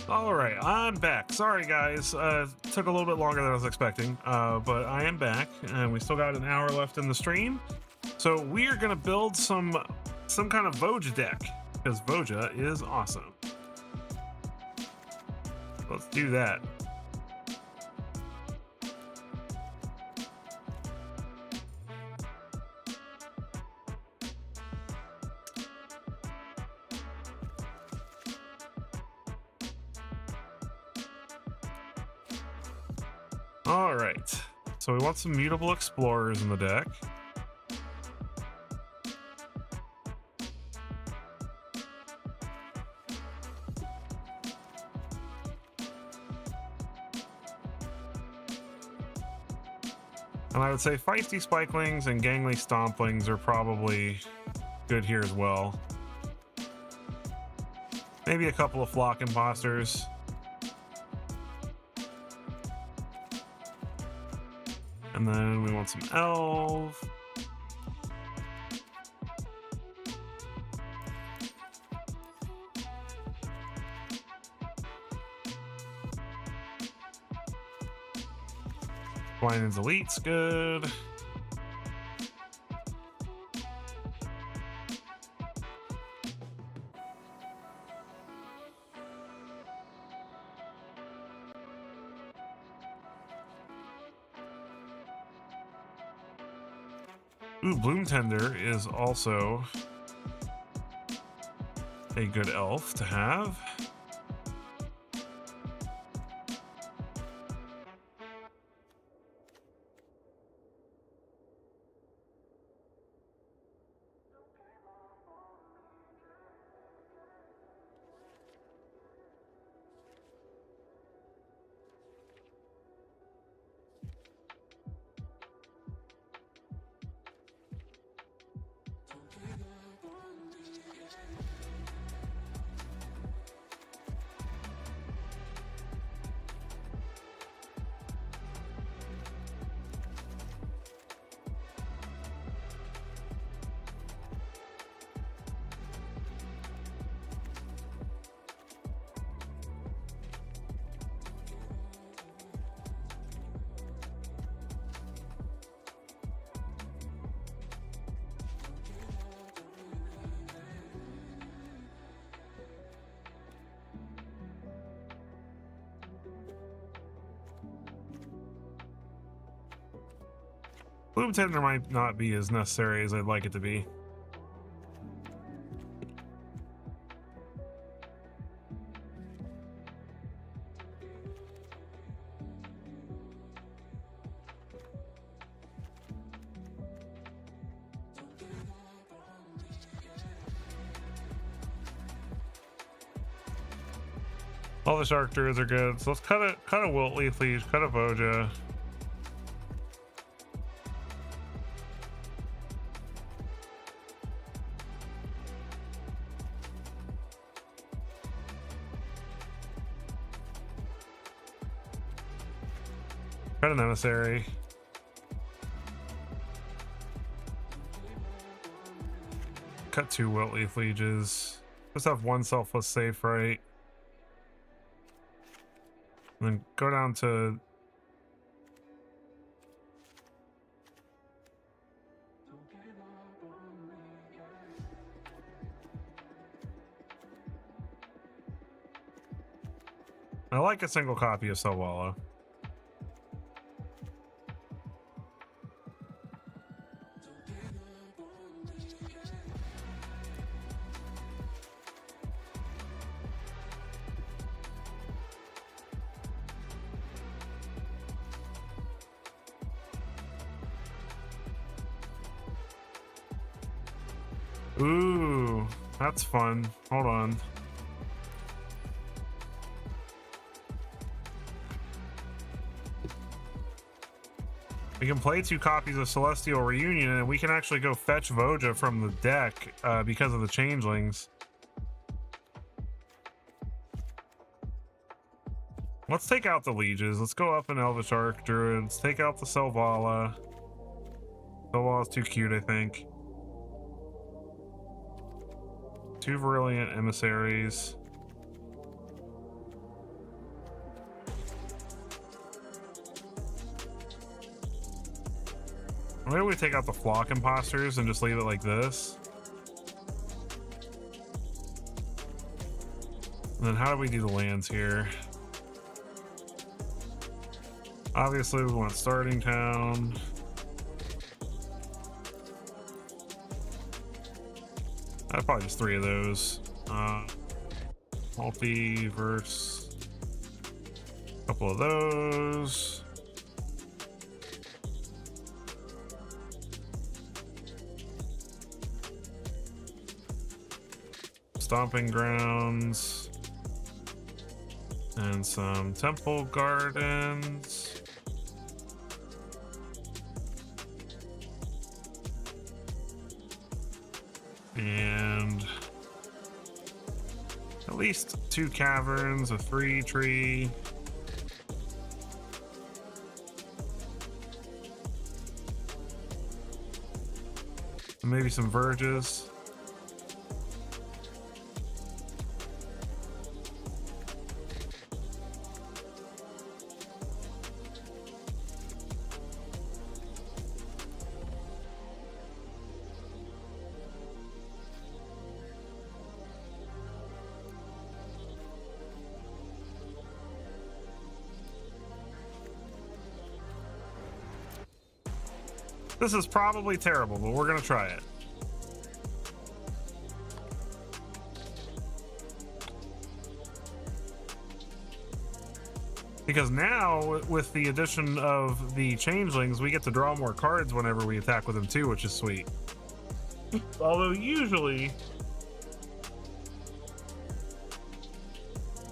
All right, I'm back. Sorry, guys. Took a little bit longer than I was expecting, but I am back, and we still got an hour left in the stream. So we are gonna build some kind of Voja deck because Voja is awesome. Let's do that. All right, so we want some mutable explorers in the deck. And I would say feisty spikelings and gangly stomplings are probably good here as well. Maybe a couple of flock imposters. And then we want some elf. Blinded's Elite's good. Ooh, Bloom Tender is also a good elf to have. Bloom Tender might not be as necessary as I'd like it to be. All the Shark Druids are good, so let's cut a Wilt Leaf Leech, cut a Voja. Cut an Emissary. cut 2 wilt leaf lieges. Just have 1 selfless safe, right? And then go down to... I like a single copy of Sowala. Ooh, that's fun. Hold on. We can play 2 copies of Celestial Reunion, and we can actually go fetch Voja from the deck because of the changelings. Let's take out the lieges. Let's go up in Elvish Arc Druids. Take out the Sowala. Sowala's too cute, I think. 2 Virulent Emissaries. Maybe we take out the Flock Imposters and just leave it like this. And then how do we do the lands here? Obviously we want Starting Town. Probably just 3 of those. Multiverse. A couple of those. Stomping Grounds. And some Temple Gardens. And at least 2 caverns, a 3 tree. And maybe some verges. This is probably terrible, but we're gonna try it. Because now, with the addition of the changelings, we get to draw more cards whenever we attack with them too, which is sweet. Although usually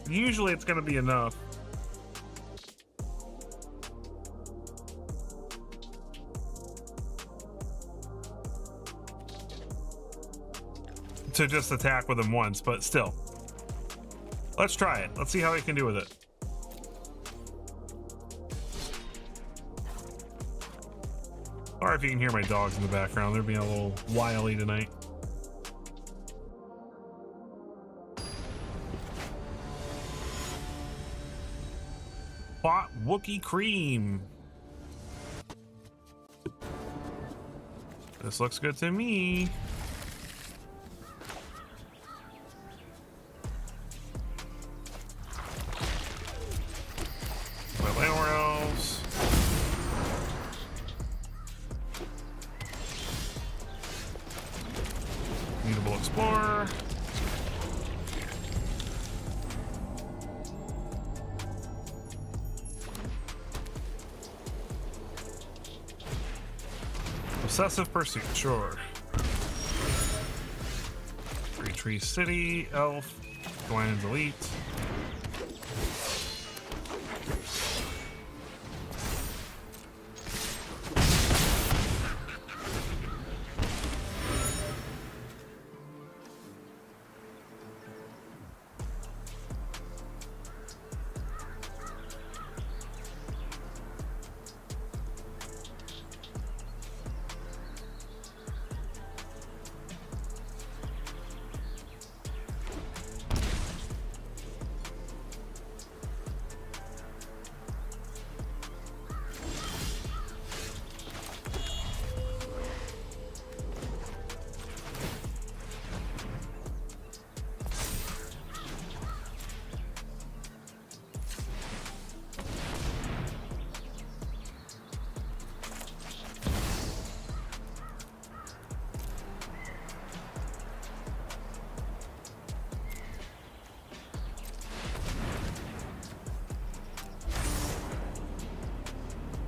it's gonna be enough. To just attack with them once, but still. Let's try it. Let's see how we can do with it. Sorry if you can hear my dogs in the background. They're being a little wily tonight. Hot Wookie Cream. This looks good to me. Explorer. Obsessive Pursuit, sure. Three Tree City, Elf, Gwen's Elite.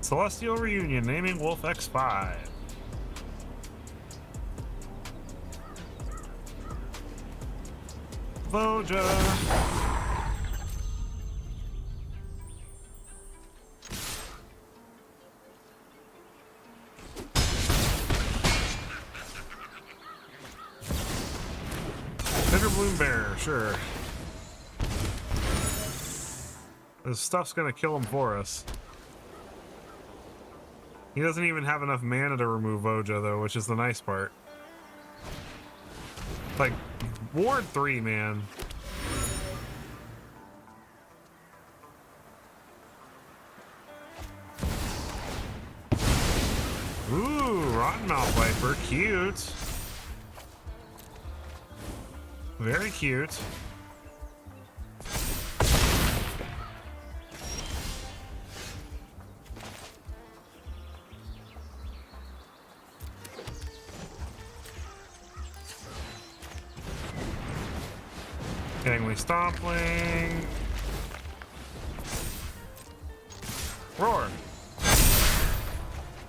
Celestial Reunion, naming Wolf X5. Voja. Bloom Bear, sure. This stuff's gonna kill him for us. He doesn't even have enough mana to remove Voja, though, which is the nice part. Like, Ward 3, man. Ooh, Rottenmouth Viper, cute. Very cute. Gangly Stompling. Roar.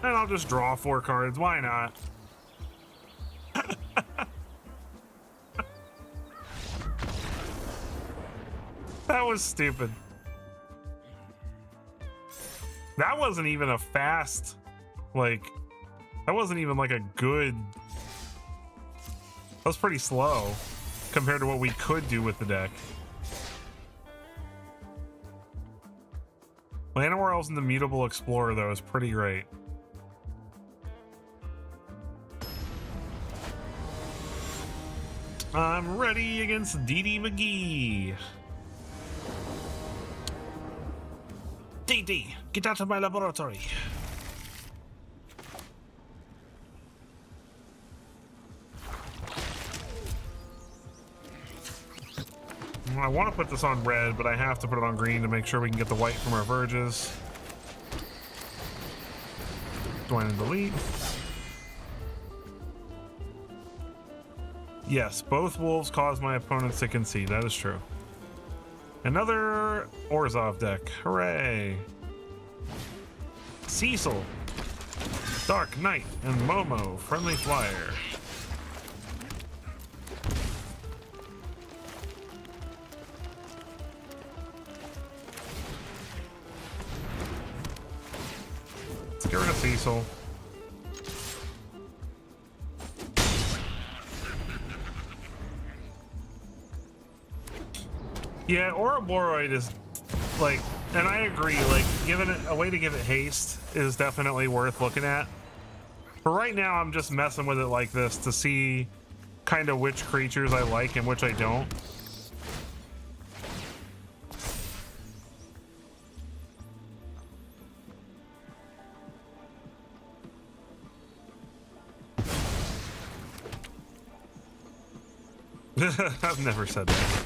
And I'll just draw 4 cards. Why not? That was stupid. That wasn't even a fast, like, that wasn't even like a good, that was pretty slow compared to what we could do with the deck. Llanowar and the Mutable Explorer, though, is pretty great. I'm ready against DD McGee. DD, get out of my laboratory. I want to put this on red, but I have to put it on green to make sure we can get the white from our verges. Join and delete. Yes, both wolves cause my opponents to concede. That is true. Another Orzhov deck. Hooray. Cecil, Dark Knight, and Momo, Friendly Flyer. Let's get rid of Cecil. Yeah, Ouroboros is like, and I agree, like, giving it a way to give it haste is definitely worth looking at. But right now, I'm just messing with it like this to see kind of which creatures I like and which I don't. I've never said that.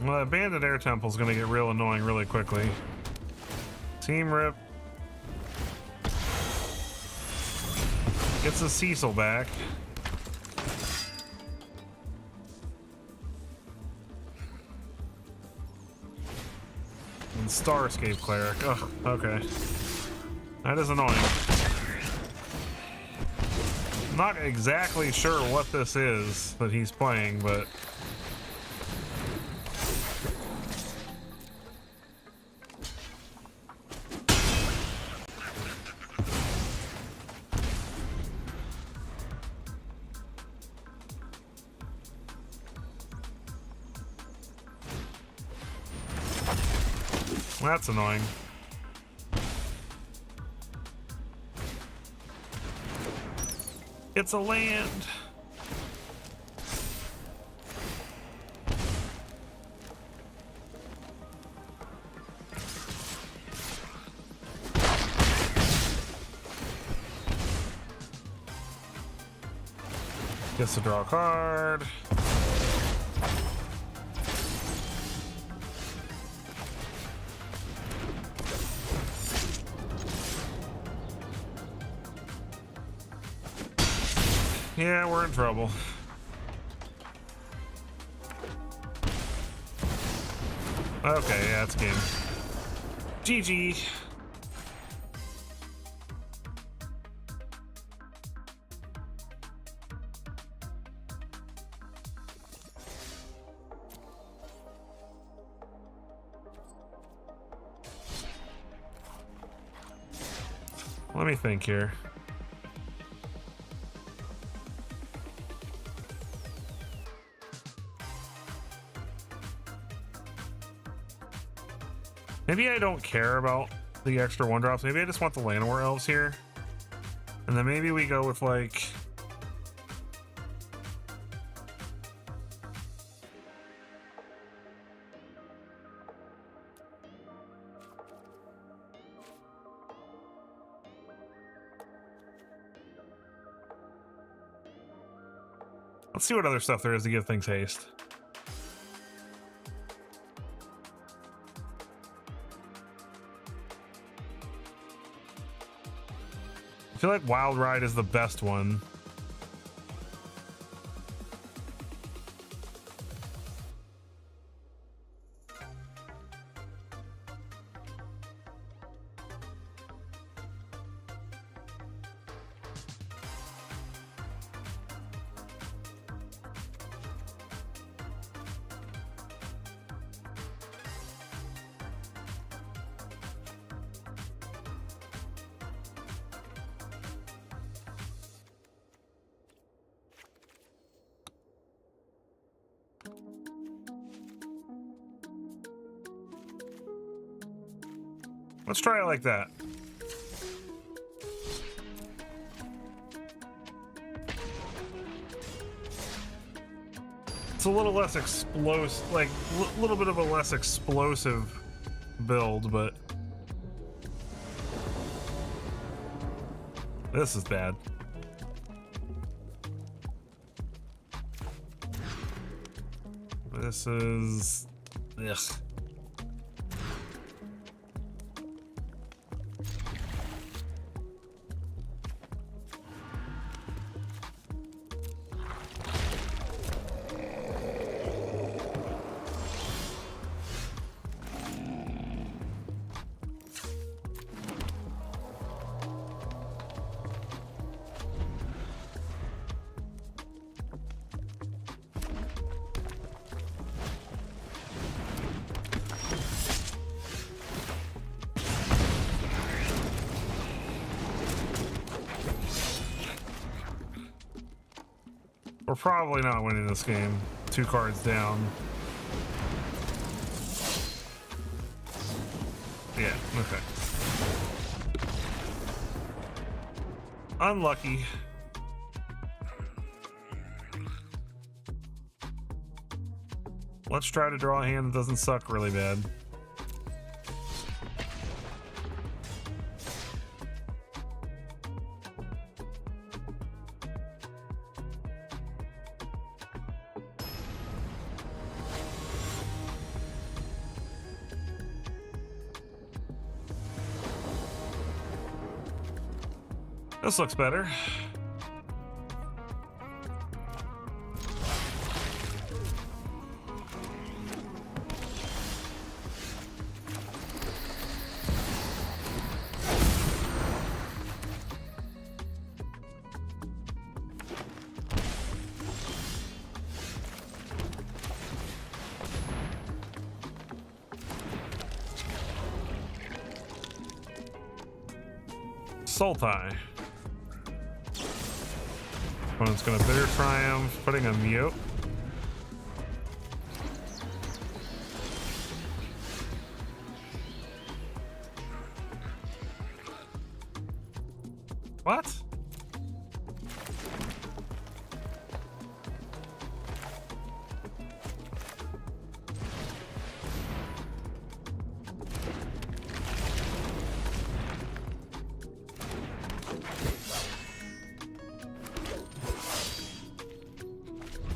Well, Abandoned Air Temple is going to get real annoying really quickly. Team Rip gets the Cecil back. And Starscape Cleric. Oh, okay. That is annoying. Not exactly sure what this is that he's playing, but that's annoying. It's a land. Gets to draw a card. Yeah, we're in trouble. Okay, yeah, it's game. GG. Let me think here. Maybe I don't care about the extra 1-drops. Maybe I just want the Llanowar elves here. And then maybe we go with like... Let's see what other stuff there is to give things haste. I feel like Wild Ride is the best one. Let's try it like that. It's a little less explosive, like a little bit of a less explosive build, but this is bad. This is... ugh. We're probably not winning this game. 2 cards down. Yeah, okay. Unlucky. Let's try to draw a hand that doesn't suck really bad. This looks better. Sultai. Opponent's gonna bitter triumph, putting a mute. What?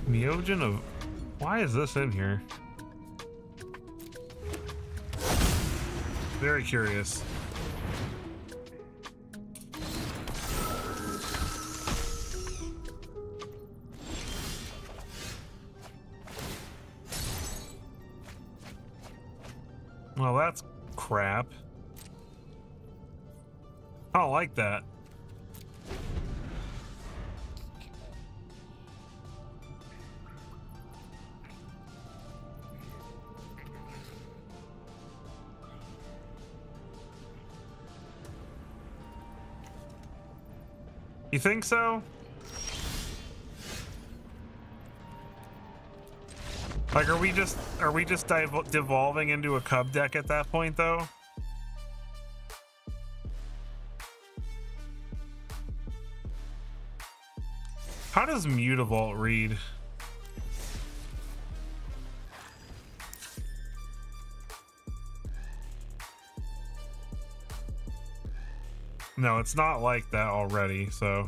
Meogen of... why is this in here? Very curious. Well, that's crap. I don't like that. You think so? Like, are we just devolving into a cub deck at that point, though? How does Mutavault read? No, it's not like that already, so.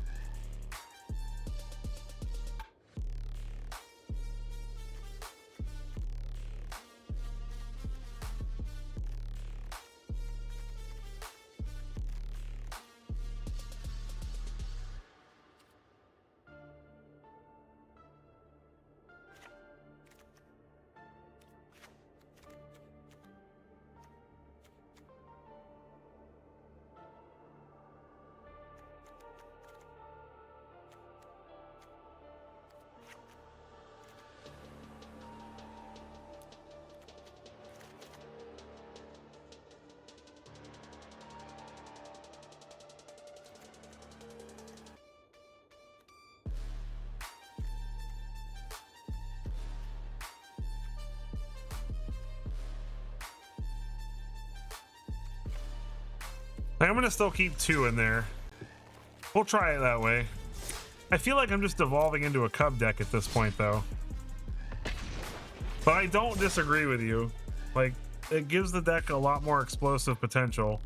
I'm gonna still keep 2 in there. We'll try it that way. I feel like I'm just devolving into a cub deck at this point, though. But I don't disagree with you. Like, it gives the deck a lot more explosive potential.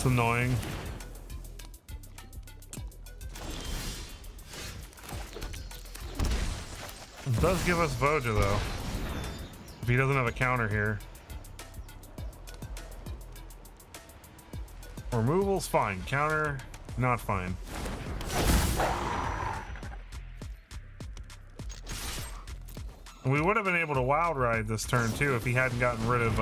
It's annoying. It does give us Voja, though. If he doesn't have a counter here. Removal's fine. Counter, not fine. And we would have been able to wild ride this turn, too, if he hadn't gotten rid of,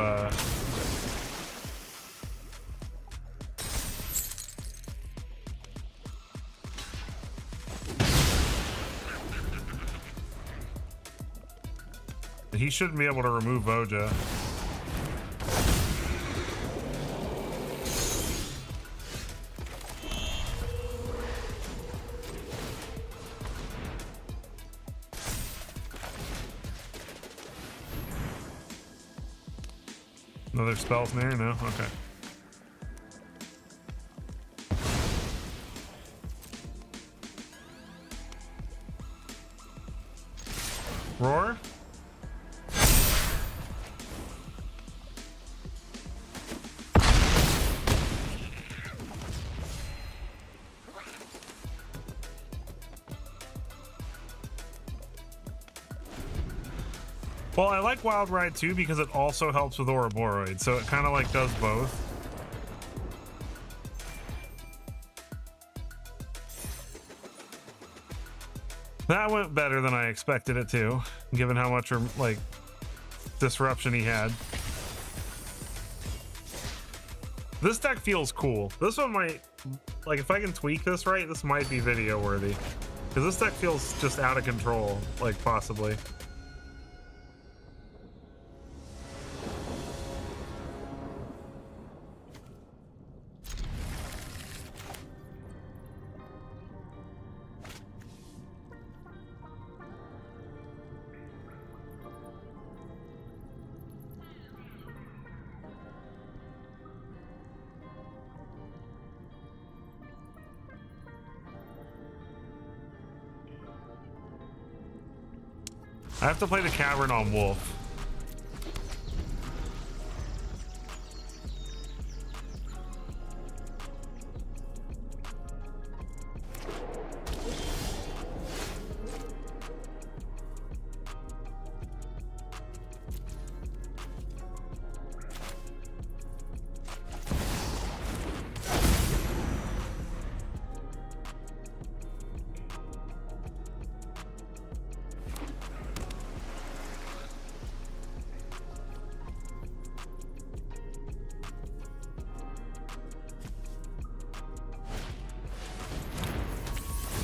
He shouldn't be able to remove Voja. Another spell snare? No? Okay. Roar? Well, I like Wild Ride too because it also helps with Ouroboros, so it kind of like does both. That went better than I expected it to, given how much like disruption he had. This deck feels cool. This one might, like, if I can tweak this right, this might be video worthy, because this deck feels just out of control, like, possibly. I have to play the Cavern on Wolf.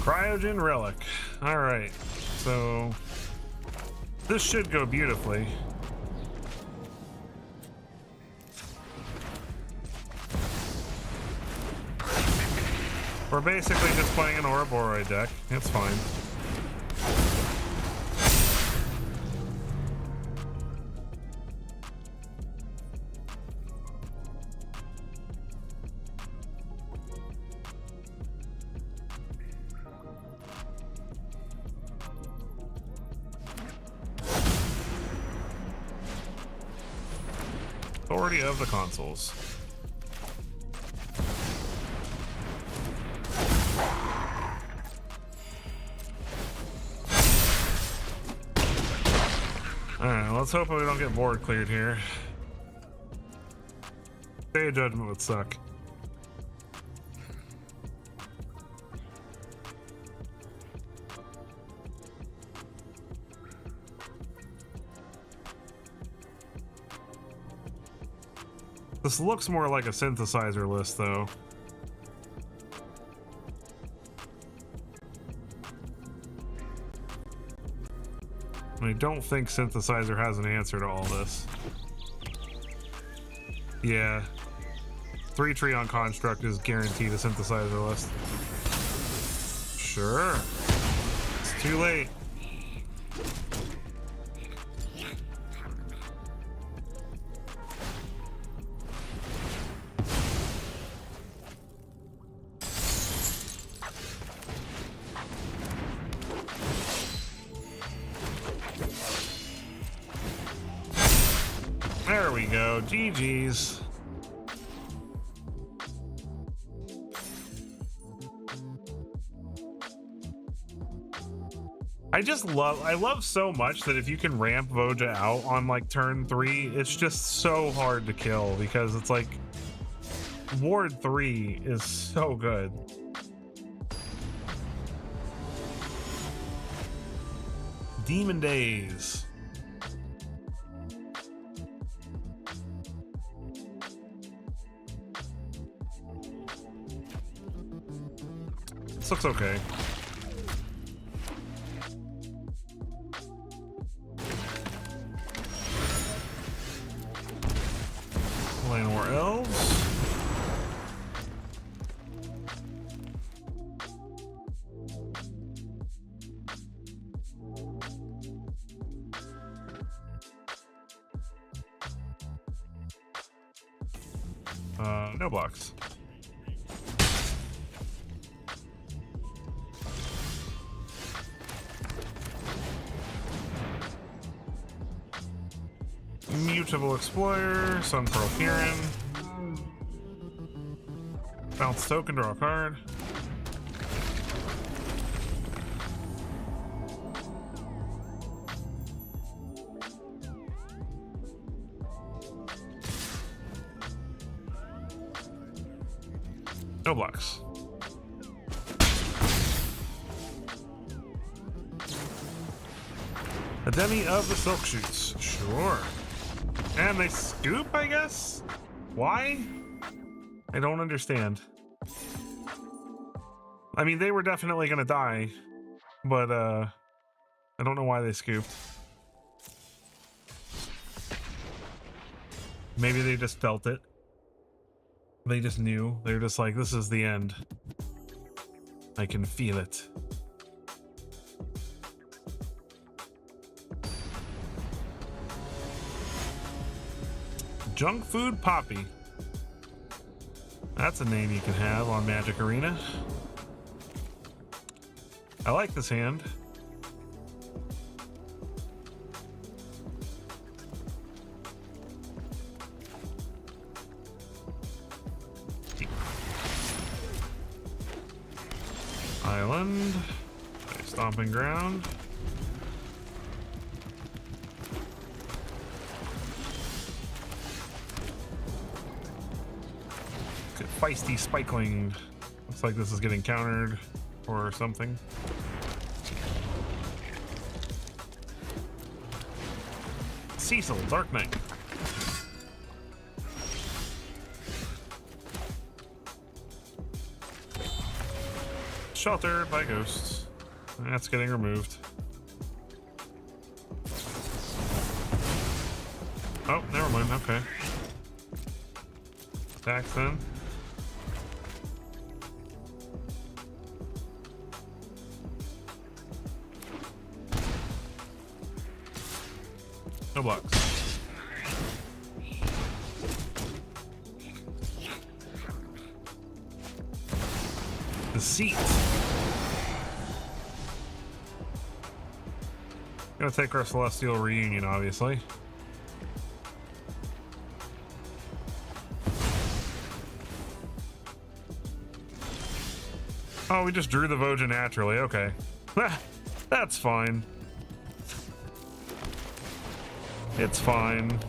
Cryogen Relic. All right, so this should go beautifully. We're basically just playing an Ouroboros deck. It's fine. Authority of the consoles. Alright, let's hope we don't get board cleared here. Day of Judgment would suck. This looks more like a synthesizer list, though. I don't think synthesizer has an answer to all this. Yeah. 3-tree on construct is guaranteed a synthesizer list. Sure. It's too late. There we go. GG's. I love so much that if you can ramp Voja out on like turn 3, it's just so hard to kill because it's like Ward 3 is so good. Demon Days. This looks okay. Playing more elves. No blocks. Mutable Explorer, Sunpearl Kieran. Bounce token, draw a card. No blocks. A demi of the silk shoots. Sure. And they scoop, I guess? Why? I don't understand. I mean, they were definitely gonna die, but I don't know why they scooped. Maybe they just felt it. They just knew. They were just like, this is the end. I can feel it. Junk Food Poppy. That's a name you can have on Magic Arena. I like this hand. Island. Stomping ground. Feisty Spikeling. Looks like this is getting countered or something. Cecil, Dark Knight. Sheltered by ghosts. That's getting removed. Oh, never mind. Okay. Attacks then. No blocks. Deceit. Gonna take our Celestial Reunion, obviously. Oh, we just drew the Voja naturally. Okay. That's fine. It's fine.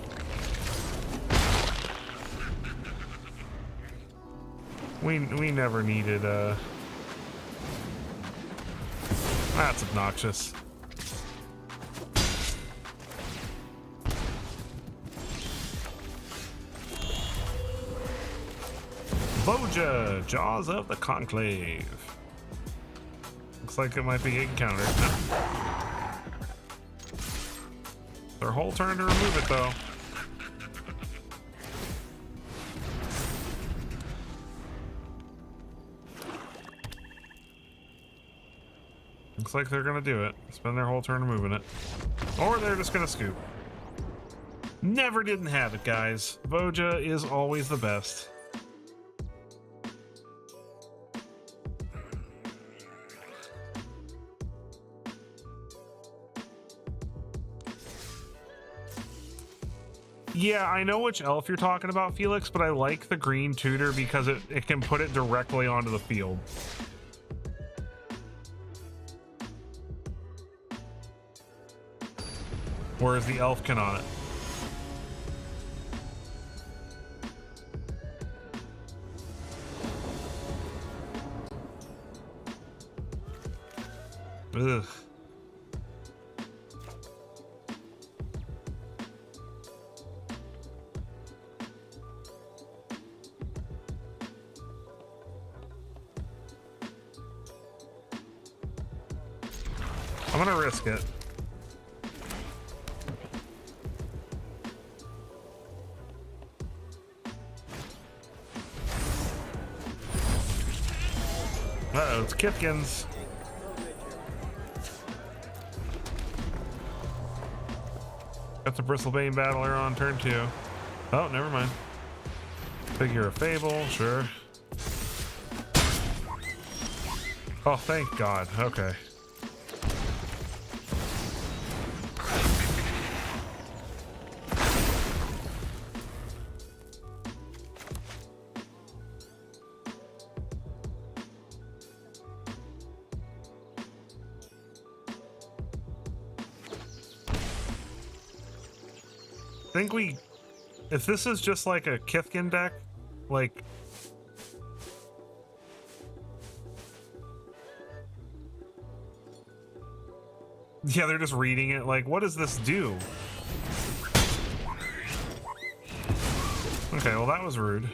We never needed that's obnoxious. Voja, Jaws of the Conclave. Looks like it might be getting countered. No. Their whole turn to remove it, though. Looks like they're gonna do it. Spend their whole turn removing it. Or they're just gonna scoop. Never didn't have it, guys. Voja is always the best. Yeah, I know which elf you're talking about, Felix, but I like the green tutor because it can put it directly onto the field. Whereas the elf cannot. Ugh. I'm gonna risk it. Uh-oh, it's Kithkins. Got the Bristlebane Battler on turn 2. Oh, never mind. Figure of Fable, sure. Oh, thank God. Okay. If this is just like a Kithkin deck, like Yeah, they're just reading it like, what does this do? Okay, well that was rude.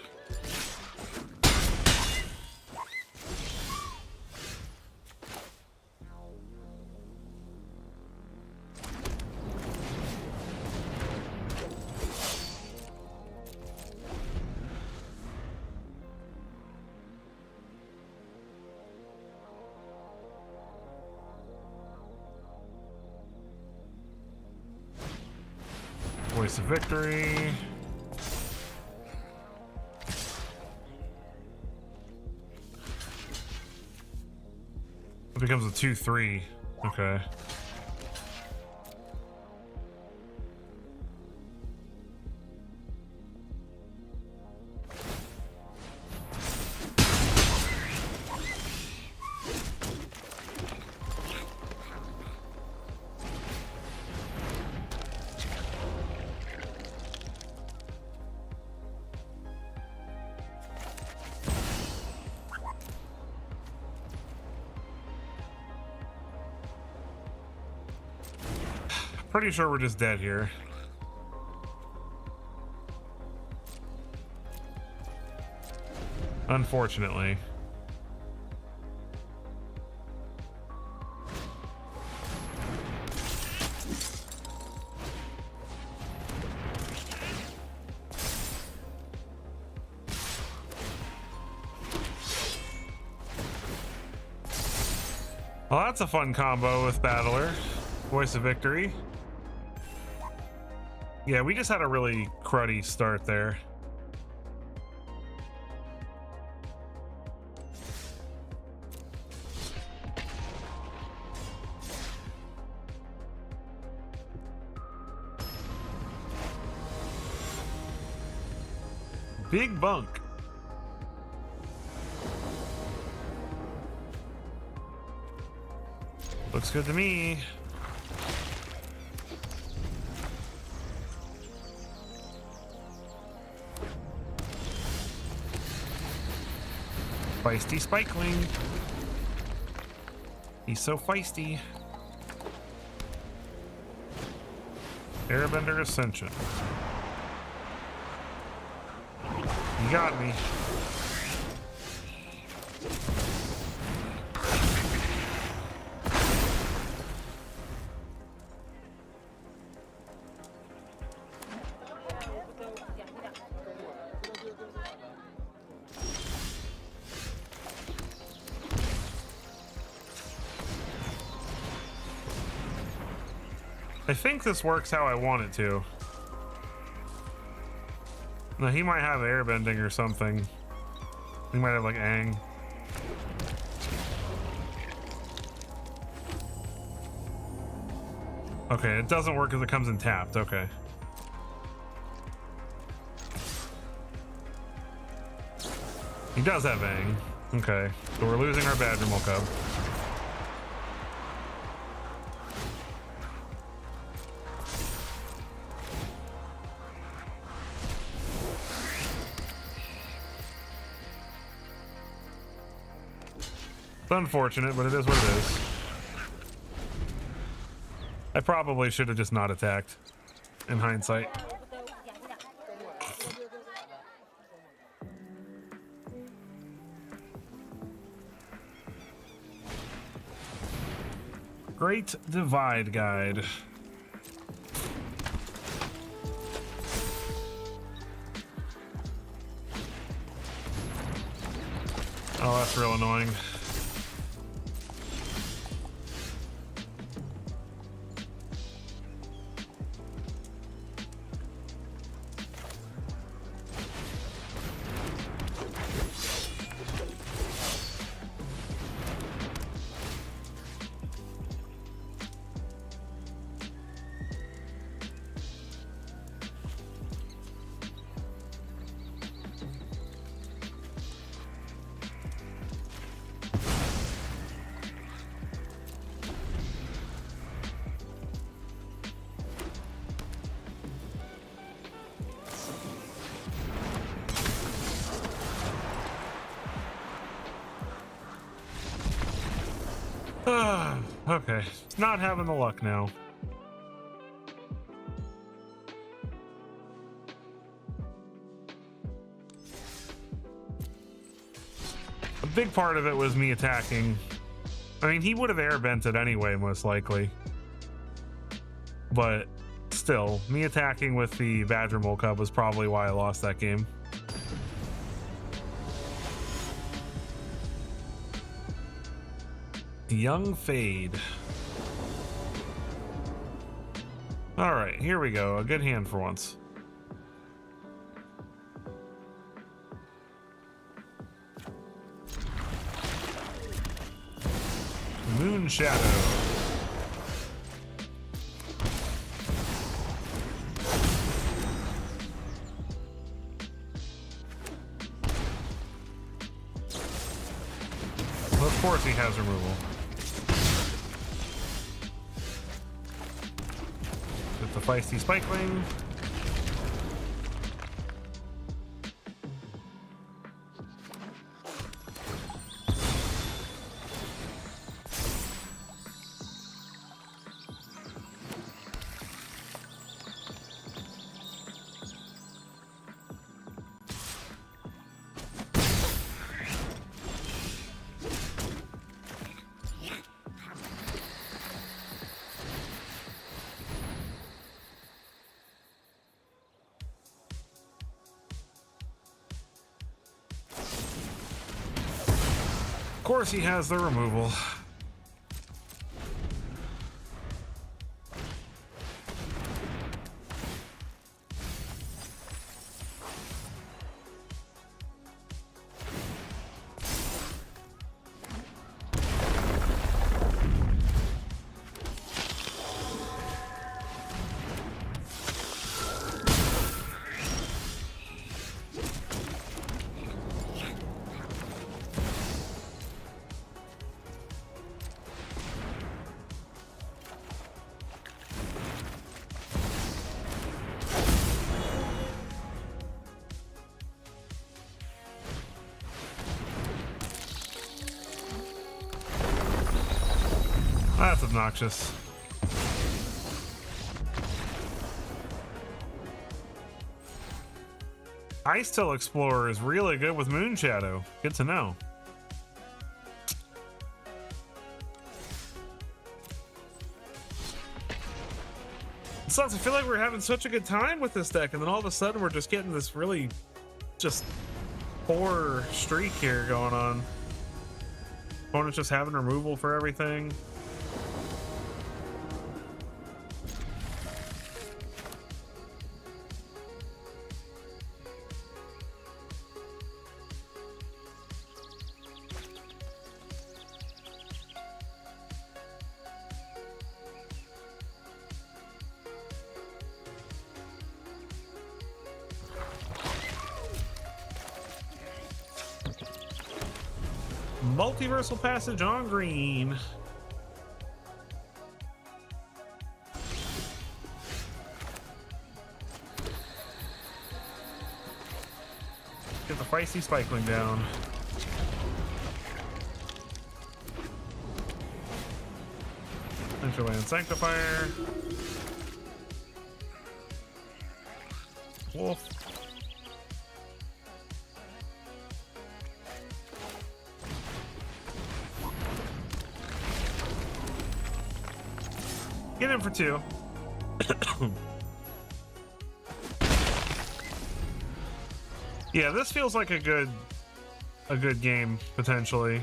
Voice of victory. It becomes a 2-3. Okay. Pretty sure we're just dead here. Unfortunately. Well, that's a fun combo with Battler. Voice of victory. Yeah, we just had a really cruddy start there. Big bunk. Looks good to me. Feisty Spikeling. He's so feisty. Airbender Ascension. You got me. I think this works how I want it to. No, he might have airbending or something. He might have like Aang. Okay, it doesn't work because it comes in tapped. Okay. He does have Aang. Okay, so we're losing our Badgermole Cub. It's unfortunate, but it is what it is. I probably should have just not attacked, in hindsight. Great Divide Guide. Oh, that's real annoying. Okay, not having the luck now. A big part of it was me attacking. I mean, he would have air bent it anyway, most likely. But still, me attacking with the Badger Mole Cub was probably why I lost that game. Young Fade. All right, here we go. A good hand for once. Moon Shadow. Well, of course he has removal. With the feisty Spikeling. Of course he has the removal. That's obnoxious. Ice Tail Explorer is really good with Moon Shadow. Good to know. It sucks. I feel like we're having such a good time with this deck, and then all of a sudden we're just getting this really just poor streak here going on. Opponent's just having removal for everything. Multiversal Passage on green. Get the feisty Spikeling down. Interland Sanctifier. Wolf. Get him for 2. Yeah, this feels like a good game potentially.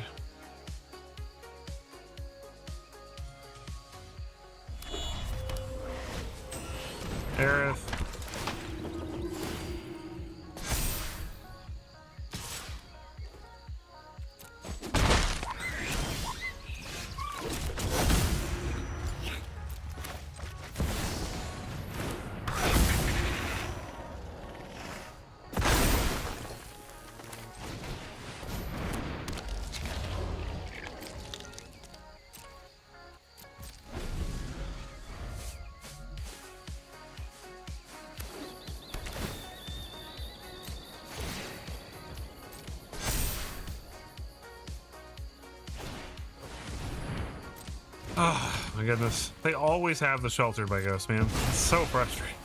Aerith. Oh my goodness. They always have the shelter by ghost, man. It's so frustrating.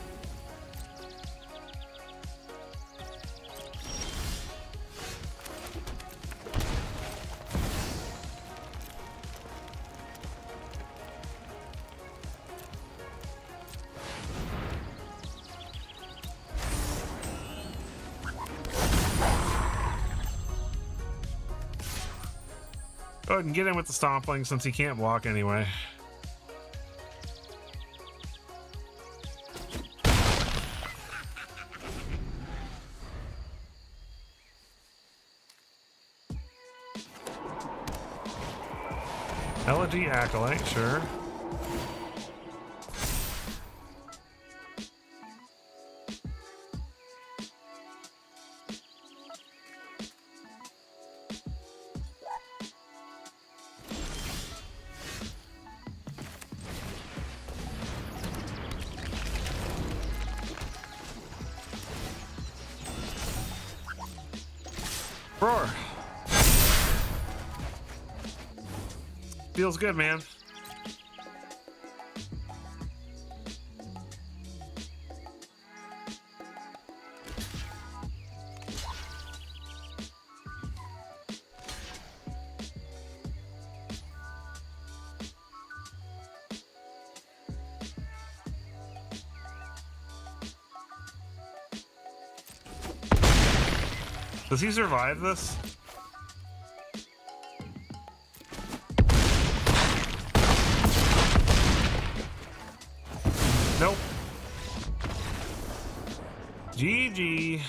Go ahead and get in with the stompling since he can't block anyway. Elegy Acolyte, sure. Roar. Feels good, man. Does he survive this? Nope. GG.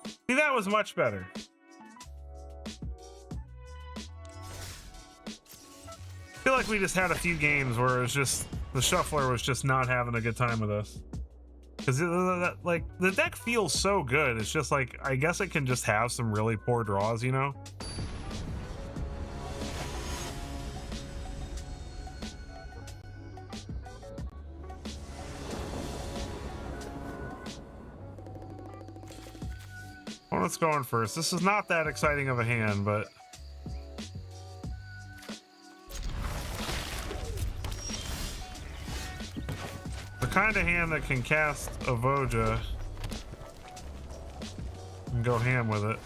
See, that was much better. I feel like we just had a few games where it was just the shuffler was just not having a good time with us. Because like the deck feels so good. It's just like, I guess it can just have some really poor draws, you know? Well, let's go on first. This is not that exciting of a hand, but the kind of hand that can cast Avoja and go ham with it.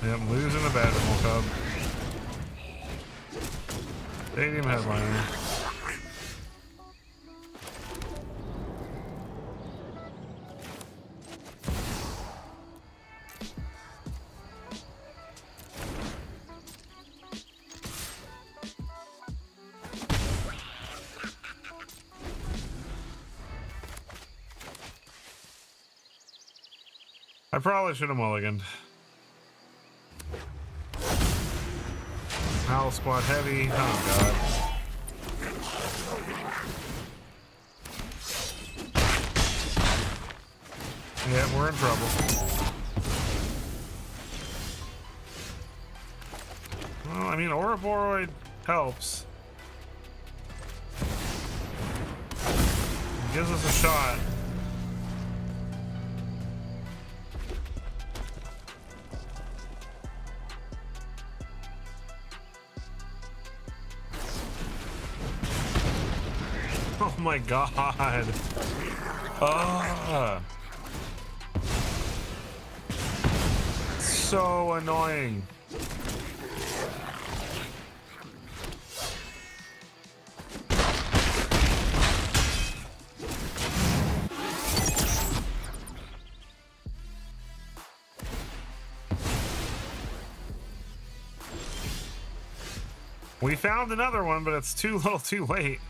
Yep, losing the Badgermole Cub. Stadium headliner. I probably should have mulliganed. Owl Squad heavy. Oh god. Yeah, we're in trouble. Well, I mean, Ouroboros helps. It gives us a shot. Oh my god. So annoying. We found another one, but it's too little too late.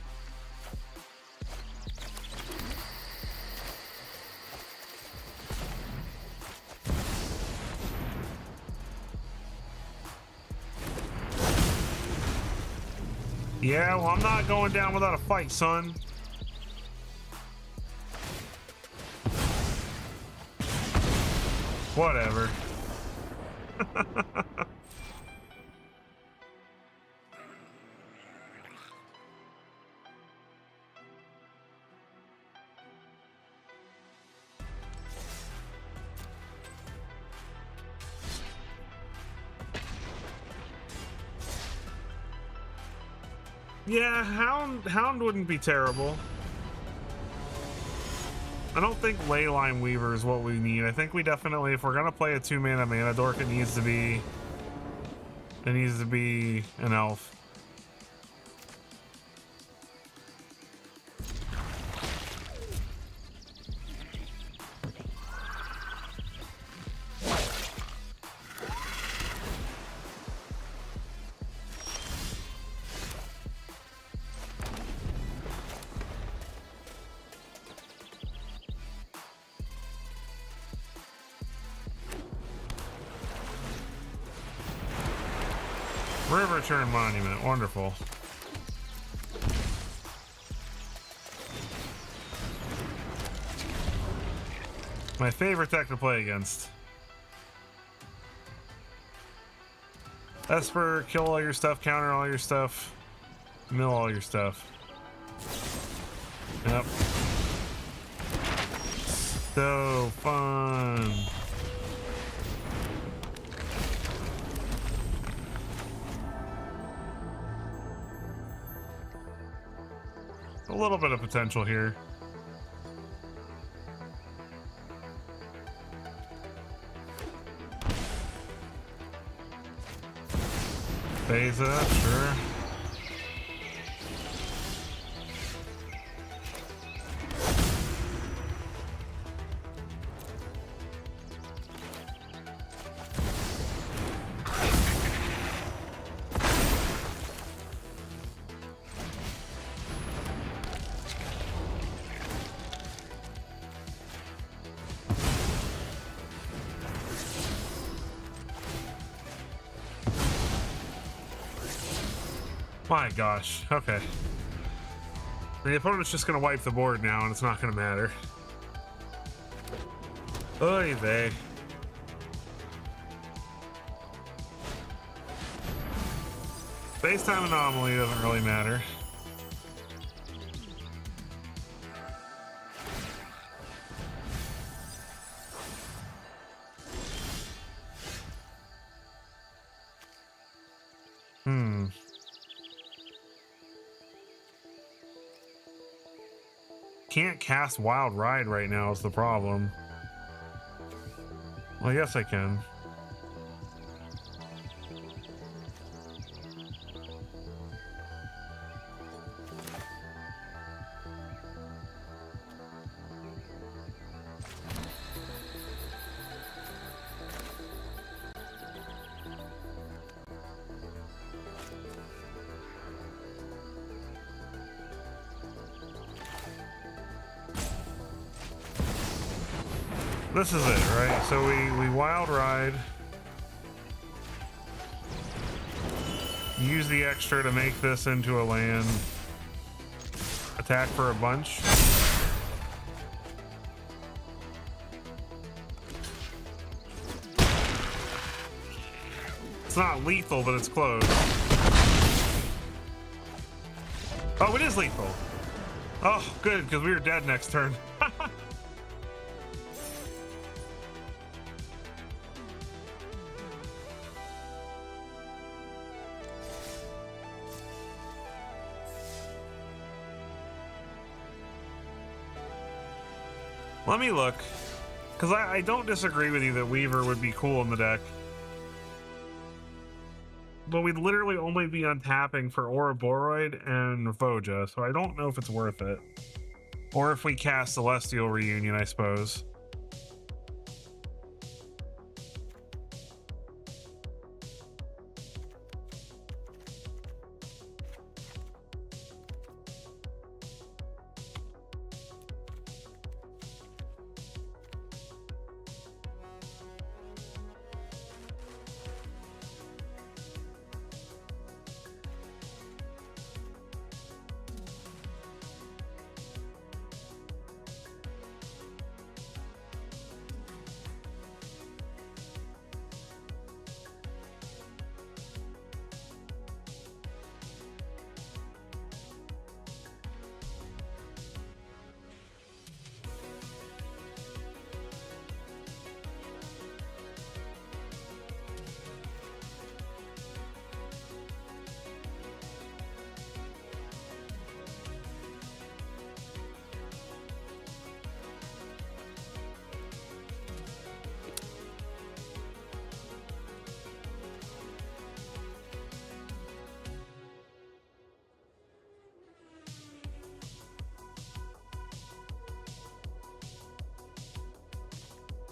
Yeah, well, I'm not going down without a fight, son. Whatever. Yeah, Hound wouldn't be terrible. I don't think Leyline Weaver is what we need. I think we definitely, if we're gonna play a 2-mana mana dork, it needs to be an elf. River Turn Monument, wonderful. My favorite deck to play against. Esper, kill all your stuff, counter all your stuff, mill all your stuff. Yep. So fun. A little bit of potential here. Beza, sure. My gosh, okay. The opponent's just gonna wipe the board now and it's not gonna matter. Oy vey. Space time anomaly doesn't really matter. Can't cast Wild Ride right now is the problem. Well, I guess I can. This is it, right? So we Wild Ride. Use the extra to make this into a land. Attack for a bunch. It's not lethal, but it's close. Oh, it is lethal. Oh, good, because we were dead next turn. Let me look, because I don't disagree with you that Weaver would be cool in the deck. But we'd literally only be untapping for Ouroboros and Voja, so I don't know if it's worth it. Or if we cast Celestial Reunion, I suppose.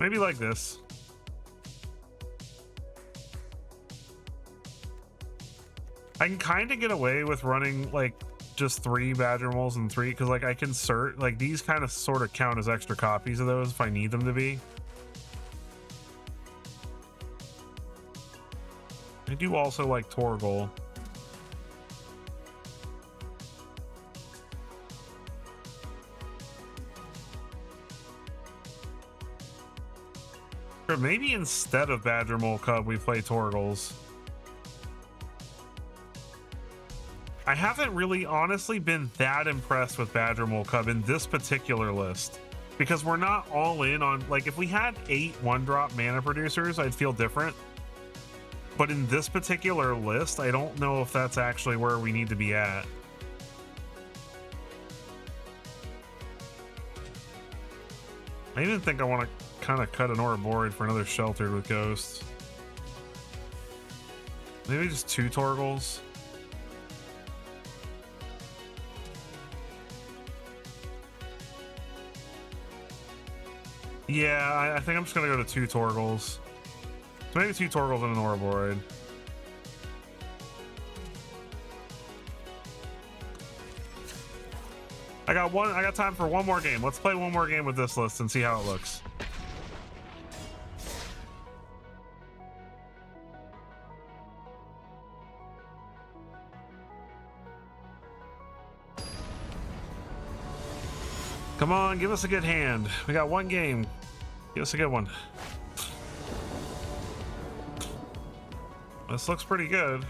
Maybe like this. I can kind of get away with running like just 3 badger moles and 3 because like I can like these kind of sort of count as extra copies of those if I need them to be. I do also like Torgal. Or maybe instead of Badger Mole Cub, we play Torgals. I haven't really honestly been that impressed with Badger Mole Cub in this particular list because we're not all in on, like, if we had 8 1-drop mana producers, I'd feel different. But in this particular list, I don't know if that's actually where we need to be at. I even think I want to kind of cut an Ouroboros for another Sheltered with Ghosts. Maybe just 2 Torgals. Yeah, I think I'm just gonna go to 2 Torgals. So maybe 2 Torgals and an Ouroboros. I got time for one more game. Let's play one more game with this list and see how it looks. Come on, give us a good hand. We got one game. Give us a good one. This looks pretty good.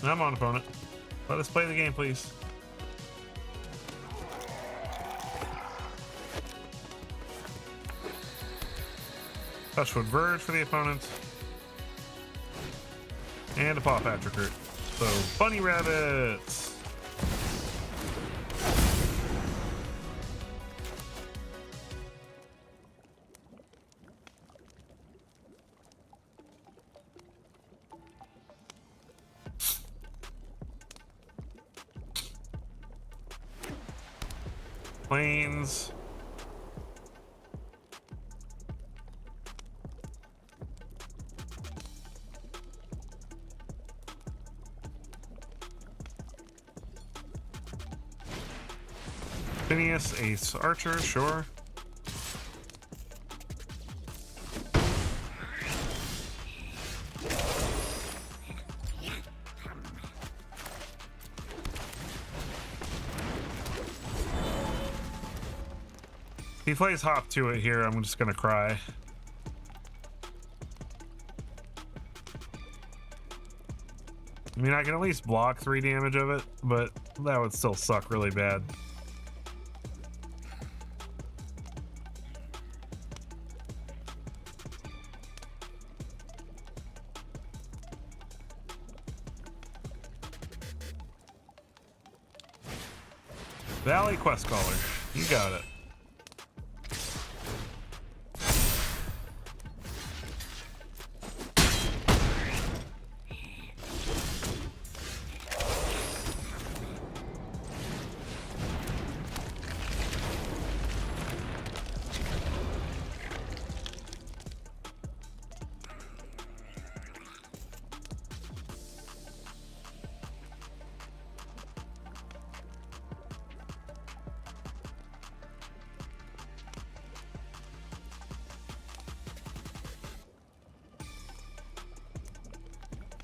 I'm on, opponent. Let us play the game, please. Touchwood Verge for the opponent. And a Paw Patrick Root. So, Bunny Rabbits. Planes. Phineas, Ace, Archer, sure. He plays Hop to it here. I'm just gonna cry. I mean, I can at least block 3 damage of it, but that would still suck really bad. Valley Quest Caller. You got it.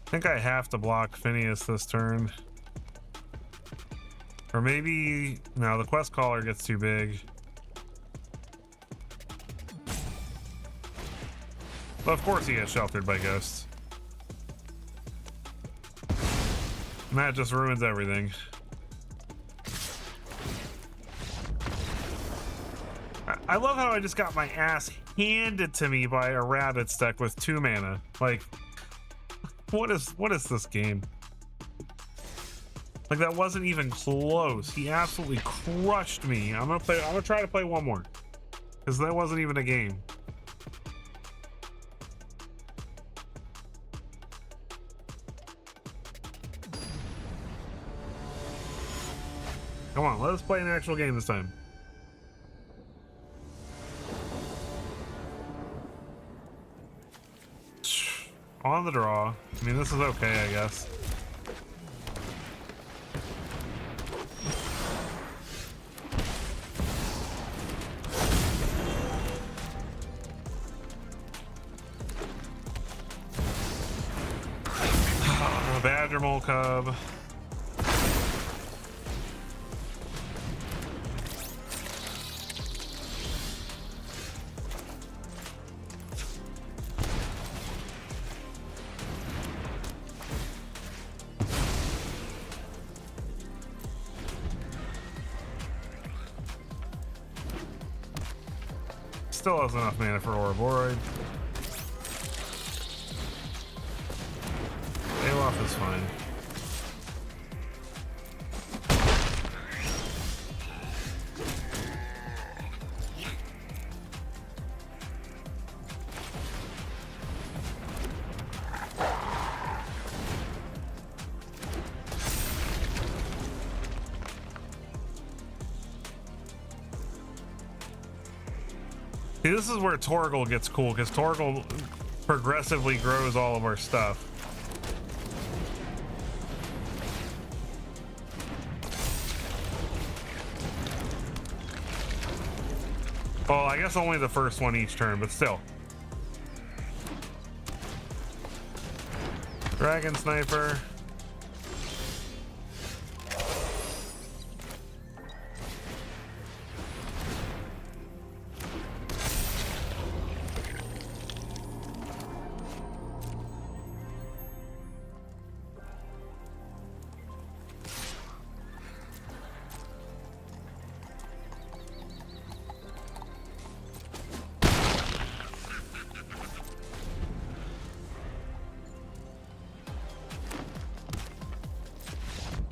I think I have to block Phineas this turn. Or maybe... No, the Quest Caller gets too big. But of course he gets sheltered by ghosts. And that just ruins everything. I love how I just got my ass handed to me by a rabbit's deck with 2 mana. Like, what is this game? Like, that wasn't even close. He absolutely crushed me. I'm gonna try to play one more, because that wasn't even a game. Come on, let us play an actual game this time. On the draw. I mean, this is okay, I guess. Badger Mole Cub. Still has enough mana for Ouroboros. Alof is fine. See, this is where Torgal gets cool, because Torgal progressively grows all of our stuff. Well, I guess only the first one each turn, but still. Dragon Sniper.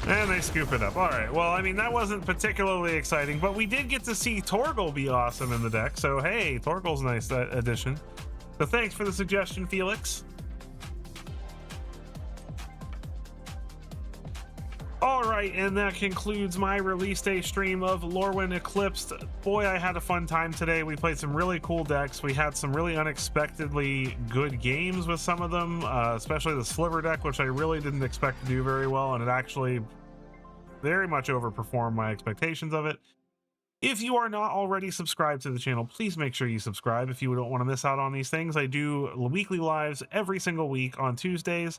And they scoop it up. All right. Well, I mean, that wasn't particularly exciting, but we did get to see Torgal be awesome in the deck. So, hey, Torgal's a nice addition. So thanks for the suggestion, Felix. All right, and that concludes my release day stream of Lorwyn Eclipsed. Boy, I had a fun time today. We played some really cool decks. We had some really unexpectedly good games with some of them, especially the Sliver deck, which I really didn't expect to do very well, and it actually very much overperformed my expectations of it. If you are not already subscribed to the channel, please make sure you subscribe if you don't want to miss out on these things. I do weekly lives every single week on Tuesdays.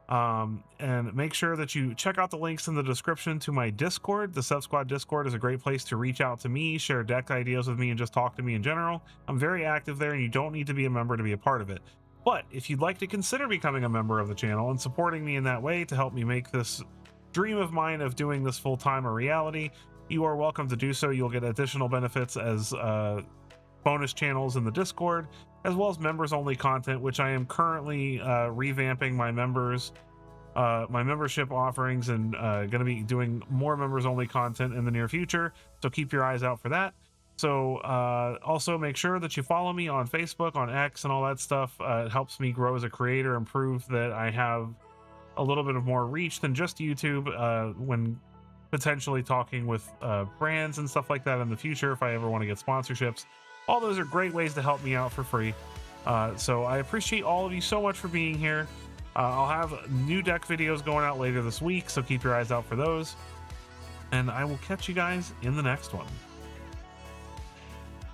And make sure that you check out the links in the description to my Discord. The Sub Squad Discord is a great place to reach out to me, share deck ideas with me, and just talk to me in general. I'm very active there, and you don't need to be a member to be a part of it. But if you'd like to consider becoming a member of the channel and supporting me in that way to help me make this dream of mine of doing this full-time a reality, you are welcome to do so. You'll get additional benefits as bonus channels in the Discord, as well as members only content, which I am currently revamping my membership offerings, and going to be doing more members only content in the near future. So keep your eyes out for that. So also make sure that you follow me on Facebook, on X, and all that stuff. It helps me grow as a creator and prove that I have a little bit of more reach than just YouTube when potentially talking with brands and stuff like that in the future if I ever want to get sponsorships. All those are great ways to help me out for free. So I appreciate all of you so much for being here. I'll have new deck videos going out later this week, so keep your eyes out for those. And I will catch you guys in the next one.